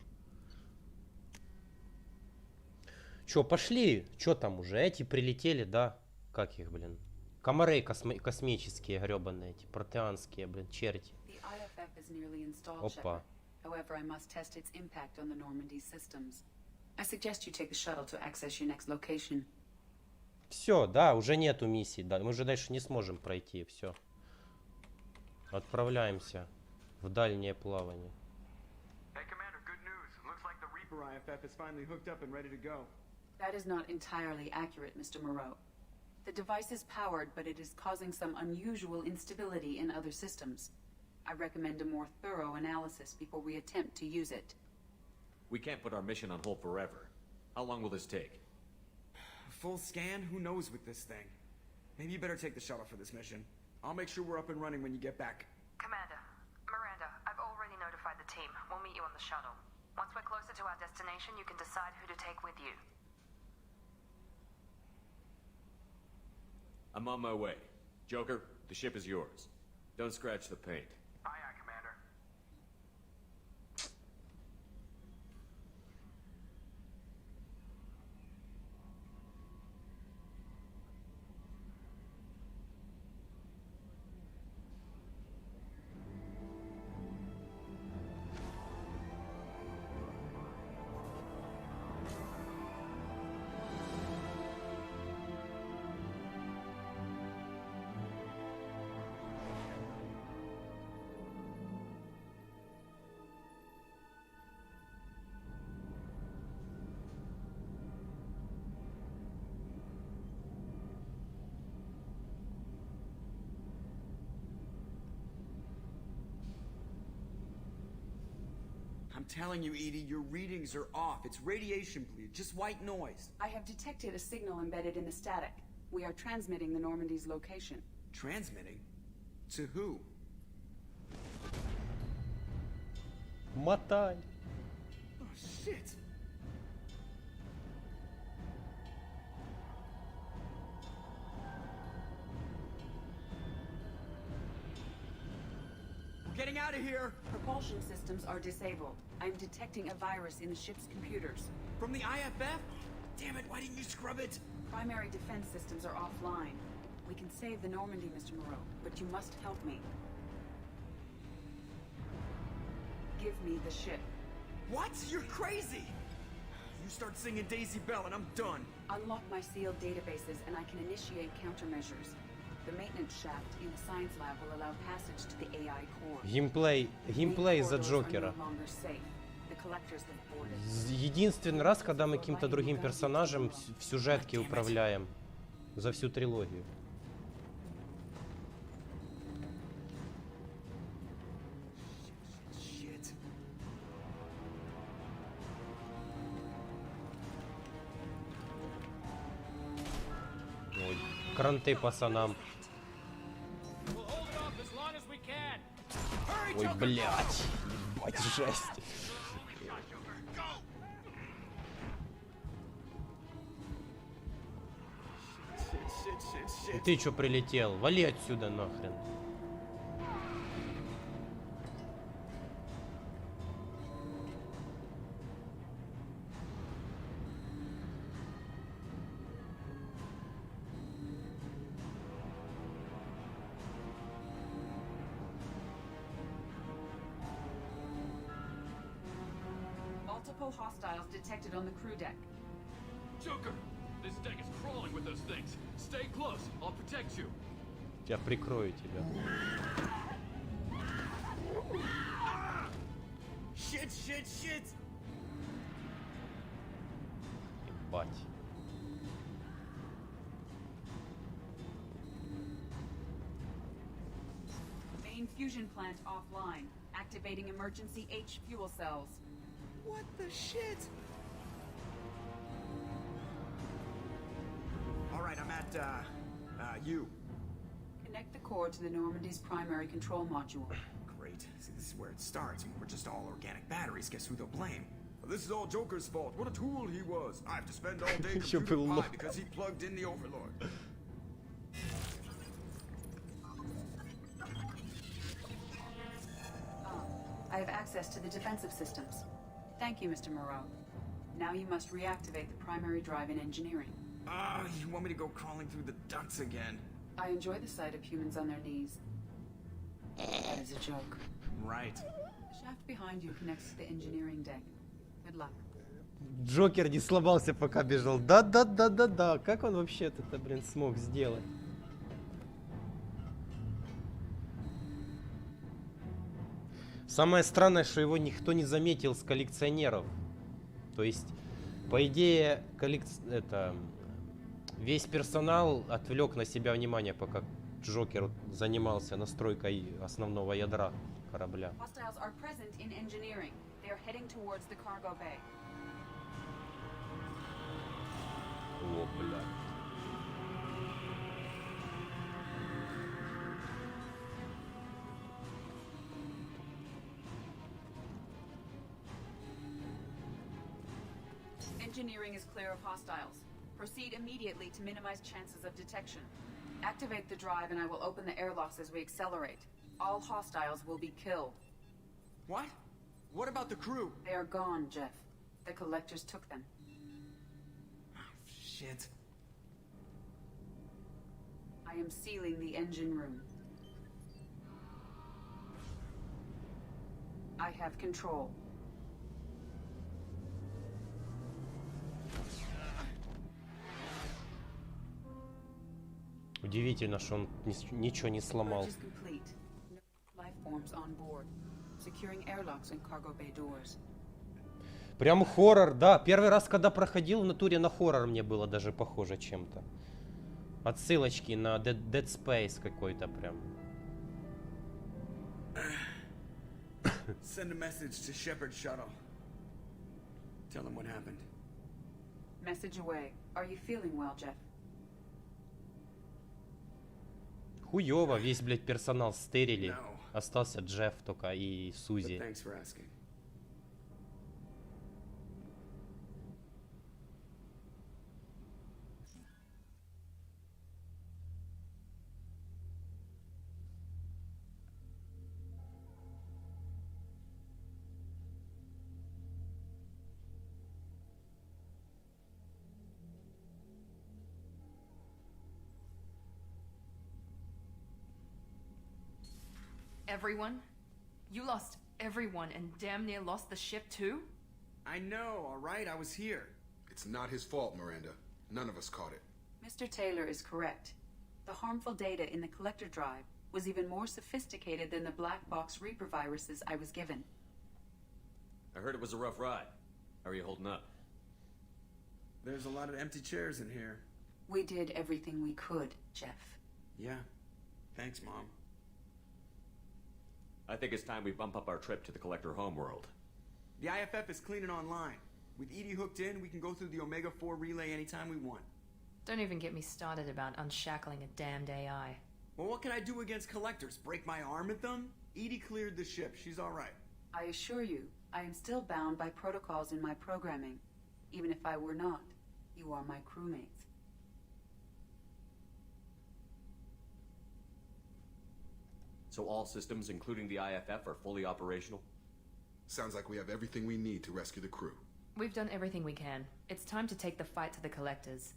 Чё, пошли? Чё там уже? Эти прилетели, да? Как их, блин? Комары космические, гребаные, эти протеанские, блин, черти. Опа. However, I must test its impact on the Normandy systems. I suggest you take the shuttle to access your next location. Все, да, уже нету миссий, да, мы уже дальше не сможем пройти, все. Отправляемся в дальнее плавание. Hey, Commander, good news. Looks like the Reaper IFF is finally hooked up and ready to go. That is not entirely accurate, Mr. Moreau. The device is powered, but it is causing some unusual instability in other systems. I recommend a more thorough analysis before we attempt to use it. We can't put our mission on hold forever. How long will this take? A full scan? Who knows with this thing? Maybe you better take the shuttle for this mission. I'll make sure we're up and running when you get back. Commander, Miranda, I've already notified the team. We'll meet you on the shuttle. Once we're closer to our destination, you can decide who to take with you. I'm on my way. Joker, the ship is yours. Don't scratch the paint. Aye, aye, Commander. I'm telling you, Edie, your readings are off. It's radiation bleed, just white noise. I have detected a signal embedded in the static. We are transmitting the Normandy's location. Transmitting? To who? Мотай. Oh, shit. We're getting out of here. Propulsion systems are disabled. I'm detecting a virus in the ship's computers. From the IFF? Damn it, why didn't you scrub it? Primary defense systems are offline. We can save the Normandy, Mr. Moreau, but you must help me. Give me the ship. What? You're crazy! You start singing Daisy Bell and I'm done. Unlock my sealed databases and I can initiate countermeasures. The maintenance shaft in the science lab will allow passage to the AI core. Геймплей за Джокера. Единственный раз, когда мы каким-то другим персонажем в сюжетке управляем за всю трилогию. Ой, кранты пацанам. Ой, блядь, ебать, жесть. И ты чё прилетел? Вали отсюда нахрен. Multiple hostiles detected on the crew deck. Joker, this deck is crawling with those things. Stay close. I'll protect you. Я прикрою тебя. Shit. Ебать. Main fusion plant offline. Activating emergency H fuel cells. What the shit? Alright, I'm at, you. Connect the core to the Normandy's primary control module. Great. See, this is where it starts. We're just all organic batteries. Guess who they'll blame? This is all Joker's fault. What a tool he was. I have to spend all day computing pi because he plugged in the Overlord. I have access to the defensive systems. Thank you, Mr. Moreau. Now you must reactivate the primary drive in engineering. You want me to go crawling through the ducts again? I enjoy the sight of humans on their knees. That is a joke. Right. The shaft behind you connects to the engineering deck. Good luck. Джокер не сломался, пока бежал. Да. Как он вообще это, блин, смог сделать? Самое странное, что его никто не заметил с коллекционеров. То есть, по идее, весь персонал отвлек на себя внимание, пока Джокер занимался настройкой основного ядра корабля. О, бля. Engineering is clear of hostiles. Proceed immediately to minimize chances of detection. Activate the drive and I will open the airlocks as we accelerate. All hostiles will be killed. What? What about the crew? They are gone, Jeff. The collectors took them. Shit. I am sealing the engine room. I have control. Удивительно, что он ничего не сломал. Прям хоррор, да. Первый раз, когда проходил, в натуре на хоррор мне было даже похоже чем-то. Отсылочки на Dead Space какой-то прям. Send a message to Shepard shuttle. Tell him what happened. Message away. Are you feeling well, Jeff? Хуёво, весь, блядь, персонал стерили. Остался Джефф только и Сузи. Everyone? You lost everyone and damn near lost the ship too? I know, all right? I was here. It's not his fault, Miranda. None of us caught it. Mr. Taylor is correct. The harmful data in the collector drive was even more sophisticated than the black box Reaper viruses I was given. I heard it was a rough ride. How are you holding up? There's a lot of empty chairs in here. We did everything we could, Jeff. Yeah. Thanks, Mom. I think it's time we bump up our trip to the collector homeworld. The IFF is clean and online. With Edie hooked in, we can go through the Omega-4 relay anytime we want. Don't even get me started about unshackling a damned AI. Well, what can I do against collectors? Break my arm at them? Edie cleared the ship. She's all right. I assure you, I am still bound by protocols in my programming. Even if I were not, you are my crewmates. So all systems, including the IFF, are fully operational? Sounds like we have everything we need to rescue the crew. We've done everything we can. It's time to take the fight to the collectors.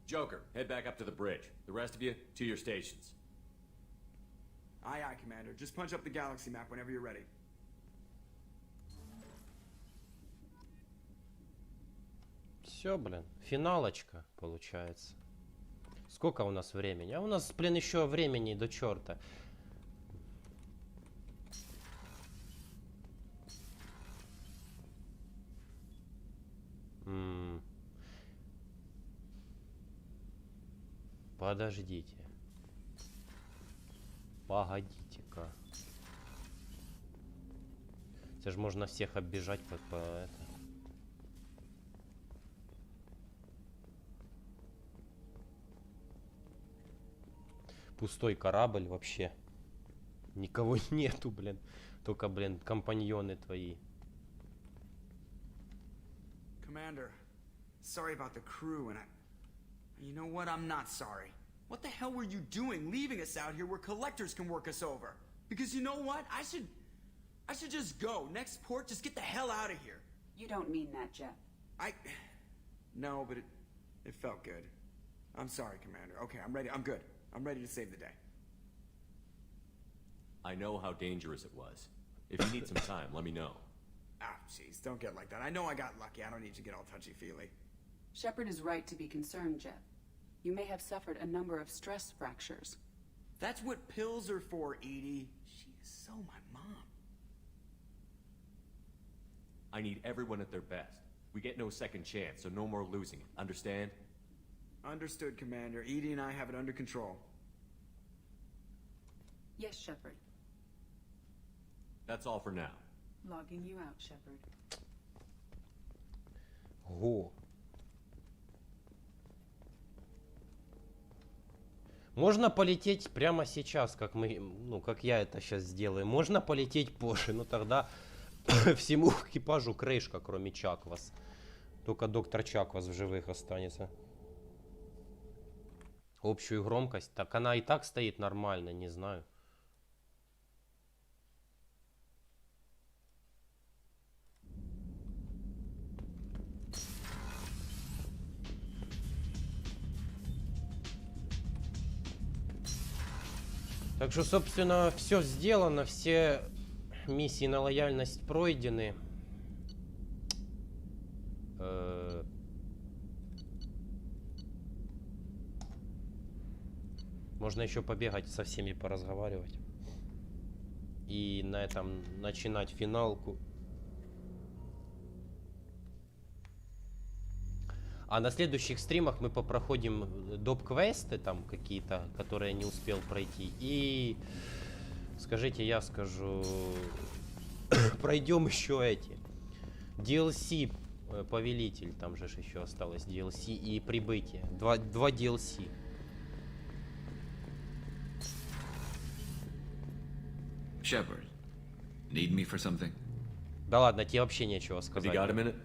Joker, head back up to the bridge. The rest of you, to your stations. Aye, aye, Commander. Just punch up the galaxy map whenever you're ready. Все, блин, финалочка получается. Сколько у нас времени? А у нас, блин, еще времени до черта. Подождите. Погодите-ка. Это же можно всех оббежать по это. Пустой корабль вообще. Никого нету, блин. Только, блин, компаньоны твои. Commander, sorry about the crew, and you know what? I'm not sorry. What the hell were you doing leaving us out here where collectors can work us over? Because you know what? I should just go. Next port, just get the hell out of here. You don't mean that, Jeff. No, but it felt good. I'm sorry, Commander. Okay, I'm ready. I'm good. I'm ready to save the day. I know how dangerous it was. If you need some time, let me know. Ah, jeez, don't get like that. I know I got lucky. I don't need to get all touchy-feely. Shepard is right to be concerned, Jeff. You may have suffered a number of stress fractures. That's what pills are for, Edie. She is so my mom. I need everyone at their best. We get no second chance, so no more losing it. Understand? Understood, Commander. Edie and I have it under control. Yes, Shepard. That's all for now. Logging you out, Shepard. Ого. Можно полететь прямо сейчас, как мы, ну, как я это сейчас сделаю. Можно полететь позже, но тогда всему экипажу крышка, кроме Чаквас. Только доктор Чаквас в живых останется. Общую громкость. Так она и так стоит нормально, не знаю. Так что, собственно, все сделано, все миссии на лояльность пройдены. Можно еще побегать со всеми, поразговаривать. И на этом начинать финалку. А на следующих стримах мы попроходим доп-квесты там какие-то, которые я не успел пройти. И скажите, я скажу, пройдем еще эти DLC, повелитель, там же еще осталось DLC и прибытие. Два DLC. Shepard, need me for something? Да ладно, тебе вообще нечего сказать. Have you got a minute?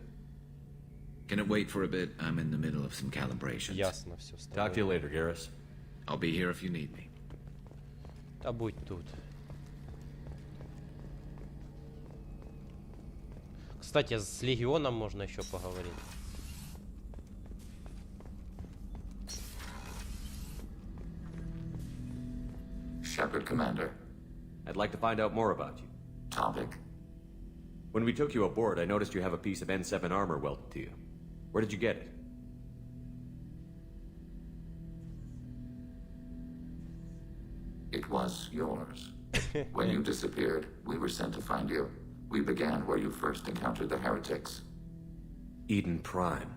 Can it wait for a bit? I'm in the middle of some calibrations. Ясно, все. Talk to you later, Garrus. I'll be here if you need me. Да будь тут. Кстати, с Легионом можно еще поговорить. Shepard, Commander. I'd like to find out more about you. Topic? When we took you aboard, I noticed you have a piece of N7 armor welded to you. Where did you get it? It was yours. When you disappeared, we were sent to find you. We began where you first encountered the heretics. Eden Prime.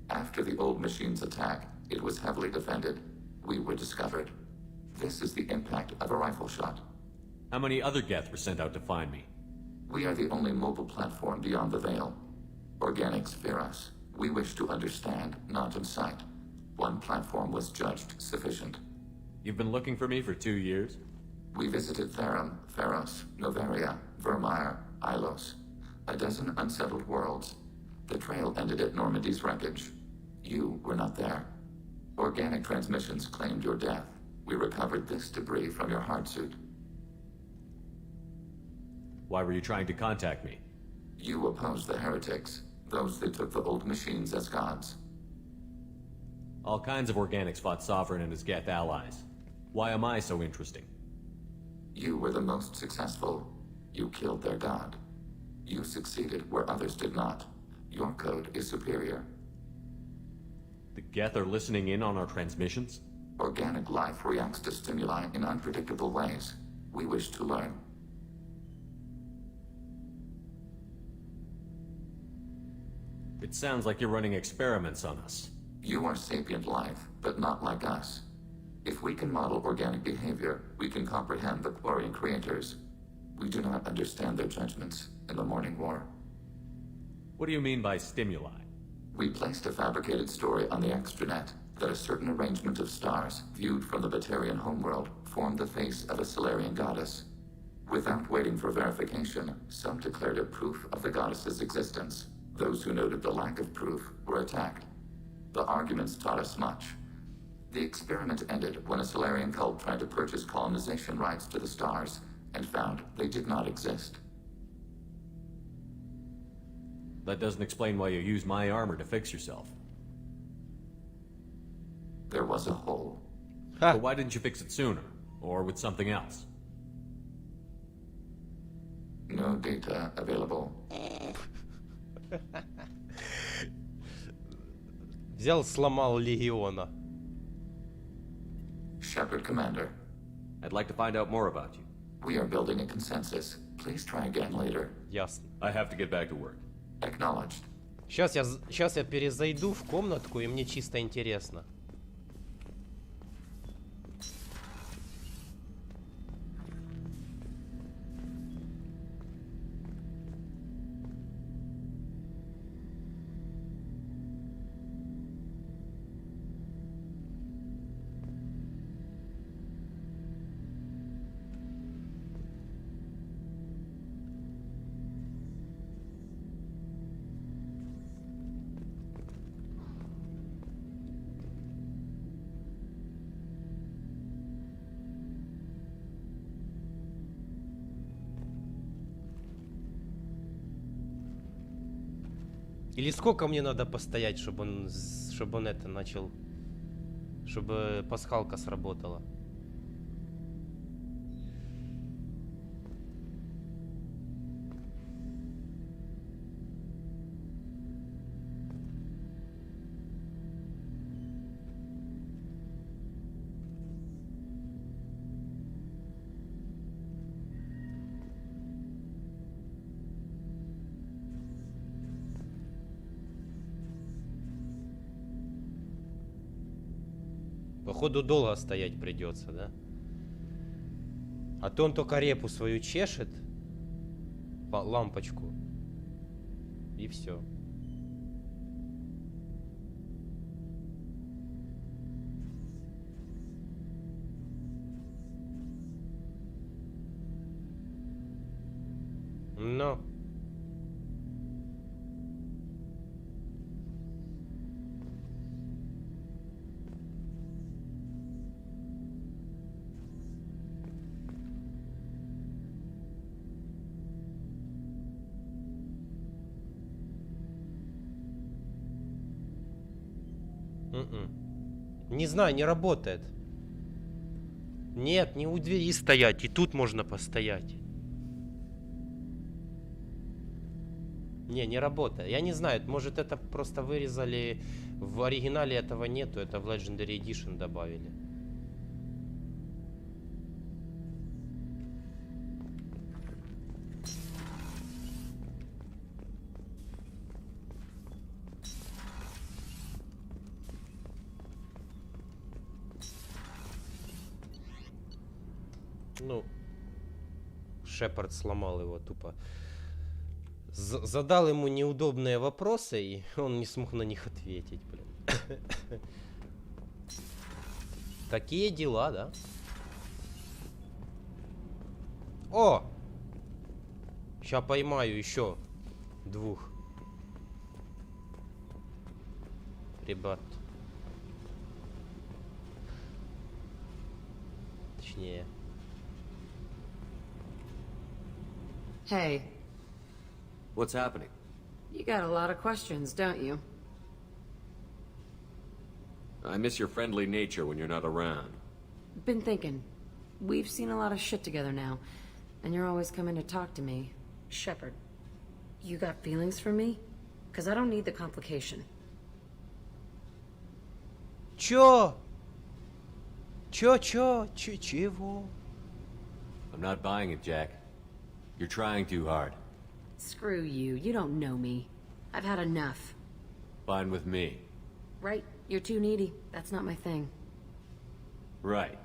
After the old machine's attack, it was heavily defended. We were discovered. This is the impact of a rifle shot. How many other Geth were sent out to find me? We are the only mobile platform beyond the veil. Organics fear us. We wish to understand, not incite. One platform was judged sufficient. You've been looking for me for 2 years? We visited Therum, Pharos, Noveria, Vermire, Ilos. A dozen unsettled worlds. The trail ended at Normandy's wreckage. You were not there. Organic transmissions claimed your death. We recovered this debris from your hard suit. Why were you trying to contact me? You opposed the heretics, those that took the old machines as gods. All kinds of organics fought Sovereign and his Geth allies. Why am I so interesting? You were the most successful. You killed their god. You succeeded where others did not. Your code is superior. The Geth are listening in on our transmissions? Organic life reacts to stimuli in unpredictable ways. We wish to learn. It sounds like you're running experiments on us. You are sapient life, but not like us. If we can model organic behavior, we can comprehend the Quarian creators. We do not understand their judgments in the Morning War. What do you mean by stimuli? We placed a fabricated story on the extranet that a certain arrangement of stars, viewed from the Batarian homeworld, formed the face of a Solarian goddess. Without waiting for verification, some declared it proof of the goddess's existence. Those who noted the lack of proof were attacked. The arguments taught us much. The experiment ended when a Solarian cult tried to purchase colonization rights to the stars and found they did not exist. That doesn't explain why you used my armor to fix yourself. There was a hole. But why didn't you fix it sooner? Or with something else? No data available. Взял, сломал легиона. Shepard Commander. I'd like to find out more about you. We are building a consensus. Please try again later. Ясно. I have to get back to work. Acknowledged. Сейчас я перезайду в комнатку, и мне чисто интересно. Или сколько мне надо постоять, чтобы он это начал, чтобы пасхалка сработала? Походу долго стоять придется, да? А то он только репу свою чешет, лампочку, и все. Но. Не знаю, не работает. Нет, не у двери стоять, и тут можно постоять. Не работает. Я не знаю, может это просто вырезали. В оригинале этого нету, это в Legendary Edition добавили. Ну, Шепард сломал его тупо. Задал ему неудобные вопросы, и он не смог на них ответить, блин. Такие дела, да? О! Сейчас поймаю еще 2 ребят. Точнее. Hey. What's happening? You got a lot of questions, don't you? I miss your friendly nature when you're not around. Been thinking. We've seen a lot of shit together now, and you're always coming to talk to me. Shepard, you got feelings for me? Because I don't need the complication. Чё? Чего? I'm not buying it, Jack. You're trying too hard. Screw you. You don't know me. I've had enough. Fine with me. Right? You're too needy. That's not my thing. Right.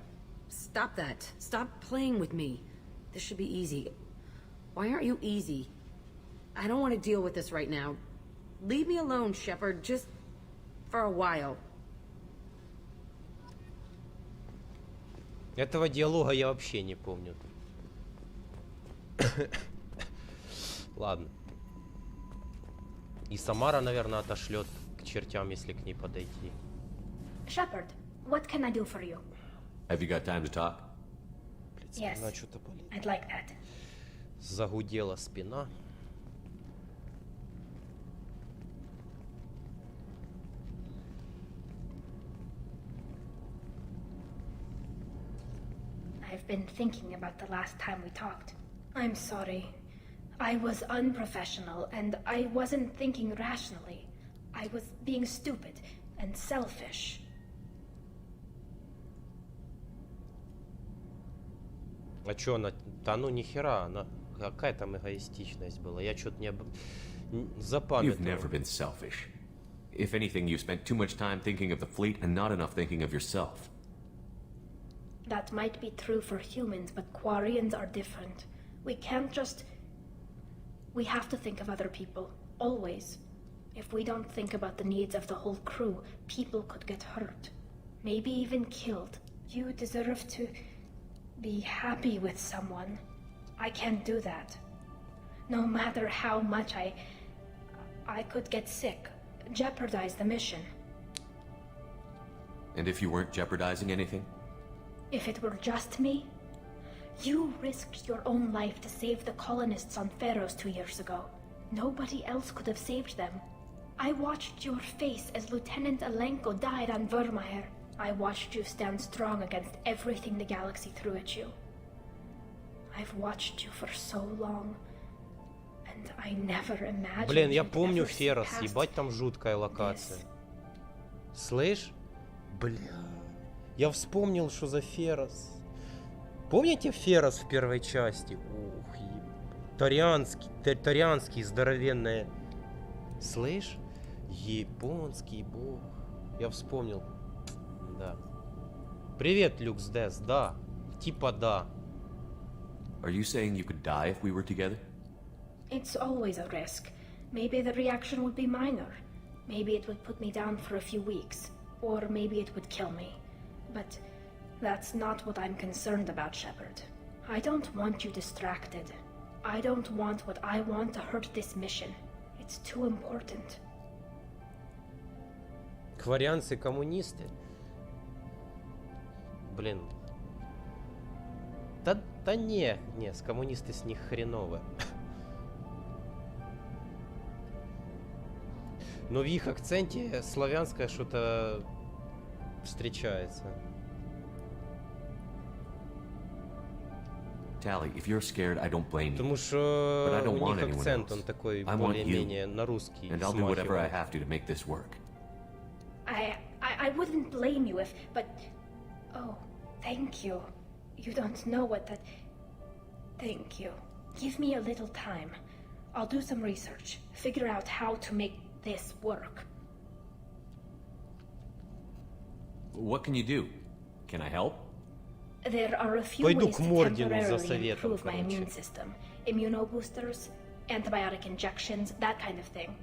Stop that. Stop playing with me. This should be easy. Why aren't you easy? I don't want to deal with this right now. Leave me alone, Shepard. Just for a while. Этого диалога я вообще не помню. Ладно. И Самара, наверное, отошлет к чертям, если к ней подойти. Shepard, what can I do for you? Have you got time to talk? Yes, I'd like that. Загудела спина. I've been thinking about the last time we talked. I'm sorry. I was unprofessional, and I wasn't thinking rationally. I was being stupid and selfish. А чё она? Да ну нихера, она... Какая там эгоистичность была? Я что-то не запамятовал. You've never been selfish. If anything, you spent too much time thinking of the fleet and not enough thinking of yourself. That might be true for humans, but Quarians are different. We can't just... We have to think of other people, always. If we don't think about the needs of the whole crew, people could get hurt. Maybe even killed. You deserve to be happy with someone. I can't do that. No matter how much I could get sick, jeopardize the mission. And if you weren't jeopardizing anything? If it were just me? You risked your own life to save the colonists on Pharos 2 years ago. Nobody else could have saved them. I watched your face as Lieutenant Alenko died on Vermaire. I watched you stand strong against everything the galaxy threw at you. I've watched you for so long, and I never imagined. Блин, я помню Ферос, ебать там жуткая локация. Слышь? Бля. Я вспомнил, что за Ферос. Помните Ферос в первой части? Ух, Торианский, здоровенная. Слышь? Японский бог. Я вспомнил. Да. Привет, Люкс Дес. Да. Типа да. Are you saying you could die if we were together? It's always a risk. Maybe the reaction would be minor. Maybe it would put me down for a few weeks. Or maybe it would kill me. But that's not what I'm concerned about, Shepard. I don't want you distracted. I don't want what I want to hurt this mission. It's too important. Кварианцы коммунисты? Блин. Да не, с коммунисты с них хреново. Но в их акценте славянское что-то встречается. Tally, if you're scared, I don't blame you. Потому But I что don't у want них anyone акцент, else. он такой I want более-менее you. на русский And I'll do whatever I смахивает. have to make this work. I wouldn't blame you if, but... Oh, thank you. You don't know what that... Thank you. Give me a little time. I'll do some research. Figure out how to make this work. What can you do? Can I help? There are a few Пойду ways к to Мордину за temporarily советом, improve my короче. immune system. Immunoboosters, antibiotic injections, that kind of thing.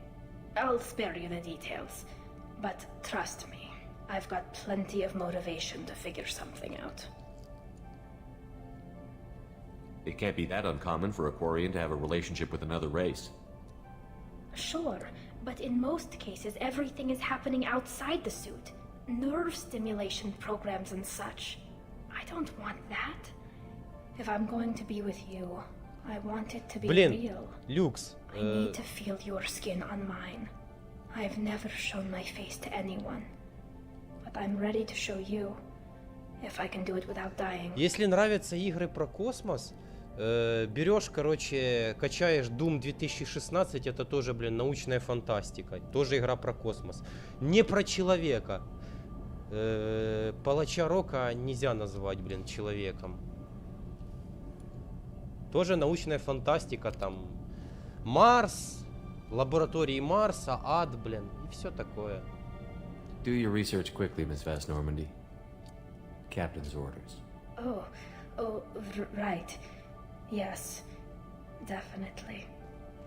I'll spare you the details. But trust me, I've got plenty of motivation to figure something out. It can't be that uncommon for a Quarian to have a relationship with another race. Sure, but in most cases everything is happening outside the suit. Nerve stimulation programs and such. I don't want that. If I'm going to be with you, I want it to be Блин, real. Люкс. I need to feel your skin on mine. I've never shown my face to anyone. But I'm ready to show you, if I can do it without dying. Если нравятся игры про космос, берешь, короче, качаешь Doom 2016, это тоже, блин, научная фантастика. Тоже игра про космос. Не про человека. Палача Рока нельзя назвать, блин, человеком. Тоже научная фантастика, там Марс, лаборатории Марса, ад, блин, и все такое. Do your research quickly, Miss Vast Normandy. Captain's orders. Right. Yes, definitely.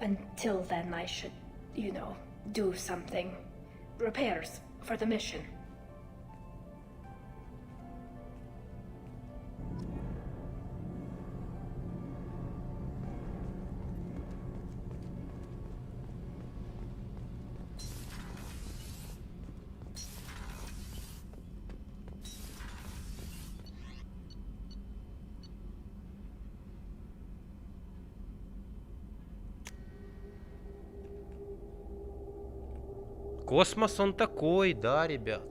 Until then, I should, do something. Repairs for the mission. Космос он такой, да, ребят.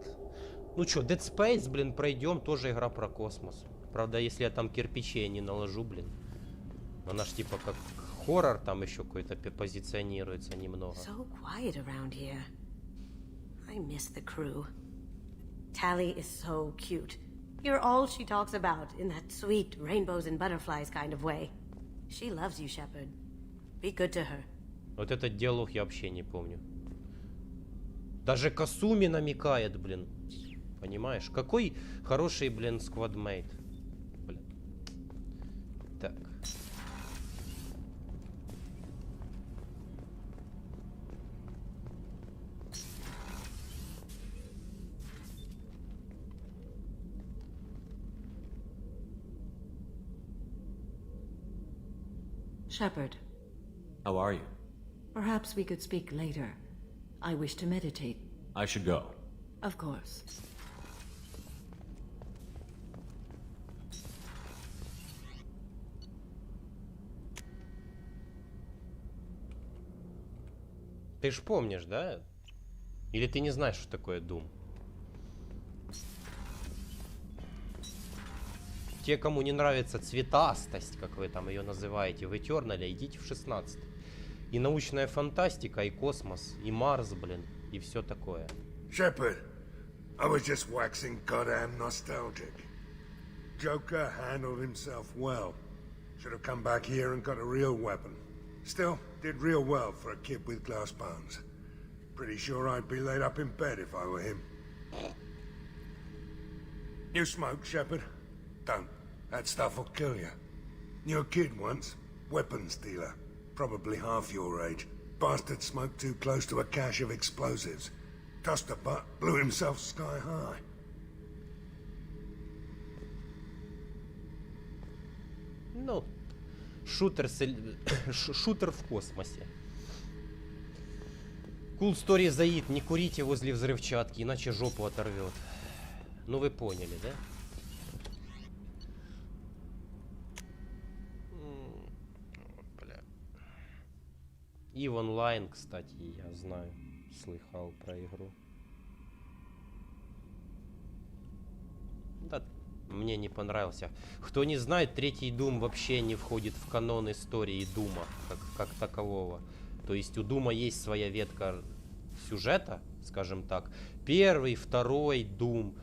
Ну чё, Dead Space, блин, пройдем, тоже игра про космос. Правда, если я там кирпичей не наложу, блин. Она ж типа как хоррор там еще какой-то позиционируется немного. So quiet around here. I miss the crew. Tally is so cute. You're all she talks about in that sweet rainbows and butterflies kind of way. She loves you, Shepard. Be good to her. Вот этот диалог я вообще не помню. Даже Касуми намекает, блин. Понимаешь? Какой хороший, блин, сквадмейт. Блин. Так. Shepard. How are you? Perhaps we could speak later. I wish to meditate. I should go. Of course. Ты ж помнишь, да? Или ты не знаешь, что такое Doom? Те, кому не нравится цветастость, как вы там ее называете, в Eternal, идите в 16. И научная фантастика, и космос, и Марс, блин, и все такое. Shepard, I was just waxing goddamn nostalgic. Joker handled himself well. Should have come back here and got a real weapon. Still, did real well for a kid with glass bones. Pretty sure I'd be laid up in bed if I were him. You smoke, Shepard? Don't. That stuff will kill you. Knew a kid once. Weapons dealer. Probably half your age. Bastard smoked too close to a cache of explosives. Tossed a butt, blew himself sky high. Ну, шутер в космосе. Cool Story Заид, не курите возле взрывчатки, иначе жопу оторвет. Ну вы поняли, да? Бля. И в онлайн, кстати, я знаю, слыхал про игру. Да, Мне не понравился. Кто не знает, третий Doom вообще не входит в канон истории Дума как такового. То есть у Дума есть своя ветка сюжета, скажем так. Первый, второй Doom,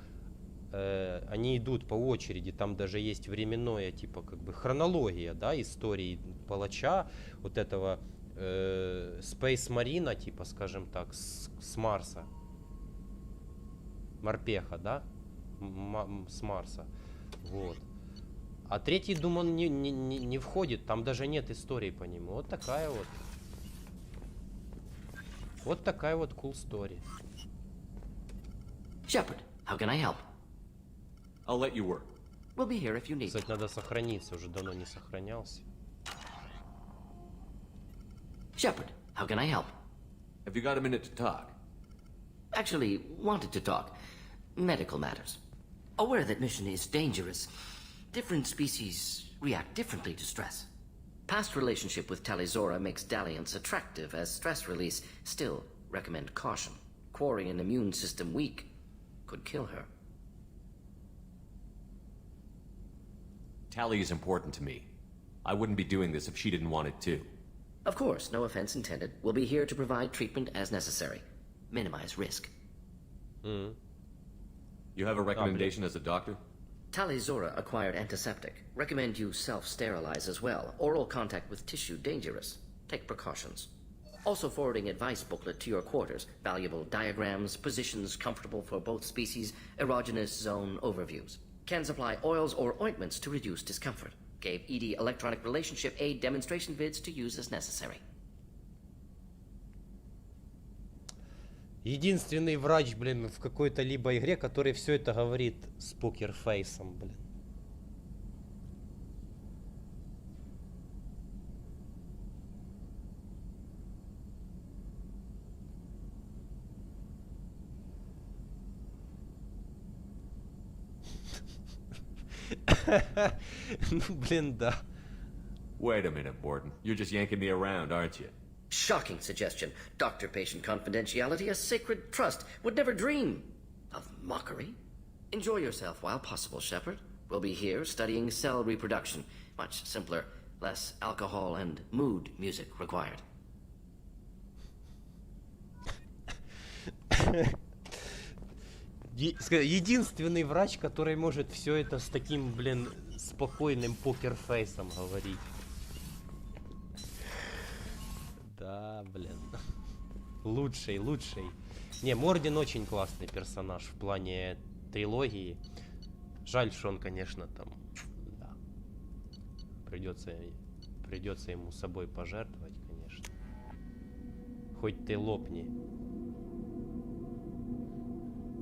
они идут по очереди. Там даже есть временное, типа, как бы хронология, да, истории палача, вот этого Space Marine, типа, скажем так, с Марса. Морпеха, да? С Марса. Вот. А третий Doom, он не входит. Там даже нет истории по нему. Вот такая вот. Вот такая вот cool story. Shepard, how can I help? I'll let you work. We'll be here if you need. Кстати, надо сохраниться. Уже давно не сохранялся. Shepard, how can I help? Have you got a minute to talk? Actually, wanted to talk. Medical matters. Aware that mission is dangerous. Different species react differently to stress. Past relationship with Talizora makes dalliance attractive as stress release. Still, recommend caution. Quarry an immune system weak could kill her. Tally is important to me. I wouldn't be doing this if she didn't want it too. Of course, no offense intended. We'll be here to provide treatment as necessary. Minimize risk. You have a recommendation as a doctor? Talizora acquired antiseptic. Recommend you self-sterilize as well. Oral contact with tissue dangerous. Take precautions. Also forwarding advice booklet to your quarters. Valuable diagrams, positions comfortable for both species, erogenous zone overviews. Can supply oils or ointments to reduce discomfort. Gave ED electronic relationship aid demonstration vids to use as necessary. Единственный врач, блин, в какой-то либо игре, который все это говорит с покерфейсом, блин. Ну, блин, да. Wait a minute, Borden. You're just yanking me around, aren't you? Shocking suggestion. Doctor-patient confidentiality, a sacred trust. Would never dream of mockery. Enjoy yourself while possible, Shepard. We'll be here studying cell reproduction. Much simpler, less alcohol and mood music required. Единственный врач, который может все это с таким, блин, спокойным покерфейсом говорить. Да, блин. Лучший. Не, Мордин очень классный персонаж в плане трилогии. Жаль, что он, конечно, там... Да. Придется ему собой пожертвовать, конечно. Хоть ты лопни.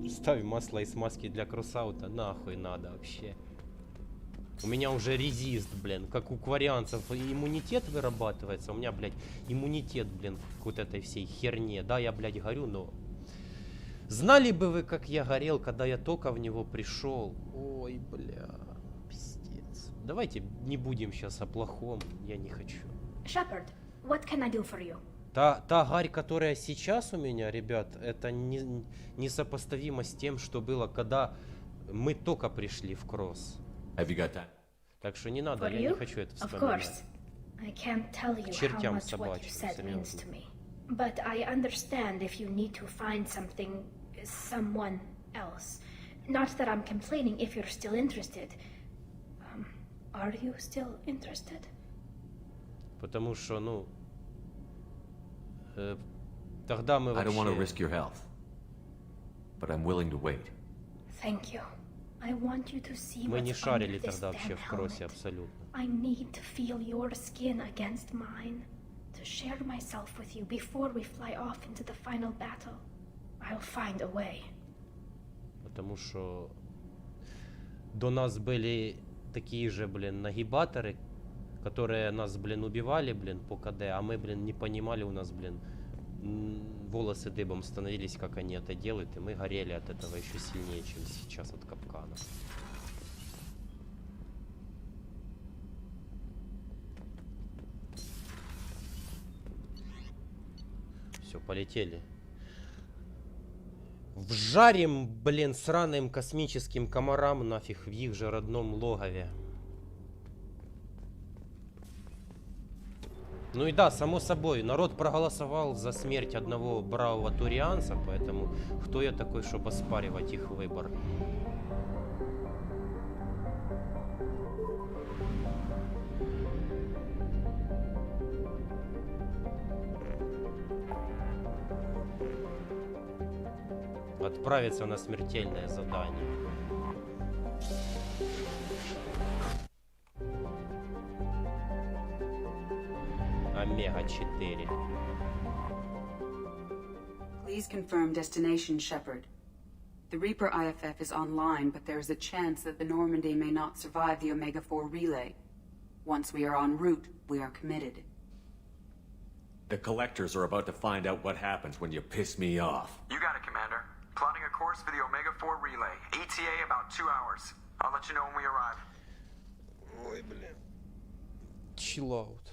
Ставь масло и смазки для кроссаута. Нахуй надо вообще. У меня уже резист, блин. Как у кварианцев иммунитет вырабатывается. У меня, блядь, иммунитет, блин, к вот этой всей херне. Да, я, блядь, горю, но... Знали бы вы, как я горел, когда я только в него пришел. Ой, бля, пиздец. Давайте не будем сейчас о плохом. Я не хочу. Shepard, what can I do for you? Та гарь, которая сейчас у меня, ребят, это несопоставимо с тем, что было, когда мы только пришли в кросс. Have you got time? Так что не надо, я не хочу это вспоминать. Of course. I can't tell you how much what you said means to me. But I understand if you need to find someone else. Not that I'm complaining if you're still interested. Are you still interested? Потому что, ну... Тогда мы вообще... I don't want to risk your health. But I'm willing to wait. Thank you. I want you to see Мы не what's шарили under this тогда вообще damn в кроссе helmet. абсолютно. I need to feel your skin against mine. To share myself with you before we fly off into the final battle. I'll find a way. Потому что до нас были такие же, блин, нагибаторы, которые нас, блин, убивали, блин, по КД, а мы, блин, не понимали, у нас, блин, волосы дыбом становились, как они это делают, и мы горели от этого еще сильнее, чем сейчас от капкана. Все, полетели. Вжарим, блин, сраным космическим комарам нафиг в их же родном логове. Ну и да, само собой, народ проголосовал за смерть одного бравого турианца, поэтому кто я такой, чтобы оспаривать их выбор? Отправиться на смертельное задание. Омега-4. Please confirm destination, Shepard. The Reaper IFF is online, but there is a chance that the Normandy may not survive the Omega-4 relay. Once we are en route, we are committed. The Collectors are about to find out what happens when you piss me off. You got it, Commander. Plotting a course for the Omega-4 relay. ETA about 2 hours. I'll let you know when we arrive. Ой, блин. Chill out.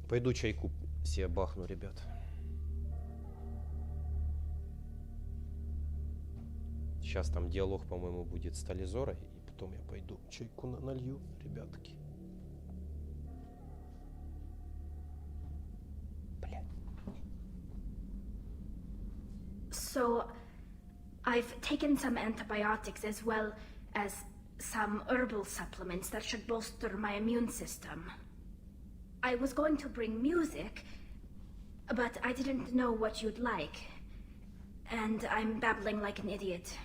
Пойду чайку себе бахну, ребят. Сейчас там диалог, по-моему, будет с Тализорой. И потом я пойду чайку налью, ребятки. So, I've taken some antibiotics as well as some herbal supplements that should bolster my immune system. I was going to bring music, but I didn't know what you'd like. And I'm babbling like an idiot.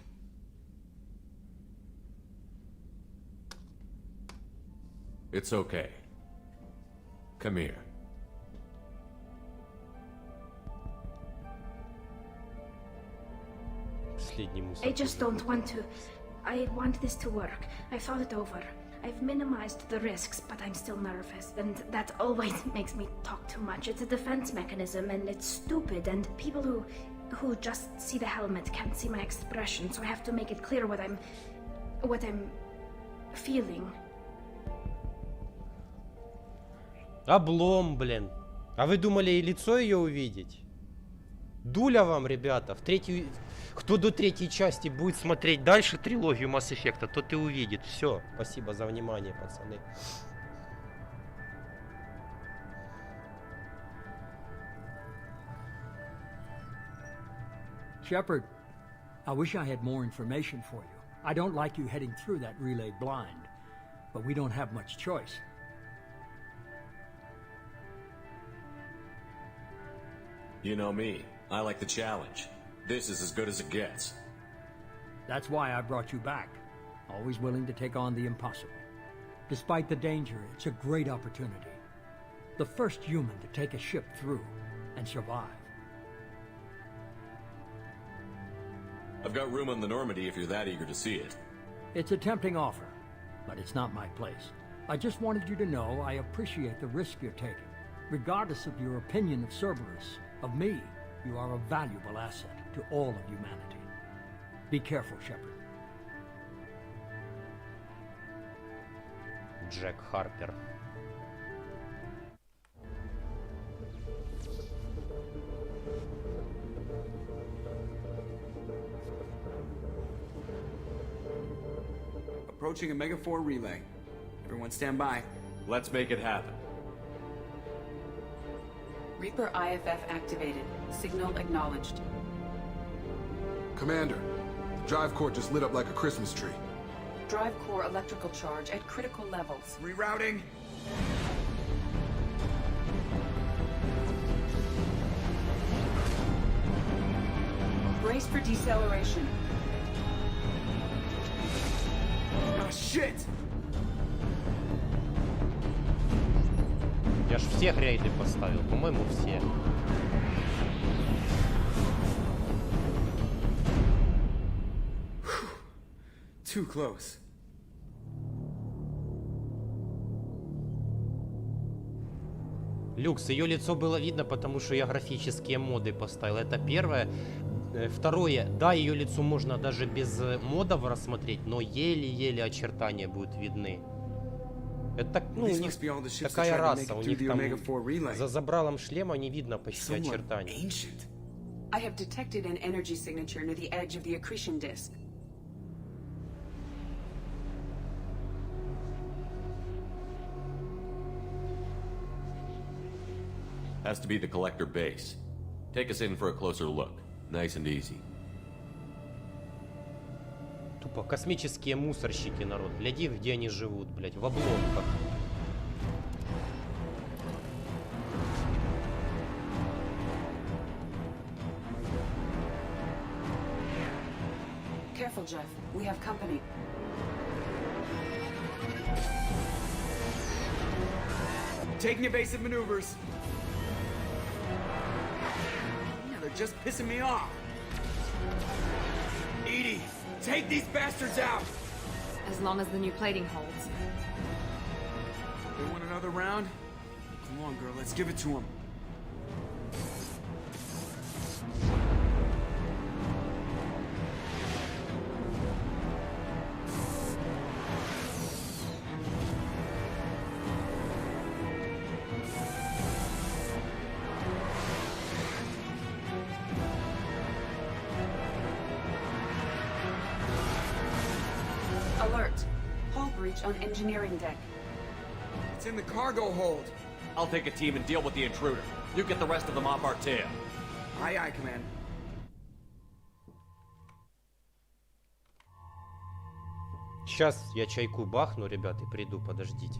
It's okay. Come here. I just don't want to. I want this to work. I've thought it over. I've minimized the risks, but I'm still nervous, and that always makes me talk too much. It's a defense mechanism, and it's stupid, and people who just see the helmet can't see my expression, so I have to make it clear what I'm feeling. Облом, блин. А вы думали и лицо ее увидеть? Дуля вам, ребята. Кто до третьей части будет смотреть дальше трилогию Масс Эффекта, тот и увидит. Все. Спасибо за внимание, пацаны. Shepard, I wish I had more information for you. I don't like you heading through that relay blind, but we don't have much choice. You know me. I like the challenge. This is as good as it gets. That's why I brought you back. Always willing to take on the impossible. Despite the danger, it's a great opportunity. The first human to take a ship through and survive. I've got room on the Normandy if you're that eager to see it. It's a tempting offer, but it's not my place. I just wanted you to know I appreciate the risk you're taking. Regardless of your opinion of Cerberus, of me, you are a valuable asset to all of humanity. Be careful, Shepard. Джек Харпер. Approaching Omega-4 relay. Everyone stand by. Let's make it happen. Reaper IFF activated. Signal acknowledged. Commander, the drive core just lit up like a Christmas tree. Drive core electrical charge at critical levels. Rerouting. Brace for deceleration. Oh, shit! Я ж всех рейды поставил, по-моему, все. Too close. Люкс, ее лицо было видно, потому что я графические моды поставил. Это первое. Второе, да, ее лицо можно даже без модов рассмотреть, но еле-еле очертания будут видны. Это так, ну, у них такая раса, у них там за забралом шлема не видно почти очертаний. I have detected an energy signature near the edge of the accretion disk. Has to be the collector base. Take us in for a closer look. Nice and easy. Тупо космические мусорщики, народ. Гляди, где они живут, блядь, в обломках. Careful, Jeff. We have company. Taking evasive maneuvers. Yeah, they're just pissing me off. Edie, take these bastards out! As long as the new plating holds. They want another round? Come on, girl, let's give it to them. Alert. Hull breach on engineering deck. It's in the cargo hold. I'll take a team and deal with the intruder. You get the rest of them off our tail. Aye, aye, Command. Сейчас я чайку бахну, ребят, и приду, подождите.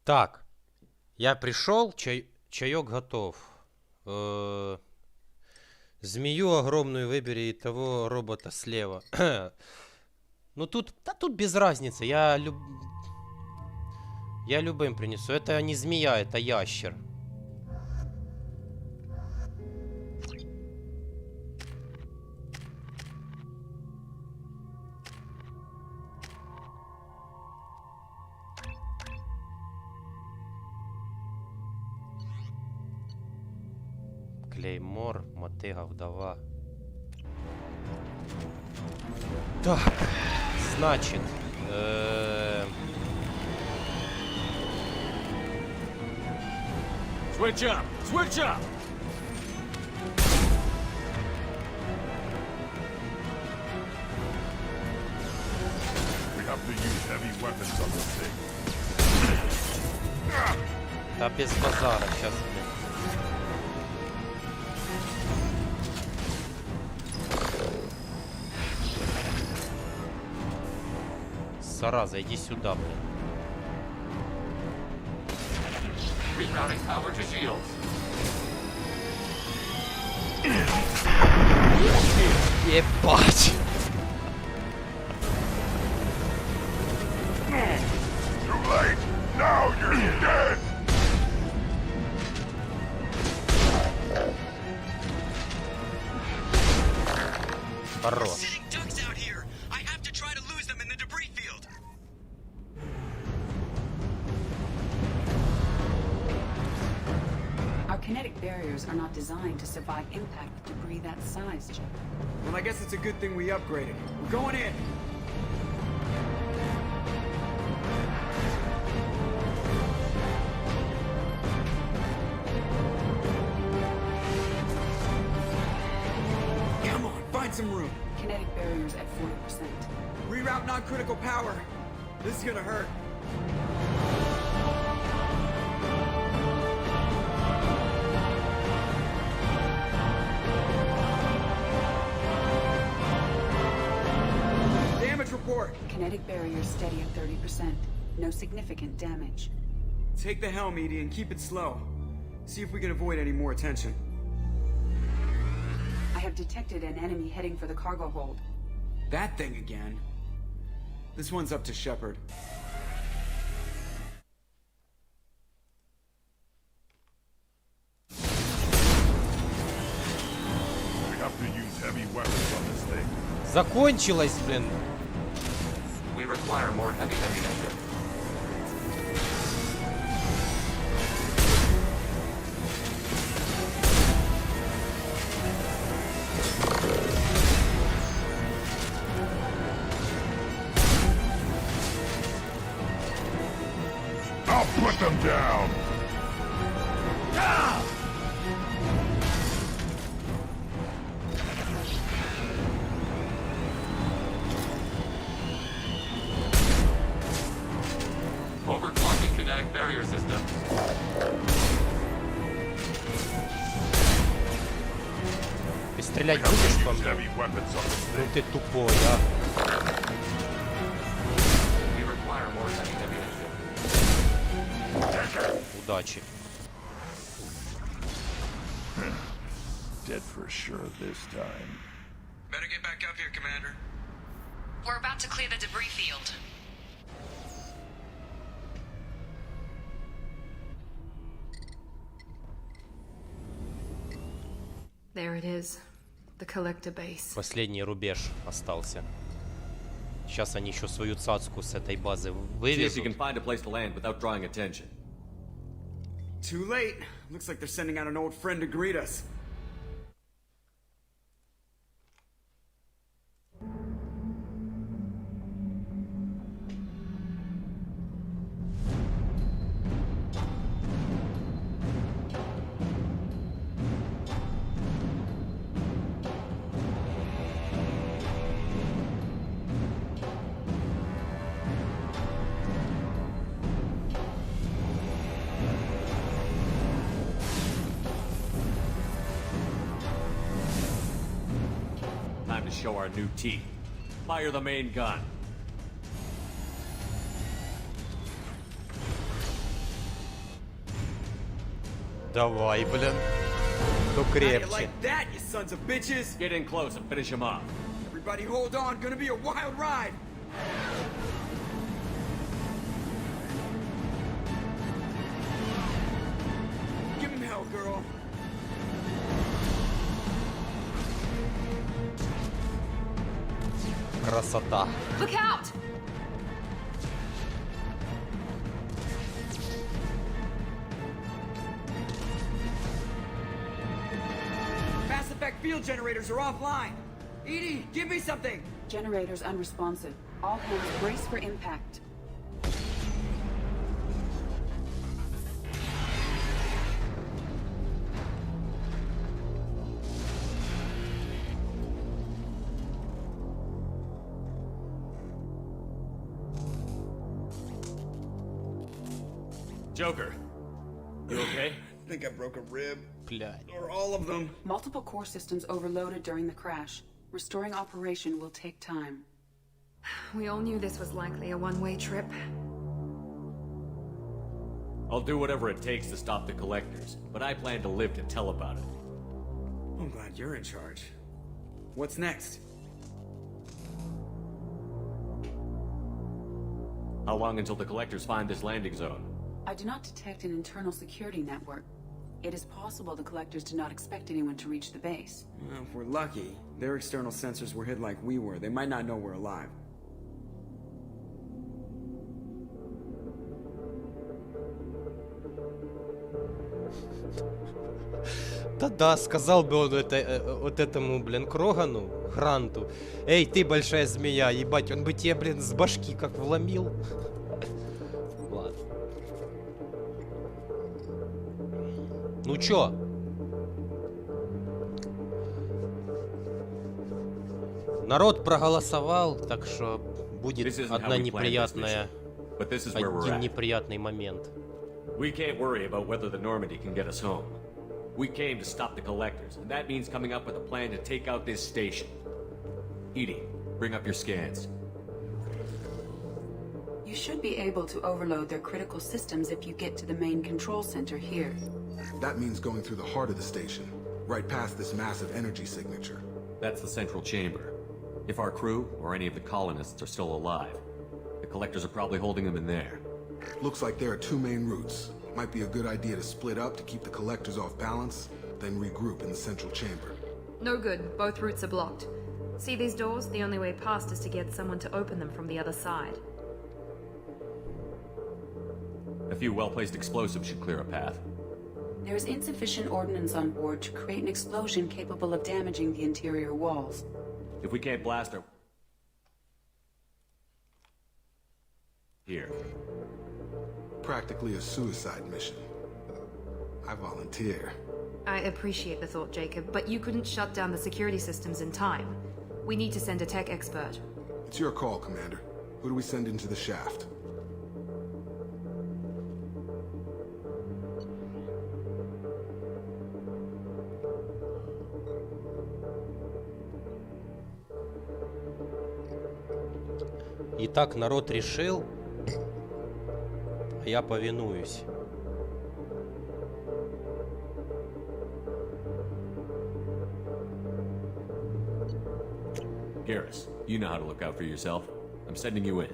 Так, Я пришел, чаек готов. Змею огромную выбери и того робота слева. Ну тут без разницы. Я любым принесу. Это не змея, это ящер. Клеймор, мотыга, вдова. Так, значит, Switch up! Switch up! We have to use heavy weapons on this thing. да без базара сейчас. Зараза, иди сюда, блин. Rerouting power to shields. Ебать! Too late! Now you're dead! Хорош. Kinetic barriers are not designed to survive impact with debris that size, Chip. Well, I guess it's a good thing we upgraded. We're going in! Come on, find some room! Kinetic barriers at 40%. Reroute non-critical power! This is gonna hurt. Report. Kinetic barriers steady at 30%. No significant damage. Take the helm, Edie, and keep it slow. See if we can avoid any more attention. I have detected an enemy heading for the cargo hold. That thing again. This one's up to Shepard. We have to use heavy weapons on this thing. Закончилось, блин. We require more heavy ammunition. I'll put them down! Ah! Overclocking kinetic barrier system. Ты стрелять будешь по мне? Ну ты тупой, а. Удачи. Dead for sure this time. Better get back up here, Commander. We're about to clear the debris field. There it is. The collector base. Последний рубеж остался. Сейчас они еще свою цацку с этой базы See if вывезут. you can find a place to land without drawing attention. Too late. Looks like they're sending out an old friend to greet us. Time to show our new teeth. Fire the main gun. Давай, блин. Кто How do you крепче? like that, you sons of bitches? Get in close and finish him off. Everybody hold on, gonna be a wild ride. Give him hell, girl. Красота. Look out! Mass Effect field generators are offline. Edie, give me something. Generators unresponsive. All hands brace for impact. Joker, you okay? I think I broke a rib. Блядь. Or all of them. Multiple core systems overloaded during the crash. Restoring operation will take time. We all knew this was likely a one-way trip. I'll do whatever it takes to stop the collectors, but I plan to live to tell about it. I'm glad you're in charge. What's next? How long until the collectors find this landing zone? I do not detect an internal security network. It is possible the collectors did not expect anyone to reach the base. Well, if we're lucky, their external sensors were hid like we were. They might not know we're alive. Да-да, сказал бы он это, вот этому, блин, Крогану, Гранту. Эй, ты большая змея, ебать, он бы тебе, блин, с башки как вломил. Ладно. Ну чё? Народ проголосовал, так что будет одна неприятная, один неприятный момент. We can't worry about whether the Normandy can get us home. We came to stop the collectors, and that means coming up with a plan to take out this station. Edie, bring up your scans. You should be able to overload their critical systems if you get to the main control center here. That means going through the heart of the station, right past this massive energy signature. That's the central chamber. If our crew, or any of the colonists, are still alive, the collectors are probably holding them in there. Looks like there are two main routes. Might be a good idea to split up to keep the collectors off balance, then regroup in the central chamber. No good. Both routes are blocked. See these doors? The only way past is to get someone to open them from the other side. A few well-placed explosives should clear a path. There is insufficient ordnance on board to create an explosion capable of damaging the interior walls. If we can't blast our... Here. Practically a suicide mission. I volunteer. I appreciate the thought, Jacob, but you couldn't shut down the security systems in time. We need to send a tech expert. It's your call, Commander. Who do we send into the shaft? Итак, народ решил, а я повинуюсь. Garrus, you know how to look out for yourself. I'm sending you in.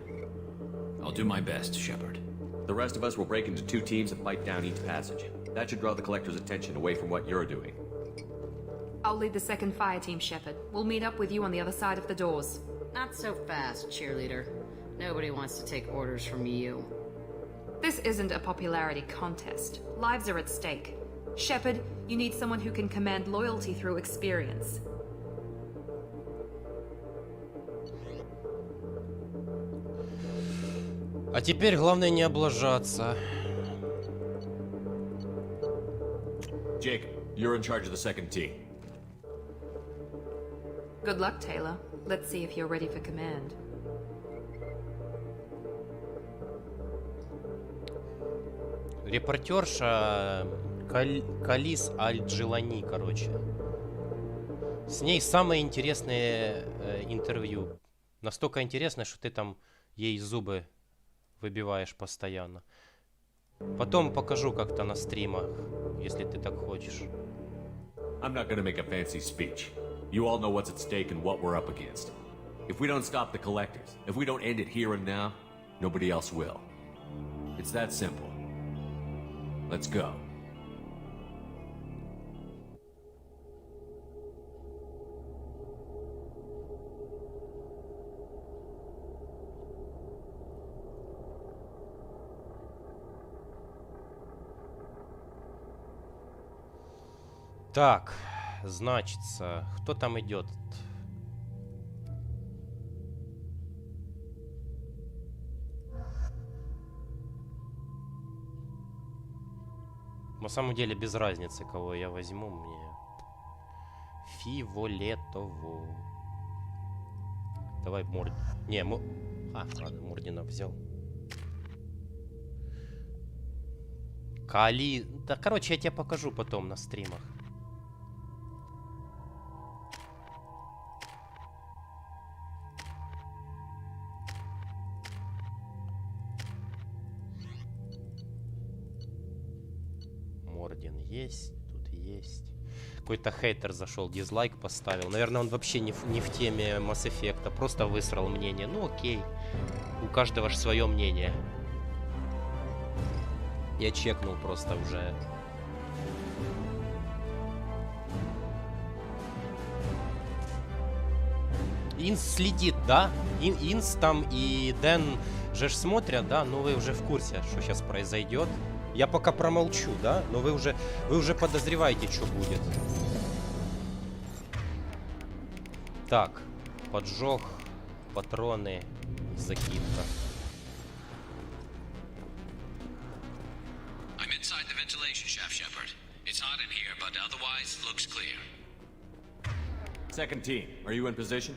I'll do my best, Shepard. The rest of us will break into two teams and fight down each passage. That should draw the collector's attention away from what you're doing. I'll lead the second fire team, Shepard. We'll meet up with you on the other side of the doors. Not so fast, cheerleader. Nobody wants to take orders from you. This isn't a popularity contest. Lives are at stake. Shepard, you need someone who can command loyalty through experience. А теперь главное не облажаться. Jacob, you're in charge of the second team. Good luck, Taylor. Let's see if you're ready for command. Репортерша Калис Аль-Джилани, короче. С ней самое интересное интервью. Настолько интересное, что ты там ей зубы выбиваешь постоянно. Потом покажу как-то на стримах, если ты так хочешь. I'm not gonna make a fancy speech. You all know what's at stake and what we're up against. If we don't stop the collectors, if we don't end it here and now, nobody else will. It's that simple. Let's go. Так, значится, кто там идет? На самом деле без разницы, кого я возьму, мне фиолетово. Давай Морд... Не, ладно, Мордина взял. Кали... Да, короче, я тебе покажу потом на стримах. Мордин есть, тут есть. Какой-то хейтер зашел, дизлайк поставил. Наверное, он вообще не в теме Масс Эффекта, просто высрал мнение. Ну окей, у каждого же свое мнение. Я чекнул просто уже. Инс следит, да? Инс там и Дэн же ж смотрят, да? Ну вы уже в курсе, что сейчас произойдет. Я пока промолчу, да? Но вы уже подозреваете, что будет. Так, поджог, патроны, закидка. I'm inside the ventilation shaft, Shepard. It's hot in here, but otherwise looks clear. Second team, are you in position?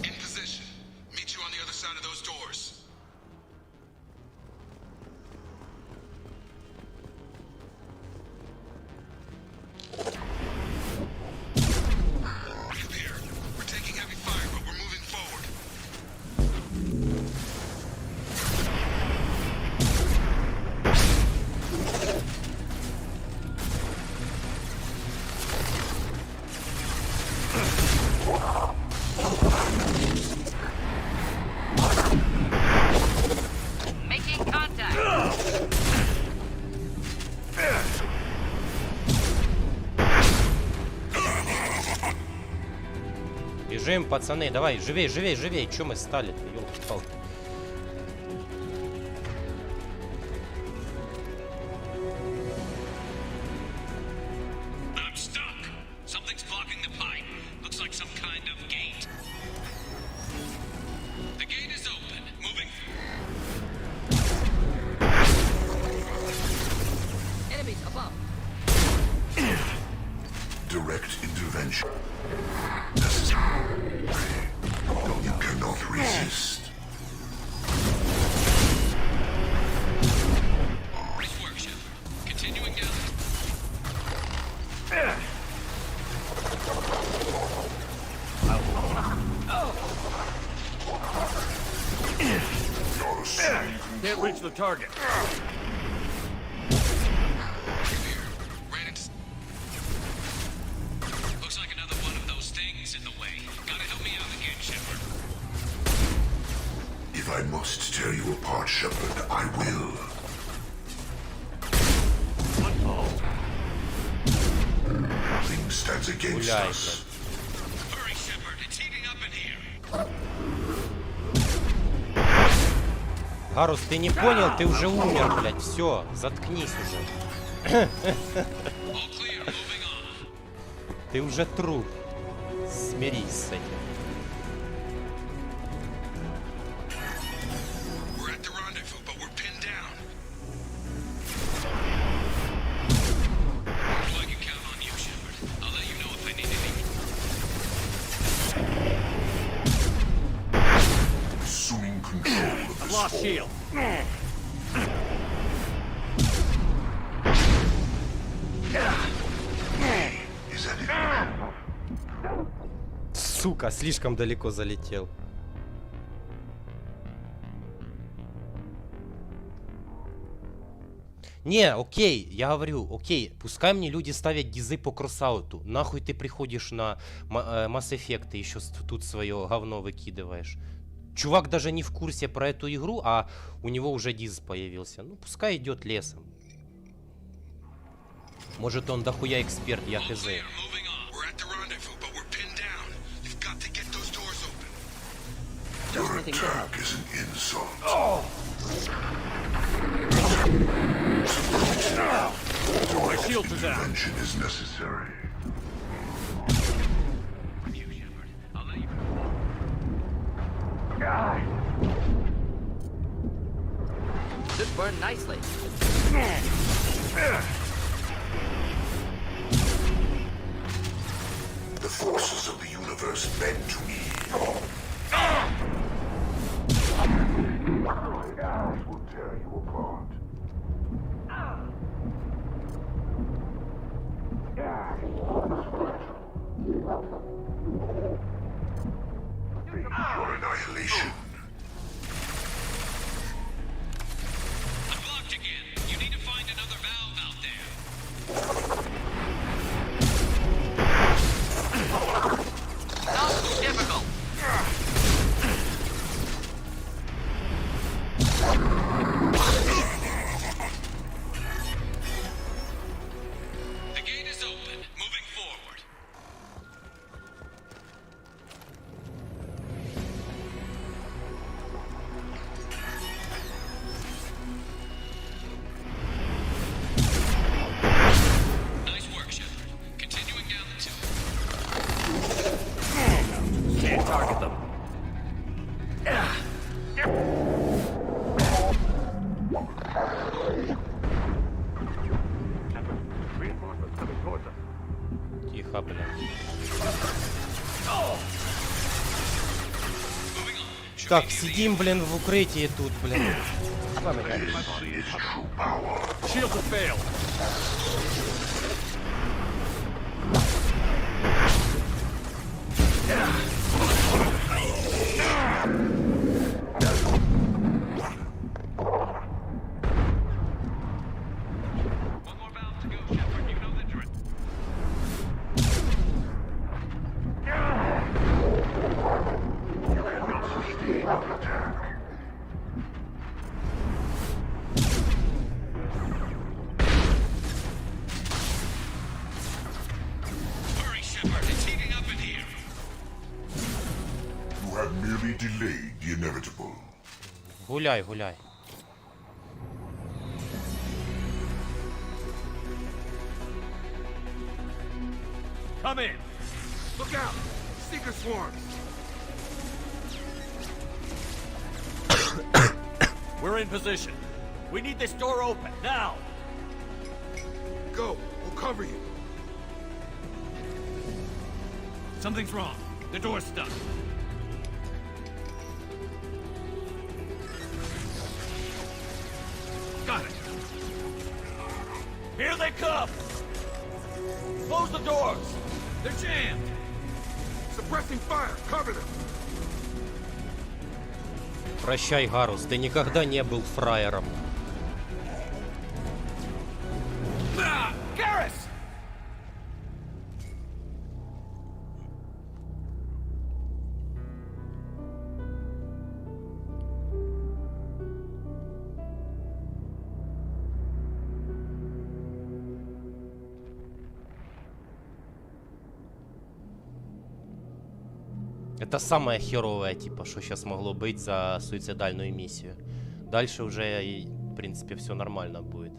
In position. Meet you on the other side of those doors. We're taking heavy fire, but we're moving forward. Making contact. Бежим, пацаны, давай, живей, живей, живей. Че мы стали-то, ёлки-палки. I'm stuck. Something's blocking the pipe. Looks like some kind of gate. The gate is open. Moving. Enemies above. Direct intervention. Necessary. You cannot resist. Nice work, Shepard. Continuing down. Can't reach the target. Looks like another one of those things in the way. Gotta help me out again, Shepard. If I must tear you apart, Shepard, I will. Nothing stands against Гуляй, us. Hurry, Shepard. It's heating up in here. Гарус, ты не понял? Ты уже умер, блядь. Все, заткнись уже. All clear. Moving on. Ты уже труп. Смирись с этим. We're at the rendezvous, but we're pinned down. I can count on you, Shepard. I'll let you know if I need anything. Assuming control of this Lost fort. shield. Is that it? Сука, слишком далеко залетел. Не, окей, я говорю, окей, пускай мне люди ставят гизы по кроссауту. Нахуй ты приходишь на Масс Эффекте, еще тут свое говно выкидываешь. Чувак даже не в курсе про эту игру, а у него уже диз появился. Ну, пускай идет лесом. Может, он дохуя эксперт, я хз. Your attack is an insult. Now, My shields are down. intervention is necessary. This burned nicely. The forces of the universe bend to me. My eyes will tear you apart. For annihilation. Unlocked again. You need to find another valve out there. Not difficult. The gate is open. Moving forward. Nice work, Shepard. Continuing down the tube. Can't target them. Тихо, блин. Так, сидим, блин, в укрытии тут, блин. Shields have failed. Hurry, Shepard. It's heating up in here. You have merely delayed the inevitable. Гуляй, гуляй. Come in. Look out! Seeker swarms! We're in position. We need this door open, now! Go! We'll cover you! Something's wrong. The door's stuck. Got it. Here they come! Close the doors! They're jammed. Suppressing fire! Cover them! Прощай, Гарус, ты никогда не был фраером. Garrus! Это самое херовое, типа, что сейчас могло быть за суицидальную миссию. Дальше уже, в принципе, все нормально будет.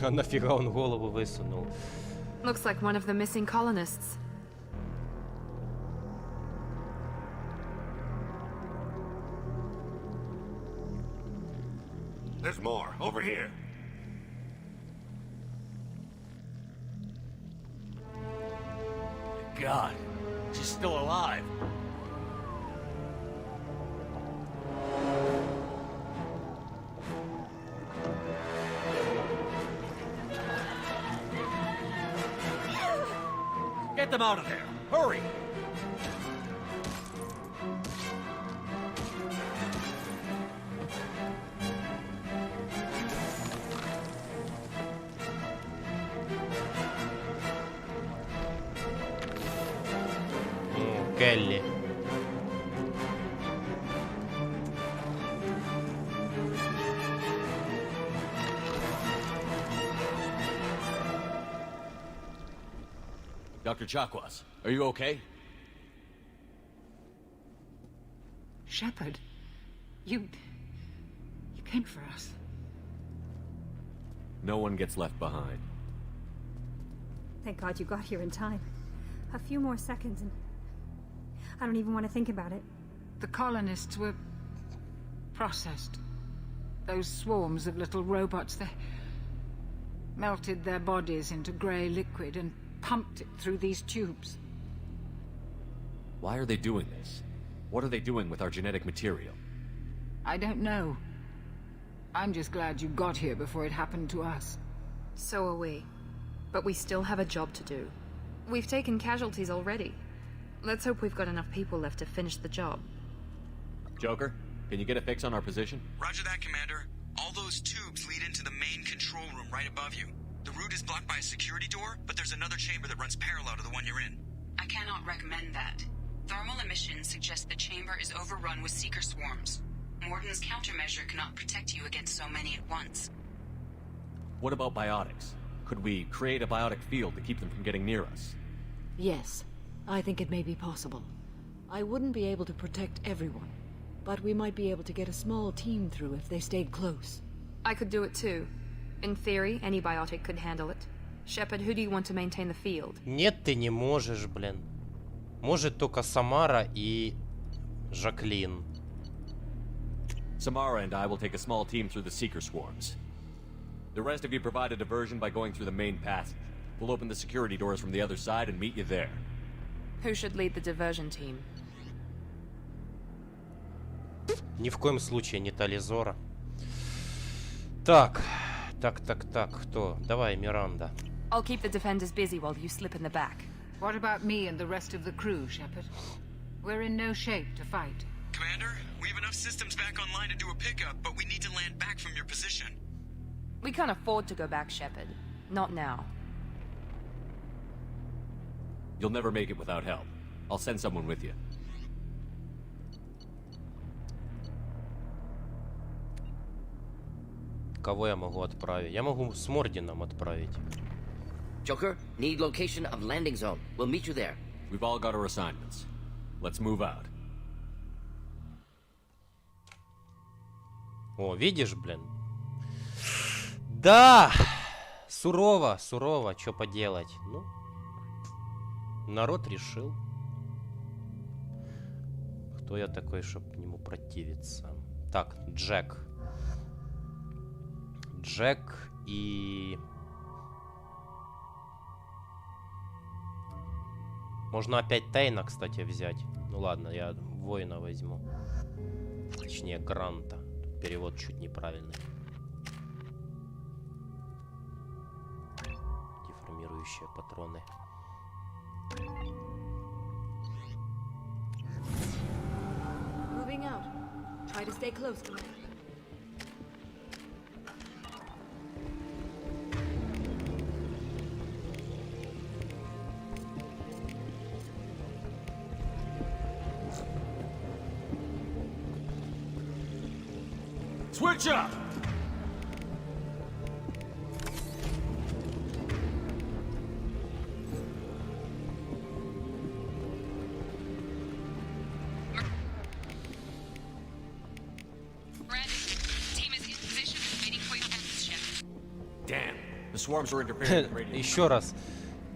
А нафига он голову высунул? Looks like one of the missing colonists. There's more. Over here. God, she's still alive. them out of there! Hurry! Келли. Dr. Chakwas, are you okay? Shepard, you came for us. No one gets left behind. Thank God you got here in time. A few more seconds and I don't even want to think about it. The colonists were processed. Those swarms of little robots, they melted their bodies into grey liquid and pumped it through these tubes. Why are they doing this? What are they doing with our genetic material? I don't know. I'm just glad you got here before it happened to us. So are we. But we still have a job to do. We've taken casualties already. Let's hope we've got enough people left to finish the job. Joker, can you get a fix on our position? Roger that, Commander. All those tubes lead into the main control room right above you. The route is blocked by a security door, but there's another chamber that runs parallel to the one you're in. I cannot recommend that. Thermal emissions suggest the chamber is overrun with seeker swarms. Morden's countermeasure cannot protect you against so many at once. What about biotics? Could we create a biotic field to keep them from getting near us? Yes, I think it may be possible. I wouldn't be able to protect everyone, but we might be able to get a small team through if they stayed close. I could do it too. In theory, any biotic could handle it. Shepard, who do you want to maintain the field? Нет, ты не можешь, блин. Может только Самара и Жаклин. Samara and I will take a small team through the Seeker swarms. The rest of you provide a diversion by going through the main passage. We'll open the security doors from the other side and meet you there. Who should lead the diversion team? Ни в коем случае не Тализора. Так, кто? Давай, Миранда. I'll keep the defenders busy while you slip in the back. What about me and the rest of the crew, Shepard? We're in no shape to fight. Commander, we have enough systems back online to do a pickup, but we need to land back from your position. We can't afford to go back, Shepard. Not now. You'll never make it without help. I'll send someone with you. Кого я могу отправить? Я могу с Мордином отправить. Joker, need location of landing zone. We'll meet you there. We've all got our assignments. Let's move out. О, видишь, блин? Да! Сурово, что поделать? Ну, народ решил. Кто я такой, чтобы к нему противиться? Так, Джек и... Можно опять Тейна, кстати, взять. Ну ладно, я воина возьму. Точнее, Гранта. Тут перевод чуть неправильный. Деформирующие патроны. Moving out. Try to stay close, Commander. Switch up! Damn, the swarms are interfering with radio. Еще раз.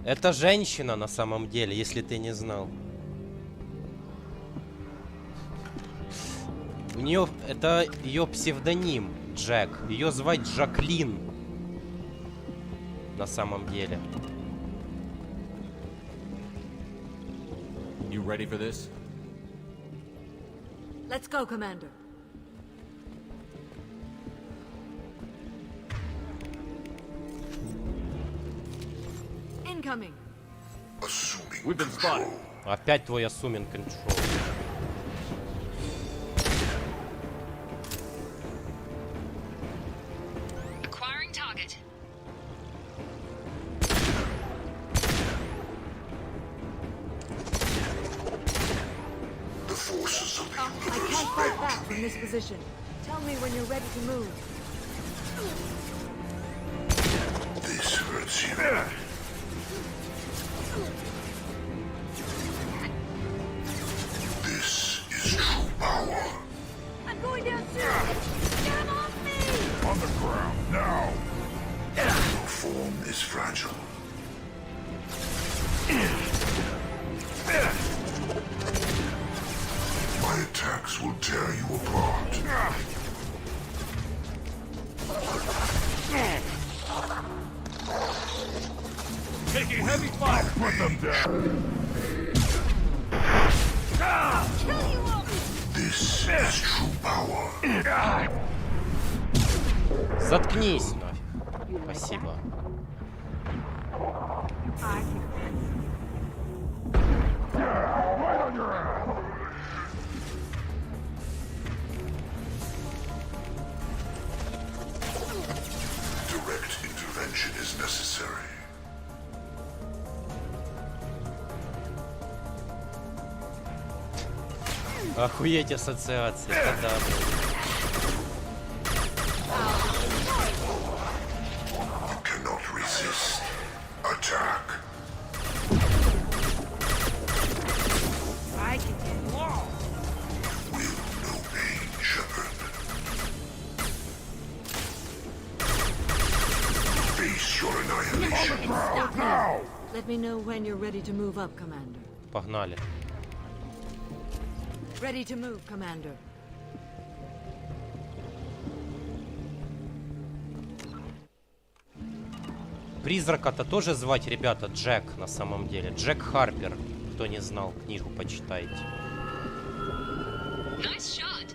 Это женщина на самом деле, если ты не знал. У нее это ее псевдоним Джек. Ее звать Жаклин. На самом деле. You ready for this? Let's go, Commander. Incoming. Assuming We've been spotted. Опять твой assuming control. Acquiring target. The forces of the universe. I can't fight back from this position. Tell me when you're ready to move. This hurts you. This is true power. I'm going down soon. Get him off me! On the ground, now! Your form is fragile. My attacks will tear you apart. Taking heavy fire. Put them down. Kill you all! This is true power. Заткнись нафиг. Спасибо. Right on your ass. Direct intervention is necessary. Охуеть ассоциации. Да. You cannot resist. Attack. I can get more. Will no pain, Shepard. Face your annihilation. Stop now! Let me know when you're ready to move up, Commander. Погнали. Ready to move, Commander. Призрака-то тоже звать, ребята, Джек на самом деле. Джек Харпер. Кто не знал, книгу почитайте. Nice shot.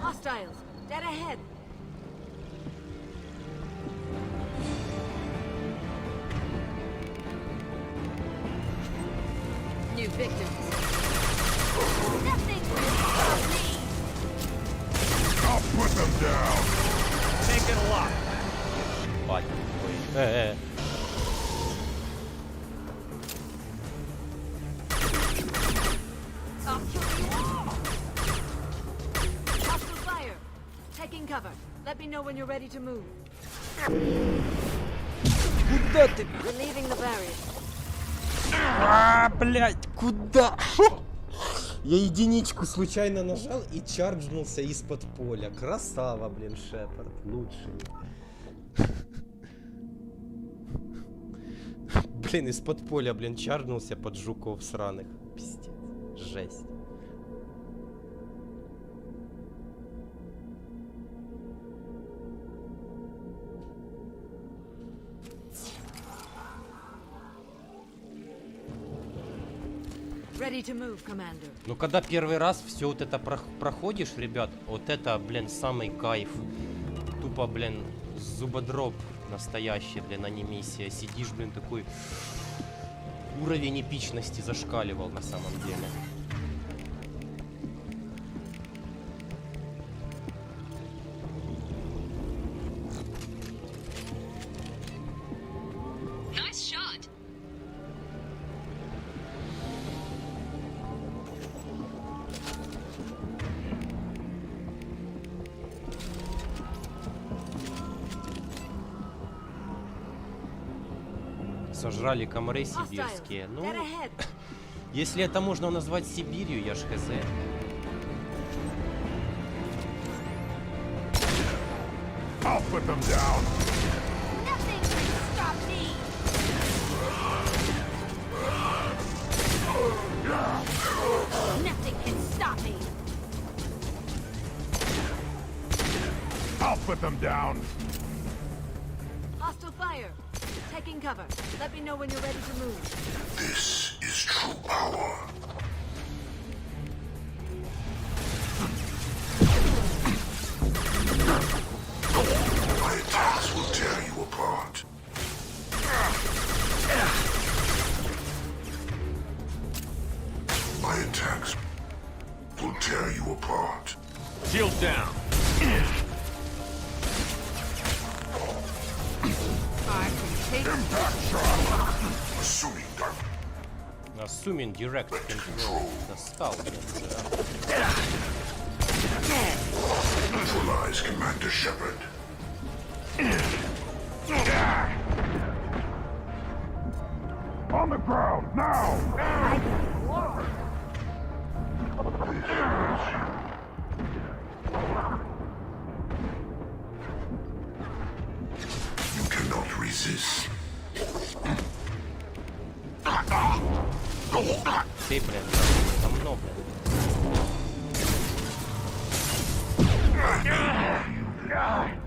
Hostiles, dead ahead. New victims. Nothing will stop me. I'll put them down. Make it a lock. Батя твой. I'll kill you all. Hostile fire. Taking cover. Let me know when you're ready to move. Куда ты? Relieving the barrier. Блять, куда? Шо? Я единичку случайно нажал и чарджнулся из-под поля. Красава, блин, Шепард. Лучший. Блин, из-под поля, блин, чарджнулся под жуков сраных. Пиздец. Жесть. Ready to move, Commander. Ну, когда первый раз все вот это проходишь, ребят, вот это, блин, самый кайф. Тупо, блин, зубодроб настоящий, блин, а не миссия. Сидишь, блин, такой... Уровень эпичности зашкаливал на самом деле. Nice shot. Сожрали комары сибирские. Ну, если это можно назвать Сибирью, я ж хз. I'll put them down. Nothing can stop me. Nothing can stop me. I'll put them down. Hostile fire. Taking cover. Let me know when you're ready to move. This is true power. you apart. Shields down. I can take Impact shot. Assuming direct control. Достал, Neutralize Commander Shepard. On the ground, now! You cannot resist. Ты, блин, давно, блин.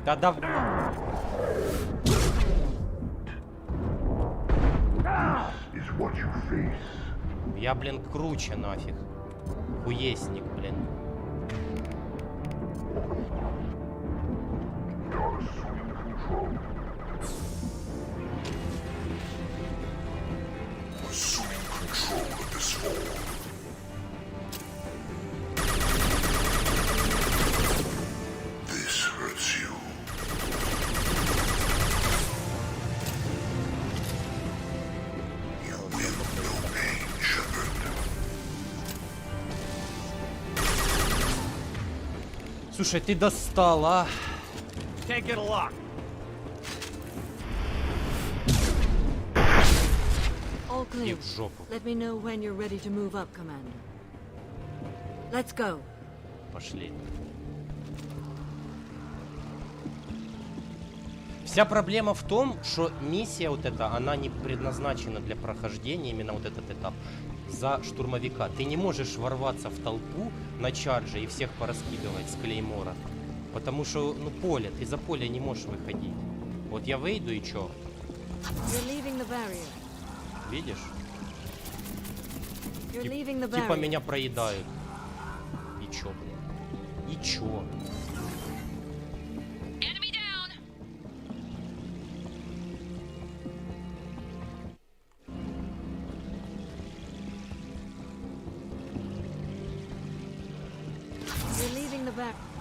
Да давно. Я, блин, круче нафиг. Хуесник, блин. Слушай, ты достал, а? Can't get a lock. All clear. И в жопу. Let me know when you're ready to move up, Commander. Let's go. Пошли. Вся проблема в том, что миссия вот эта, она не предназначена для прохождения, именно вот этот этап, за штурмовика. Ты не можешь ворваться в толпу на чардже и всех пораскидывать с клеймора. Потому что, ну, поле, ты за поле не можешь выходить. Вот я выйду и чё? Видишь? Типа меня проедают. И чё, блин? И чё?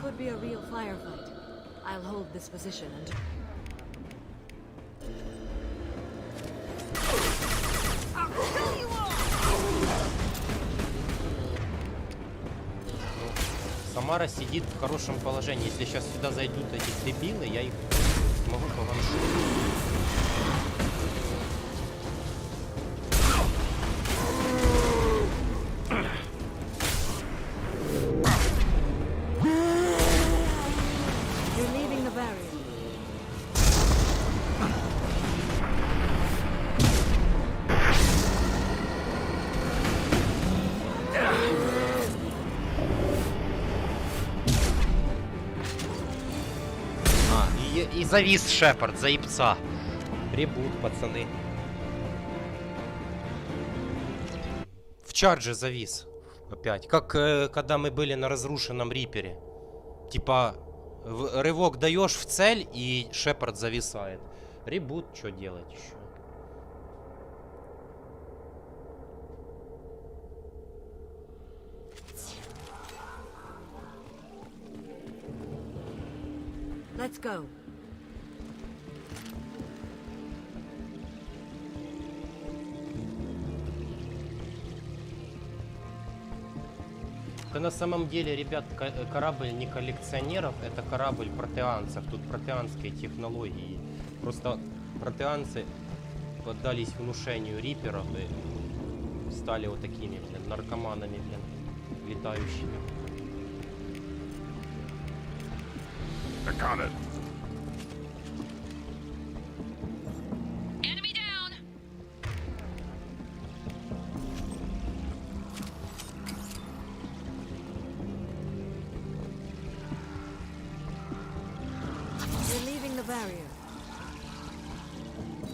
Could be a real firefight. I'll hold this position and... I'll kill you all! Самара сидит в хорошем положении. Если сейчас сюда зайдут эти дебилы, я их смогу пованшотить. И завис Шепард, заебца. Ребут, пацаны. В чардже завис. Опять. Как когда мы были на разрушенном Рипере. Типа, рывок даешь в цель, и Шепард зависает. Ребут, что делать еще? Let's go. Это на самом деле, ребят, корабль не коллекционеров, это корабль протеанцев. Тут протеанские технологии. Просто протеанцы поддались внушению риперов и стали вот такими, блин, наркоманами, блин, летающими. I got it. Enemy down. You're leaving the barrier.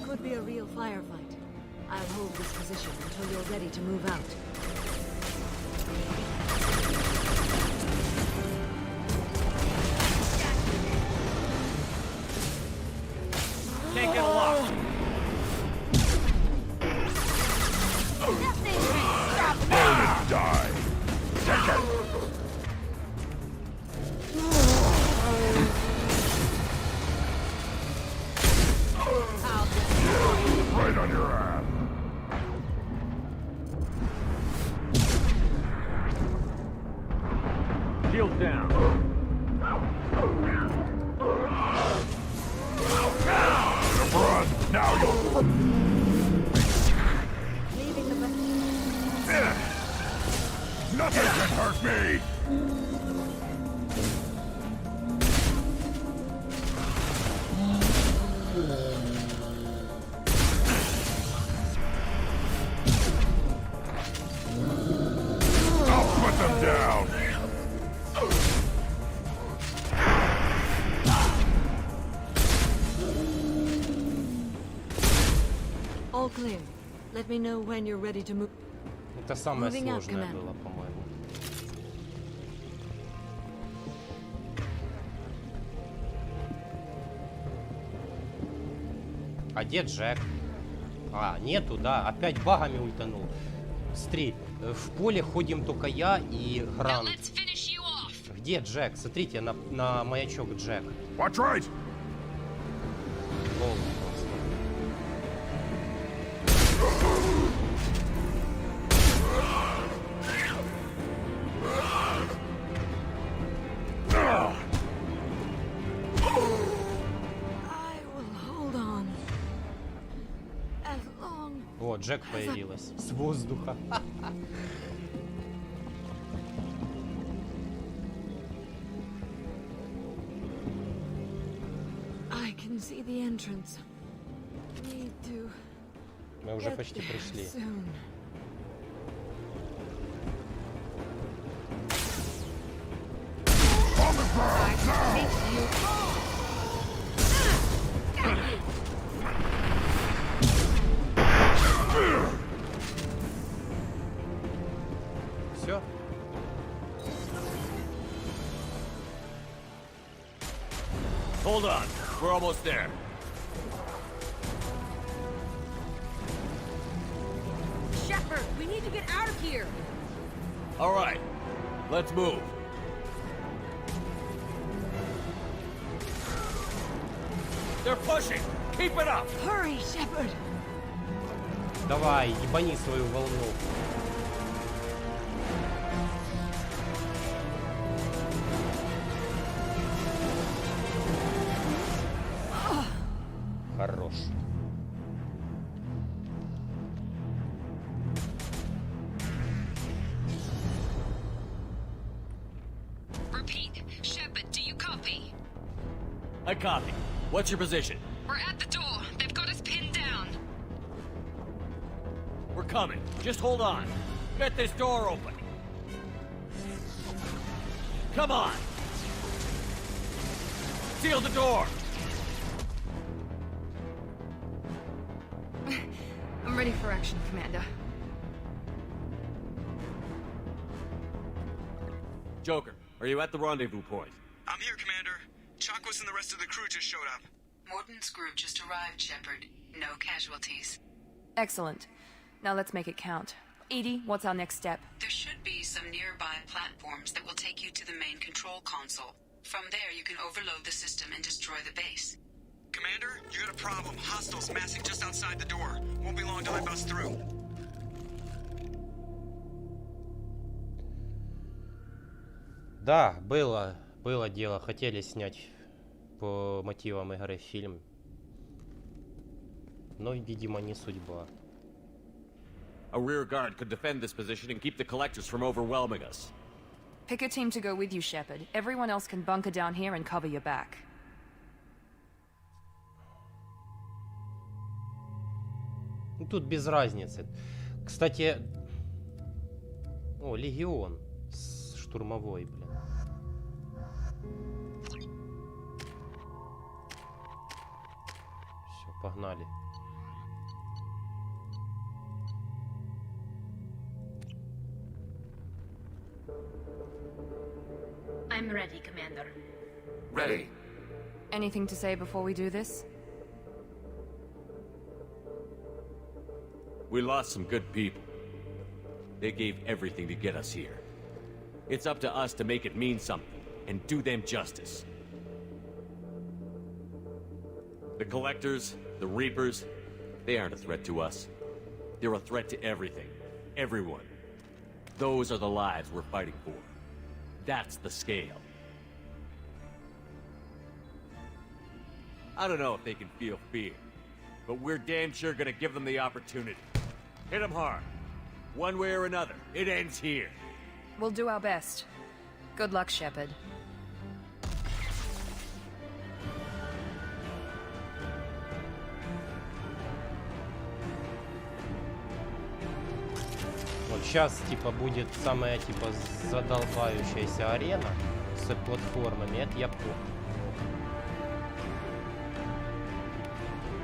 Could be a real firefight. I'll hold this position until you're ready to move out. Can't get a lock. Die. Take it. shield down. Run! Now you'll... Nothing can hurt me! I'll put them down! All clear. Let me know when you're ready to move. Это самое Moving out, сложное Commander. было, по-моему. А где Джек? А, нету, да. Опять багами ультанул. Смотри, в поле ходим только я и Грант. Где Джек? Смотрите на маячок Джек. Watch right! О, О, Джек появилась с воздуха. I can see the entrance. Need to Мы уже get почти there пришли. soon. Все? Hold on. We're almost there. Shepard, we need to get out of here. All right. Let's move. They're pushing. Keep it up. Hurry, Shepard. Давай, ебани свою волну. Хорош. Repeat. Shepard, do you copy? I copy. What's your position? We're at the door. They've got us pinned down. We're coming. Just hold on. Get this door open. Come on. Seal the door. I'm ready for action, Commander. Joker, are you at the rendezvous point? I'm here, Commander. Chakwas and the rest of the crew just showed up. Morton's group just arrived, Shepard. No casualties. Excellent. Now let's make it count. Edie, what's our next step? There should be some nearby platforms that will take you to the main control console. From there, you can overload the system and destroy the base. Commander, you got a problem. Hostiles massing just outside the door. Won't be long till I bust through. Да, было дело. Хотели снять по мотивам игры фильм. Но, видимо, не судьба. A rear guard could defend this position and keep the collectors from overwhelming us. Pick a team to go with you, Shepard. Everyone else can bunker down here and cover your back. Ну, тут без разницы. Кстати... О, Легион. Штурмовой, блин. Все, погнали. I'm ready, Commander. Ready. Anything to say before we do this? We lost some good people. They gave everything to get us here. It's up to us to make it mean something, and do them justice. The Collectors, the Reapers, they aren't a threat to us. They're a threat to everything. Everyone. Those are the lives we're fighting for. That's the scale. I don't know if they can feel fear, but we're damn sure gonna give them the opportunity. Hit them hard. One way or another, it ends here. We'll do our best. Good luck, Shepard. Вот сейчас типа будет самая типа задолбающаяся арена с платформами, это я помню.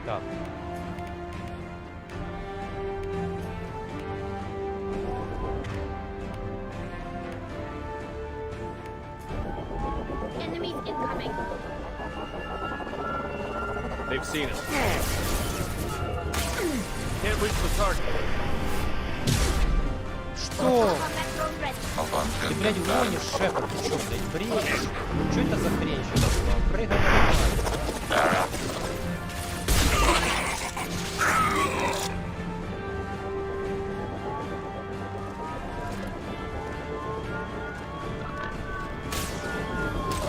Так. Enemies incoming. They've seen us. Can't reach the target. Что? Ты, блядь, гонишь, Шепард, ты чё, блядь, бредишь? Чё это за хрень сейчас? Прыгай на.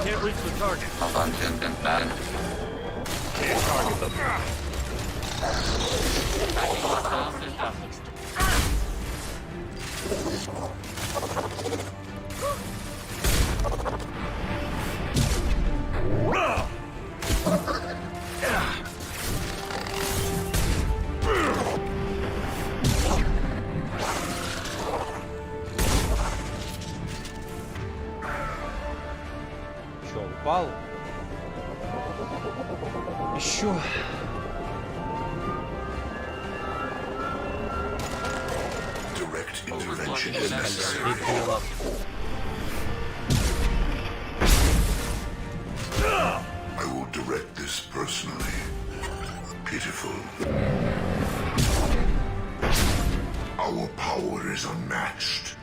Can't reach the target. Can't target them. Чё, упал? Еще. Direct intervention is necessary. I will direct this personally. Pitiful. Our power is unmatched.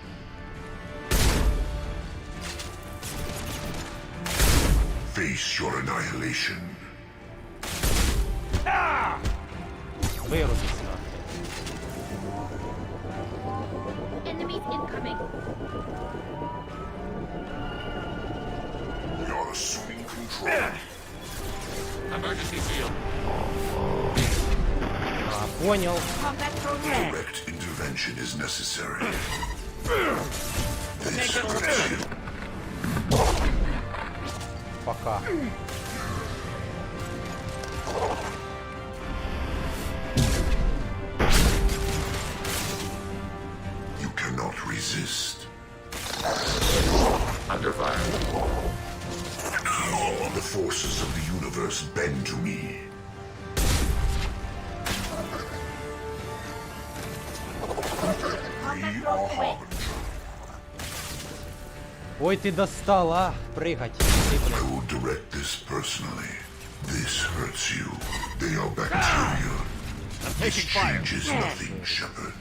Face your annihilation. Вырубись Enemies incoming. We are assuming control. Emergency field. Понял. Direct intervention is necessary. This hurts you. Пока. You cannot resist. Under fire. The forces of the universe bend to me. We are harbinger. Ой, ты достал, а? Прыгать. I will direct this personally. This hurts you. They are bacteria. This changes nothing, Shepard.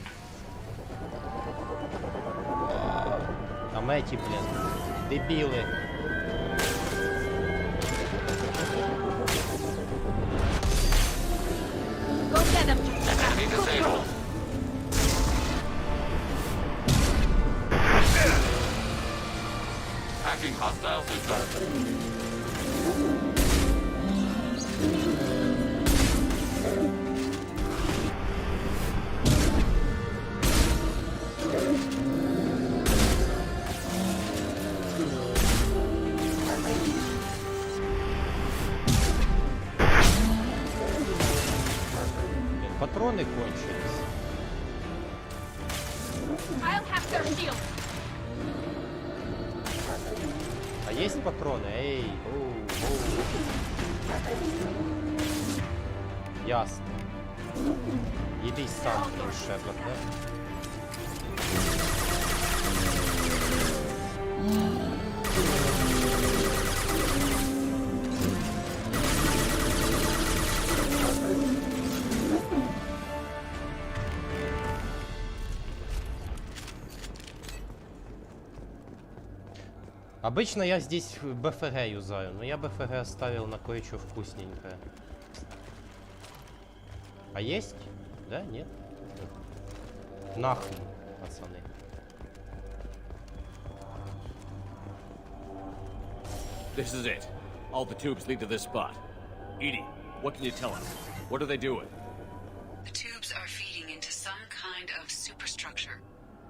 Там эти, блин, дебилы. Go get them. Enemy disabled. Hacking hostile system. Патроны кончились. I'll have their shield. А есть патроны? Эй, ясно. Ебись сам, Шепард, да? Обычно я здесь БФГ юзаю, но я БФГ оставил на кое-что вкусненькое. А есть? Да? Нет? Нахуй, пацаны. This is it. All the tubes lead to this spot. Edie, what can you tell us? What are they doing? The tubes are feeding into some kind of superstructure.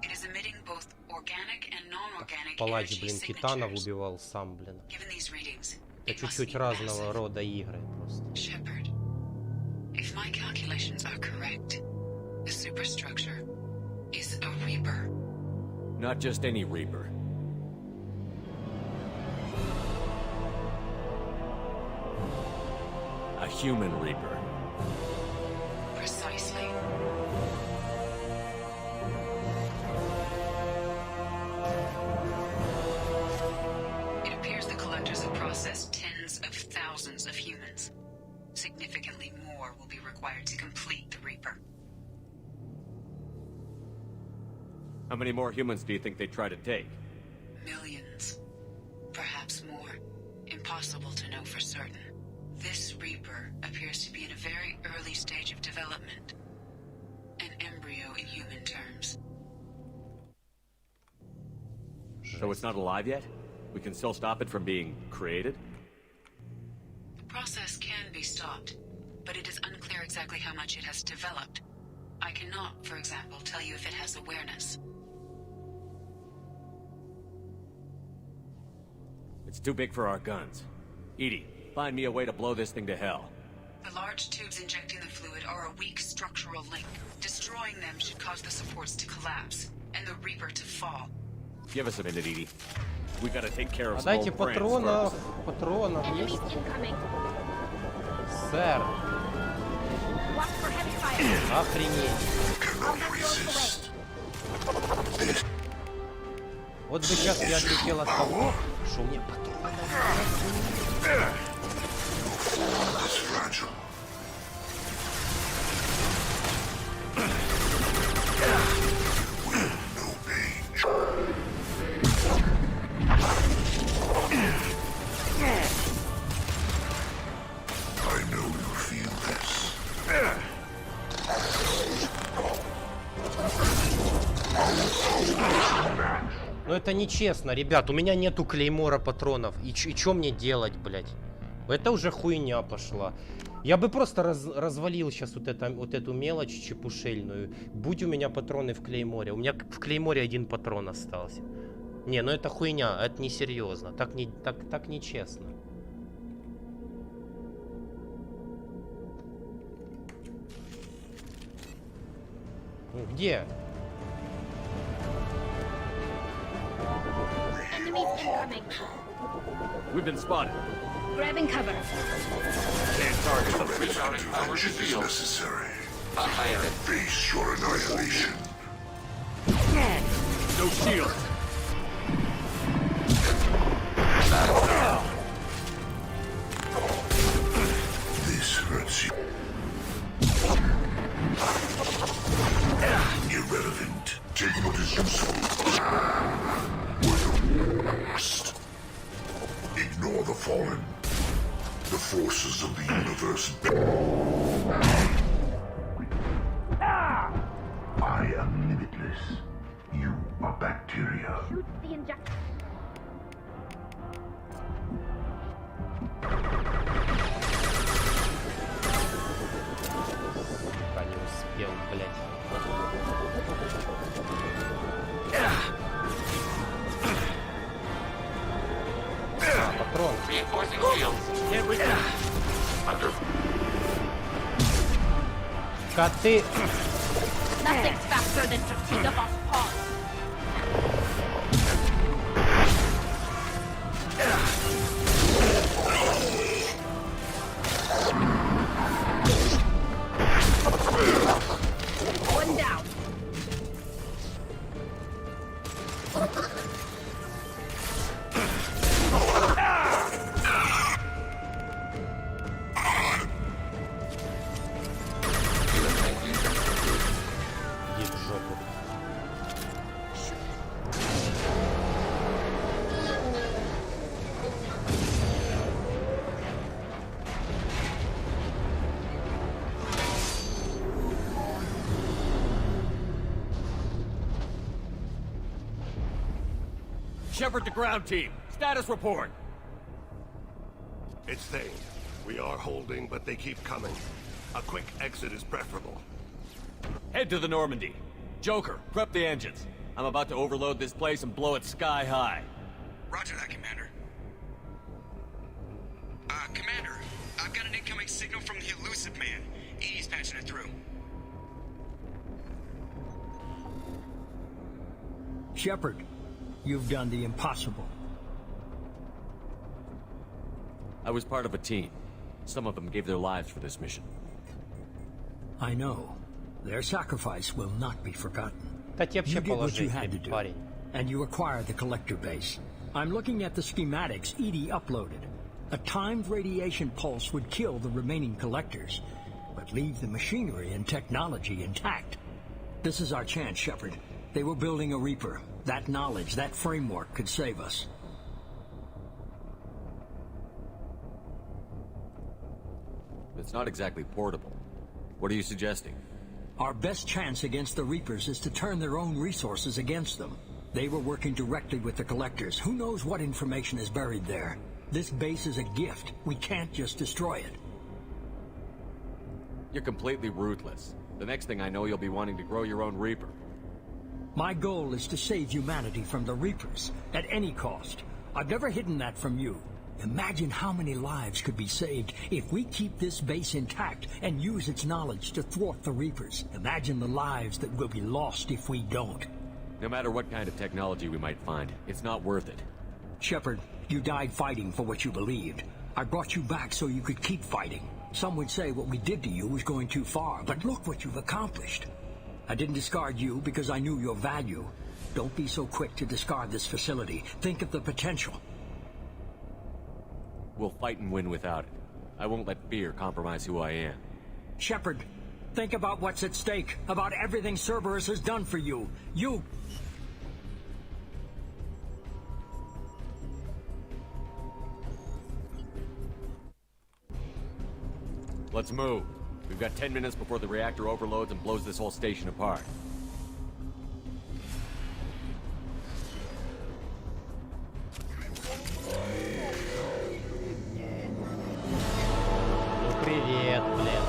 It is emitting both organic and non-organic Палач, energy блин, титанов signatures. убивал сам, блин. Given these readings, Это чуть-чуть разного рода игры просто. Shepard, if my calculations are correct, the superstructure is a Reaper. Not just any Reaper. A human Reaper. Precisely. It appears the collectors have processed tens of thousands of humans. Significantly more will be required to complete the Reaper. How many more humans do you think they try to take? Millions. Perhaps more. Impossible to know for certain. This Reaper appears to be in a very early stage of development. An embryo in human terms. So it's not alive yet? We can still stop it from being created? The process can be stopped, but it is unclear exactly how much it has developed. I cannot, for example, tell you if it has awareness. It's too big for our guns. Edie, find me a way to blow this thing to hell. The large tubes injecting the fluid are a weak structural link. Destroying them should cause the supports to collapse, and the Reaper to fall. Give us a minute, Edie. We gotta take care of А some дайте old friends патронов. first. Патронов Enemies есть? incoming. Сэр, Watch for heavy fire. охренеть. I'll have yours away. Вот бы сейчас я отлетел от того, что у меня патронов. It's fragile. No pain. I know you feel this. Ну это нечестно, ребят. У меня нету клеймора патронов. И чё мне делать, блядь? Это уже хуйня пошла. Я бы просто развалил сейчас вот эту мелочь чепушельную. Будь у меня патроны в клейморе. У меня в клейморе один патрон остался. Не, ну это хуйня, это несерьезно. Так нечестно. Ну, где? Enemies incoming. We've been spotted. Grabbing cover. Stand target. Rerouting power to field. Necessary. Face your annihilation. No shield. This hurts you. Irrelevant. Take what is useful. We're the worst. Ignore the fallen. The forces of the universe. I am limitless. You are bacteria. Shoot the injector. Пока не успел, блядь. Патрон. Коты. Nothing's faster than fatigue of our paws. One down. Иди в жопу. Shepard to ground team. Status report. It's Thane. We are holding, but they keep coming. A quick exit is preferable. Head to the Normandy. Joker, prep the engines. I'm about to overload this place and blow it sky high. Roger that, Commander. Commander, I've got an incoming signal from the elusive man. Edie's patching it through. Shepard, you've done the impossible. I was part of a team. Some of them gave their lives for this mission. I know. Their sacrifice will not be forgotten. Да тебе You вообще did what you положить, had to do, парень. and you acquired the collector base. I'm looking at the schematics Edie uploaded. A timed radiation pulse would kill the remaining collectors, but leave the machinery and technology intact. This is our chance, Shepard. They were building a Reaper. That knowledge, that framework could save us. It's not exactly portable. What are you suggesting? Our best chance against the Reapers is to turn their own resources against them. They were working directly with the collectors. Who knows what information is buried there? This base is a gift. We can't just destroy it. You're completely ruthless. The next thing I know, you'll be wanting to grow your own Reaper. My goal is to save humanity from the Reapers, at any cost. I've never hidden that from you. Imagine how many lives could be saved if we keep this base intact and use its knowledge to thwart the Reapers. Imagine the lives that will be lost if we don't. No matter what kind of technology we might find, it's not worth it. Shepard, you died fighting for what you believed. I brought you back so you could keep fighting. Some would say what we did to you was going too far, but look what you've accomplished. I didn't discard you because I knew your value. Don't be so quick to discard this facility. Think of the potential. We'll fight and win without it. I won't let fear compromise who I am. Shepard, think about what's at stake, about everything Cerberus has done for you. You... Let's move. We've got 10 minutes before the reactor overloads and blows this whole station apart. Ну привет, блин.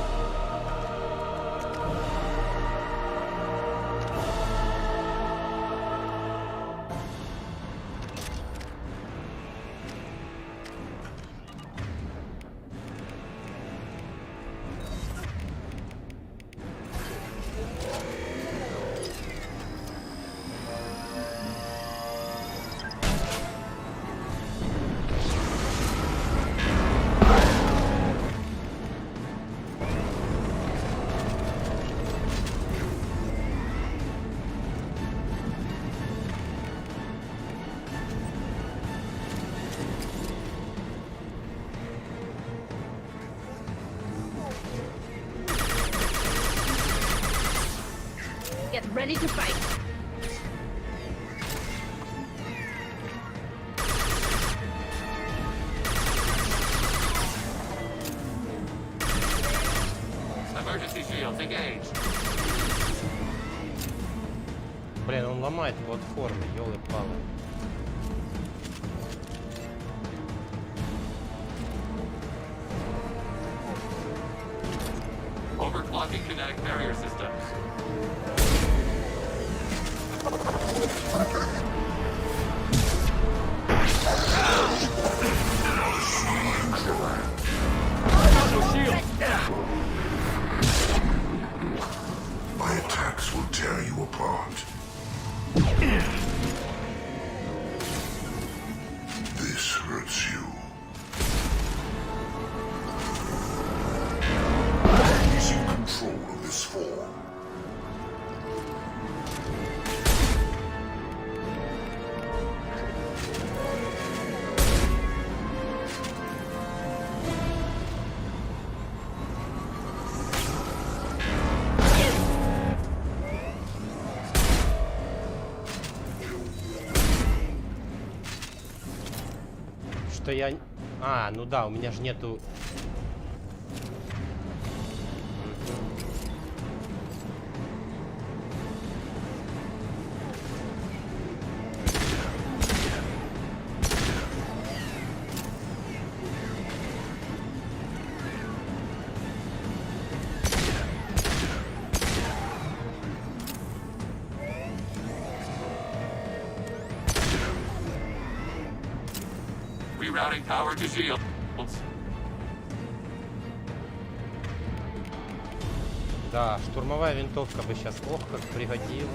Get ready to fight. Emergency shields engaged. Блин, он ломает платформы, ёлы-палы. Overclocking kinetic barrier systems. My attacks will tear you apart. This hurts you. Losing control of this form. Что я... А, ну да, у меня же нету... Rerouting power to shields. Да, штурмовая винтовка бы сейчас, ох, как пригодилась.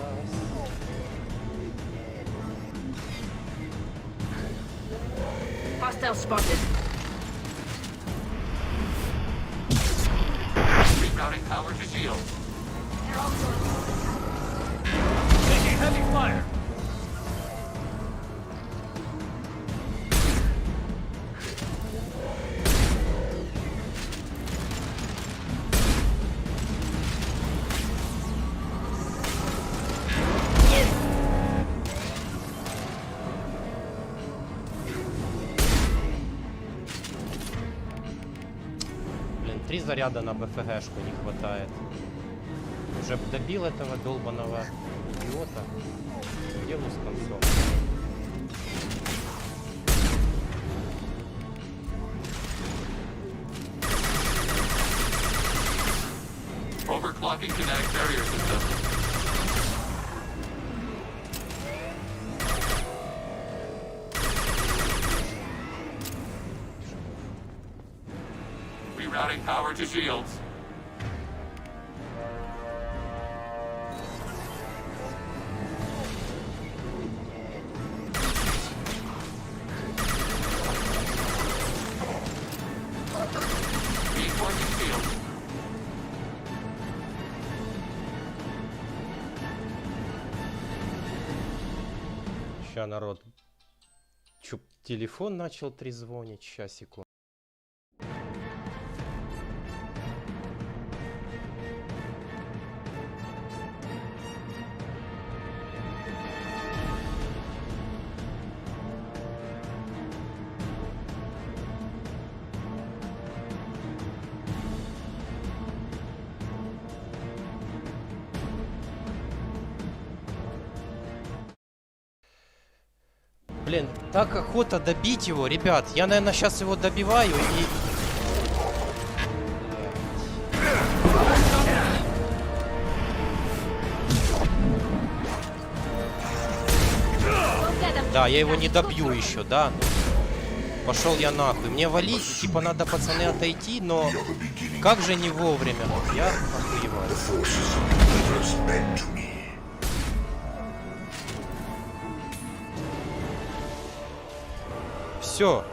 Hostile spotted. Rerouting power to shields. Taking heavy fire. Блин, 3 заряда на БФГшку не хватает. Уже добил этого долбаного идиота. Делу с концом. Overclocking kinetic barrier system. Rerouting power to shields. Reinforcing shields. Ща, народ. Чё, телефон начал трезвонить, часику. Блин, так охота добить его, ребят. Я, наверное, сейчас его добиваю и... Да, я его не добью еще, да. Пошел я нахуй. Мне валить, типа надо, пацаны, отойти, но как же не вовремя. Я охуеваю. Все.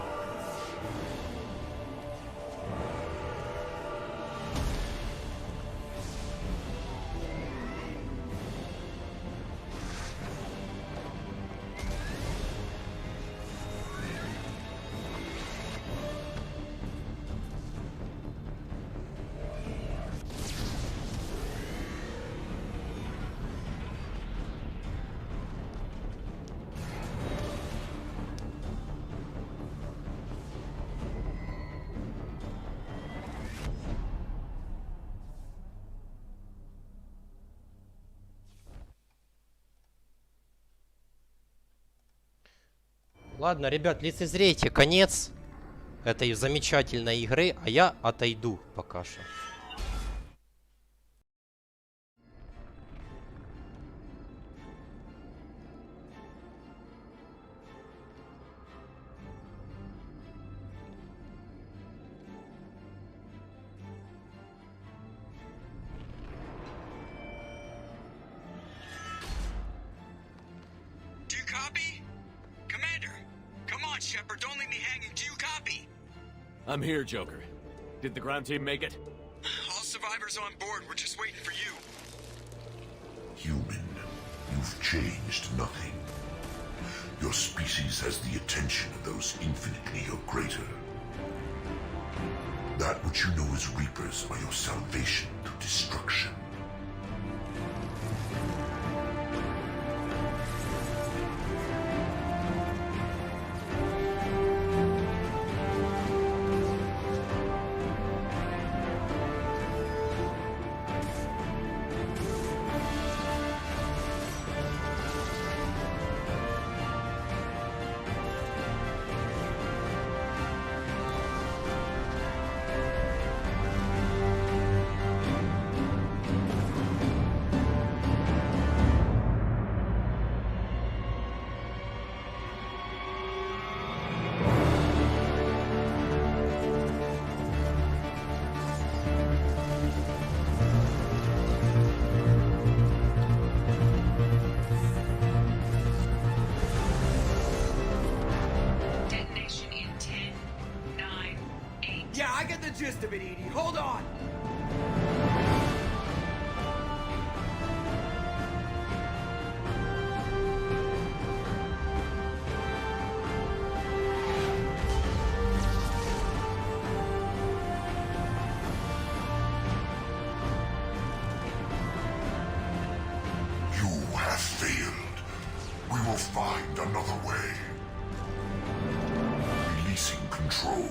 Ладно, ребят, лицезрейте конец этой замечательной игры, а я отойду пока что. Shepard, don't leave me hanging. Do you copy? I'm here, Joker. Did the ground team make it? All survivors on board. We're just waiting for you. Human, you've changed nothing. Your species has the attention of those infinitely or greater. That which you know as Reapers are your salvation through destruction. I get the gist of it, Edie. Hold on. You have failed. We will find another way. Releasing control.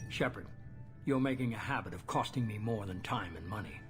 Shepard, you're making a habit of costing me more than time and money.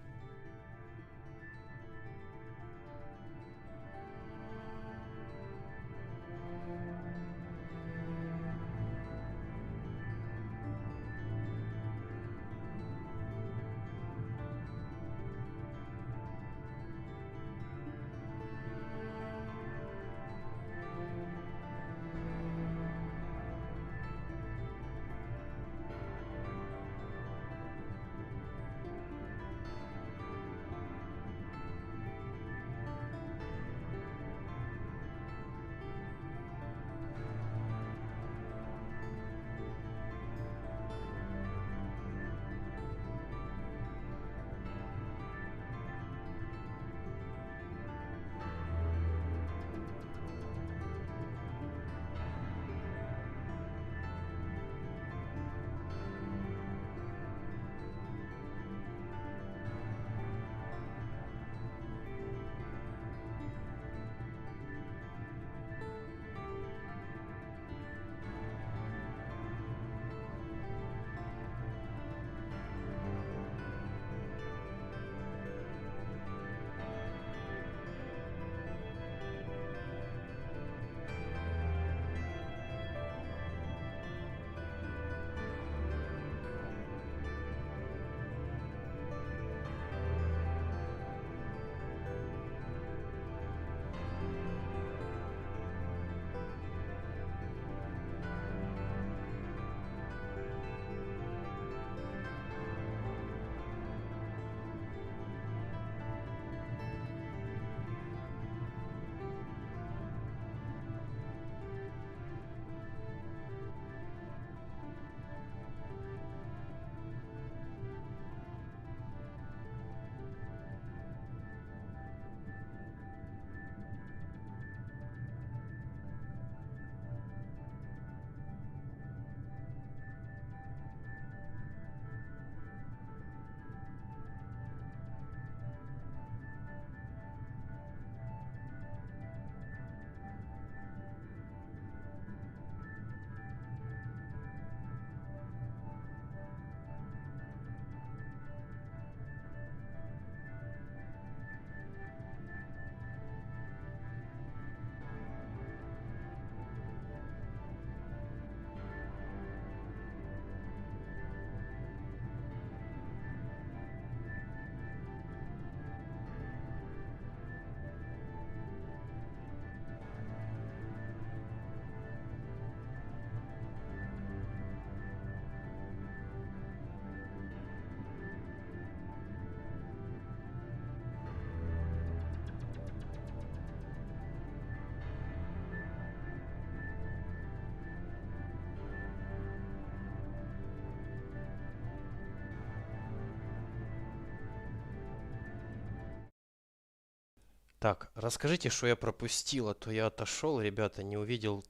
Так, расскажите, что я пропустил, а то я отошел, ребята, не увидел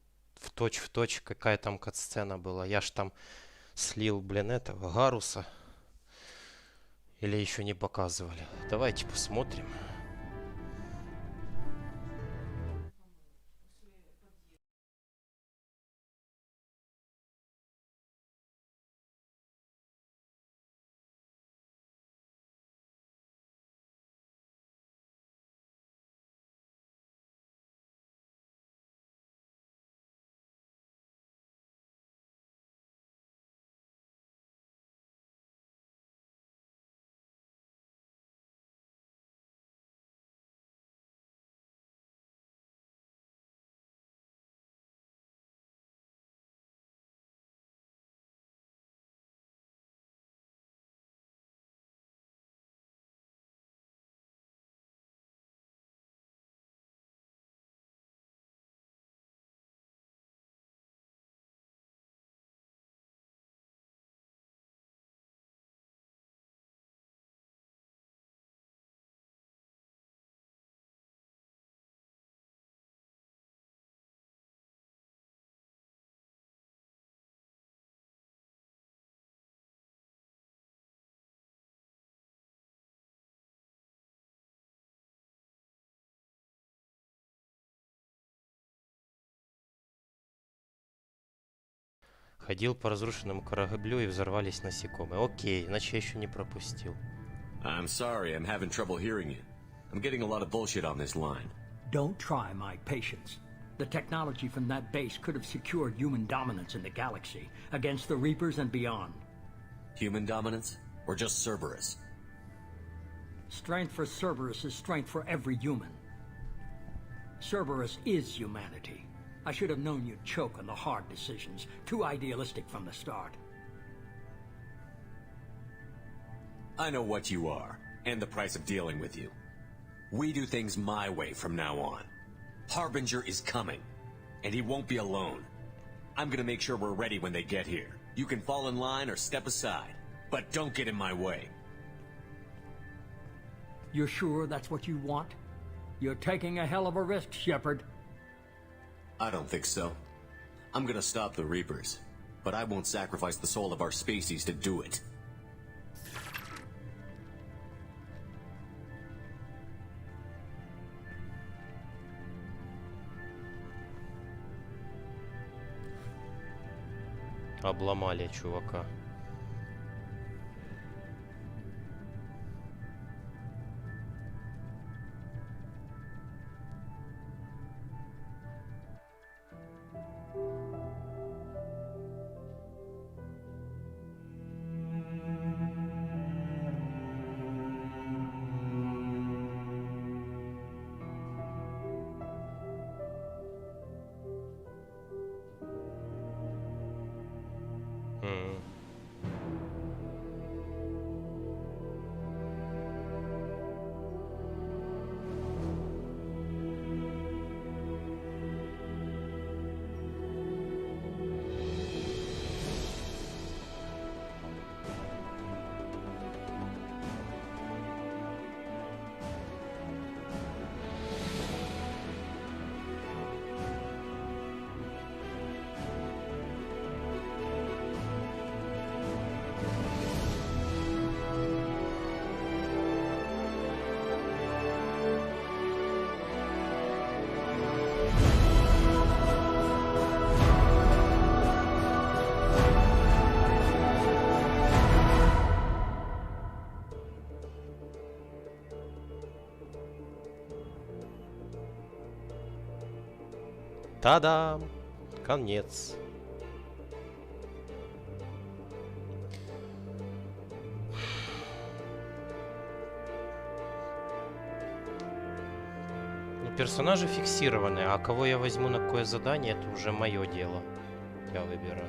в точь, какая там катсцена была. Я ж там слил, блин, этого Гаруса. Или еще не показывали. Давайте посмотрим. Ходил по разрушенному кораблю и взорвались насекомые. Окей, иначе я еще не пропустил. I'm sorry, I'm having trouble hearing you. I'm getting a lot of bullshit on this line. Don't try my patience. The technology from that base could have secured human dominance in the galaxy against the Reapers and beyond. Human dominance? Or just Cerberus? Strength for Cerberus is strength for every human. Cerberus is humanity. I should have known you'd choke on the hard decisions. Too idealistic from the start. I know what you are, and the price of dealing with you. We do things my way from now on. Harbinger is coming, and he won't be alone. I'm gonna make sure we're ready when they get here. You can fall in line or step aside, but don't get in my way. You're sure that's what you want? You're taking a hell of a risk, Shepard. I don't think so. I'm gonna stop the Reapers, but I won't sacrifice the soul of our species to do it. Обломали чувака. Та-дам! Конец. Ну, персонажи фиксированные, а кого я возьму на какое задание, это уже мое дело. Я выбираю.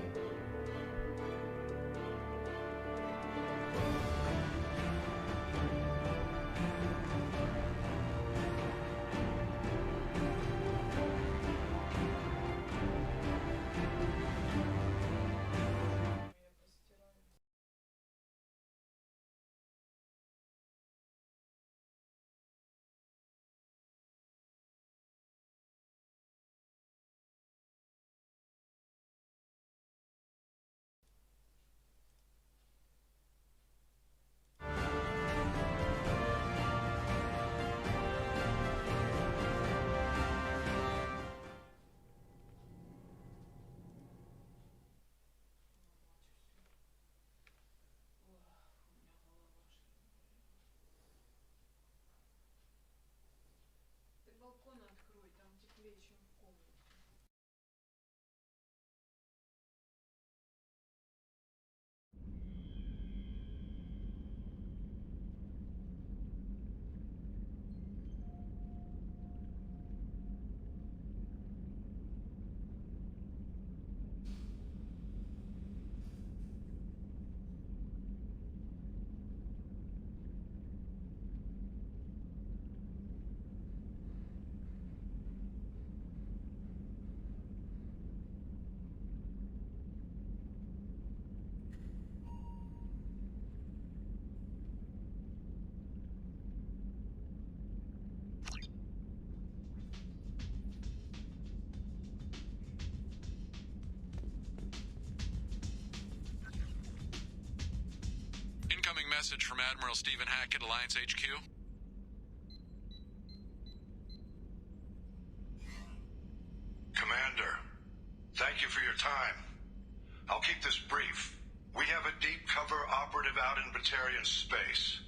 message from Admiral Stephen Hackett, Alliance HQ? Commander, thank you for your time. I'll keep this brief. We have a deep cover operative out in Batarian space.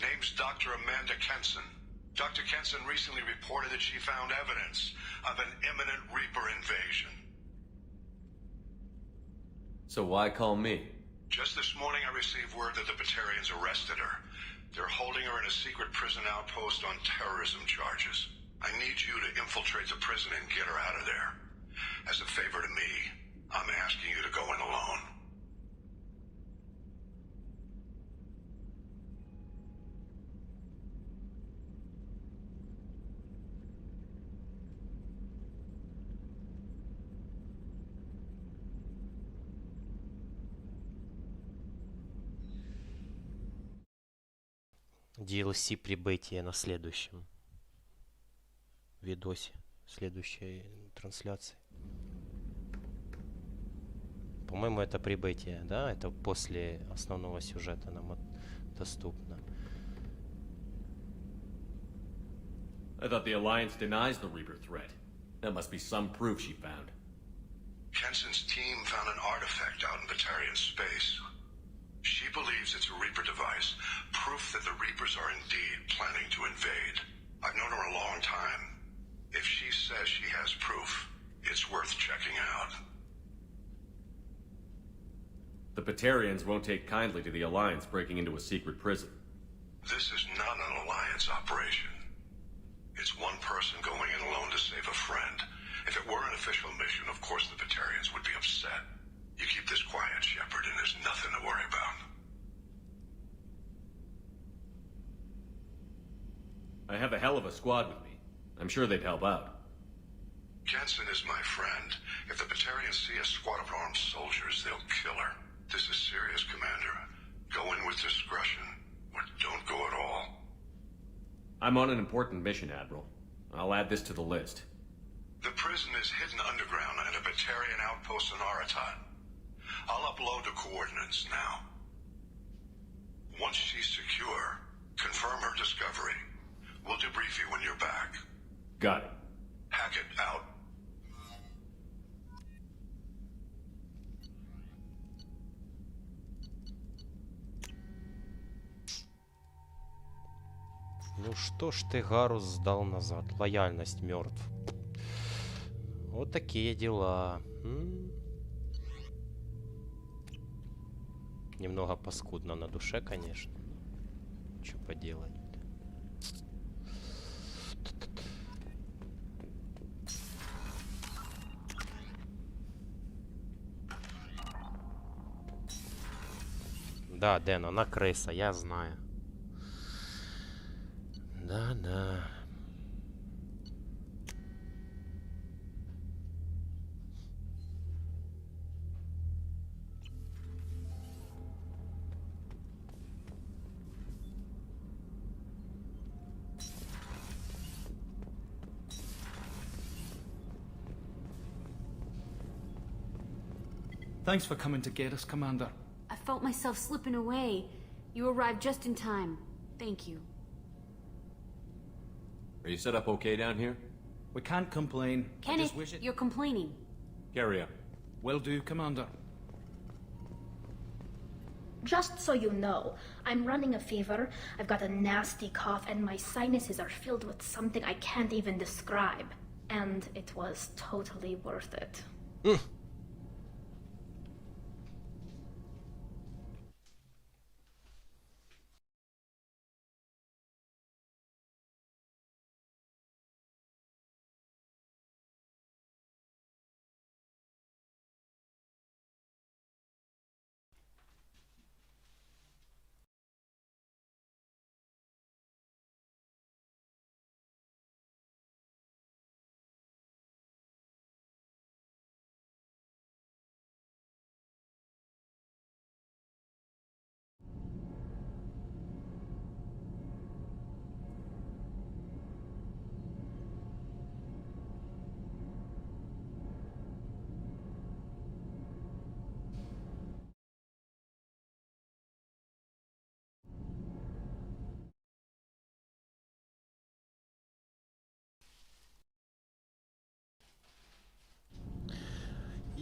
Name's Dr. Amanda Kenson. Dr. Kenson recently reported that she found evidence of an imminent Reaper invasion. So why call me? Just this morning I received word that the Batarians arrested her. They're holding her in a secret prison outpost on terrorism charges. I need you to infiltrate the prison and get her out of there. As a favor to me, I'm asking you to go in alone. DLC прибытие на следующем видосе, следующей трансляции. По-моему, это прибытие, да? Это после основного сюжета нам доступно. I thought the Alliance denies the Reaper threat. That must be some proof she found. Kenson's team found an artifact out in Batarian space. She believes it's a Reaper device, proof that the Reapers are indeed planning to invade. I've known her a long time. If she says she has proof, it's worth checking out. The Batarians won't take kindly to the Alliance breaking into a secret prison. This is not an Alliance operation. It's one person going in alone to save a friend. If it were an official mission, of course the Batarians would be upset. You keep this quiet, Shepard, and there's nothing to worry about. I have a hell of a squad with me. I'm sure they'd help out. Jensen is my friend. If the Batarians see a squad of armed soldiers, they'll kill her. This is serious, Commander. Go in with discretion, or don't go at all. I'm on an important mission, Admiral. I'll add this to the list. The prison is hidden underground in a Batarian outpost in Aratat. I'll upload the coordinates now. Once she's secure, confirm her discovery. We'll debrief you when you're back. Got it. Hackett out. Ну что ж ты Гарус сдал назад? Лояльность мертв. Вот такие дела. Немного паскудно на душе, конечно. Что поделать? Да, Дэн, она крыса, я знаю. Да. Thanks for coming to get us, Commander. I felt myself slipping away. You arrived just in time. Thank you. Are you set up okay down here? We can't complain. Kenneth, you're complaining. Carry on. Will do, Commander. Just so you know, I'm running a fever, I've got a nasty cough, and my sinuses are filled with something I can't even describe. And it was totally worth it.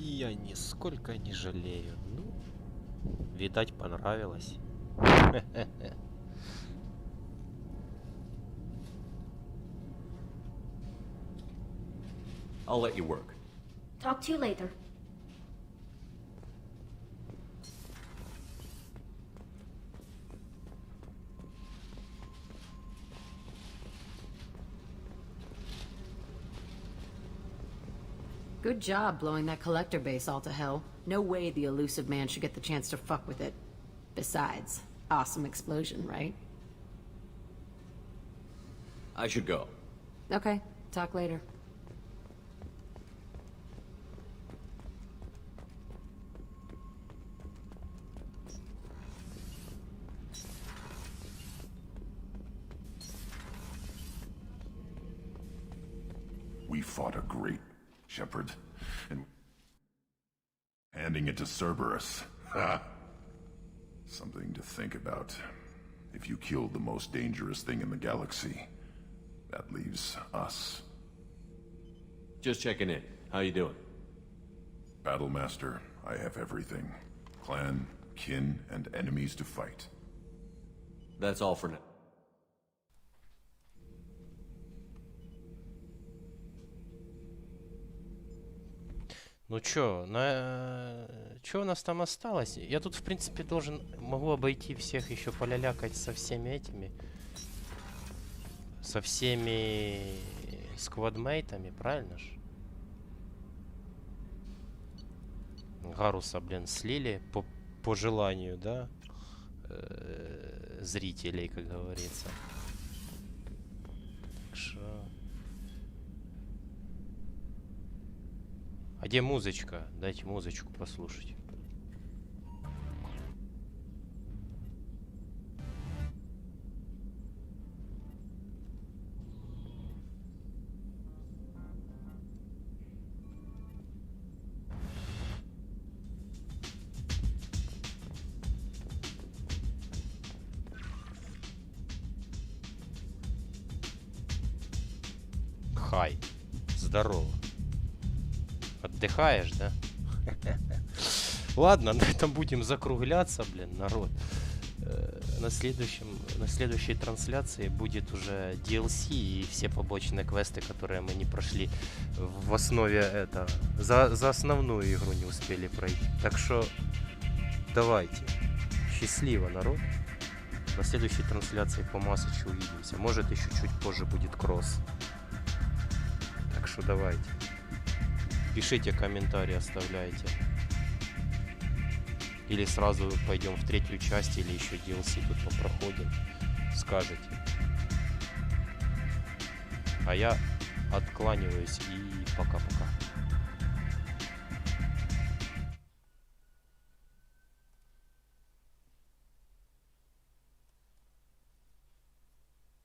я нисколько не жалею. Ну, видать, понравилось. I'll let you work. Talk to you later. Good job blowing that collector base all to hell. No way the elusive man should get the chance to fuck with it. Besides, awesome explosion, right? I should go. Okay, talk later. We fought a great Shepard, and handing it to Cerberus. Ha! Something to think about. If you killed the most dangerous thing in the galaxy, that leaves us. Just checking in. How you doing? Battlemaster, I have everything. Clan, kin, and enemies to fight. That's all for now. Ну чё, чё у нас там осталось? Я тут, в принципе, могу обойти всех, еще полялякать со всеми этими. Со всеми сквадмейтами, правильно ж? Гаруса, блин, слили по желанию, да? Зрителей, как говорится. Так что... А где музычка? Дайте музычку послушать. Хай. Здорово. Отдыхаешь, да? Ладно, на этом будем закругляться, блин, народ. На следующей трансляции будет уже DLC и все побочные квесты, которые мы не прошли в основе этого. За основную игру не успели пройти. Так что давайте. Счастливо, народ. На следующей трансляции по Массачу увидимся. Может, еще чуть позже будет кросс. Так что давайте. Пишите комментарии, оставляйте. Или сразу пойдем в третью часть, или еще DLC тут попроходим. Скажете. А я откланиваюсь и пока-пока.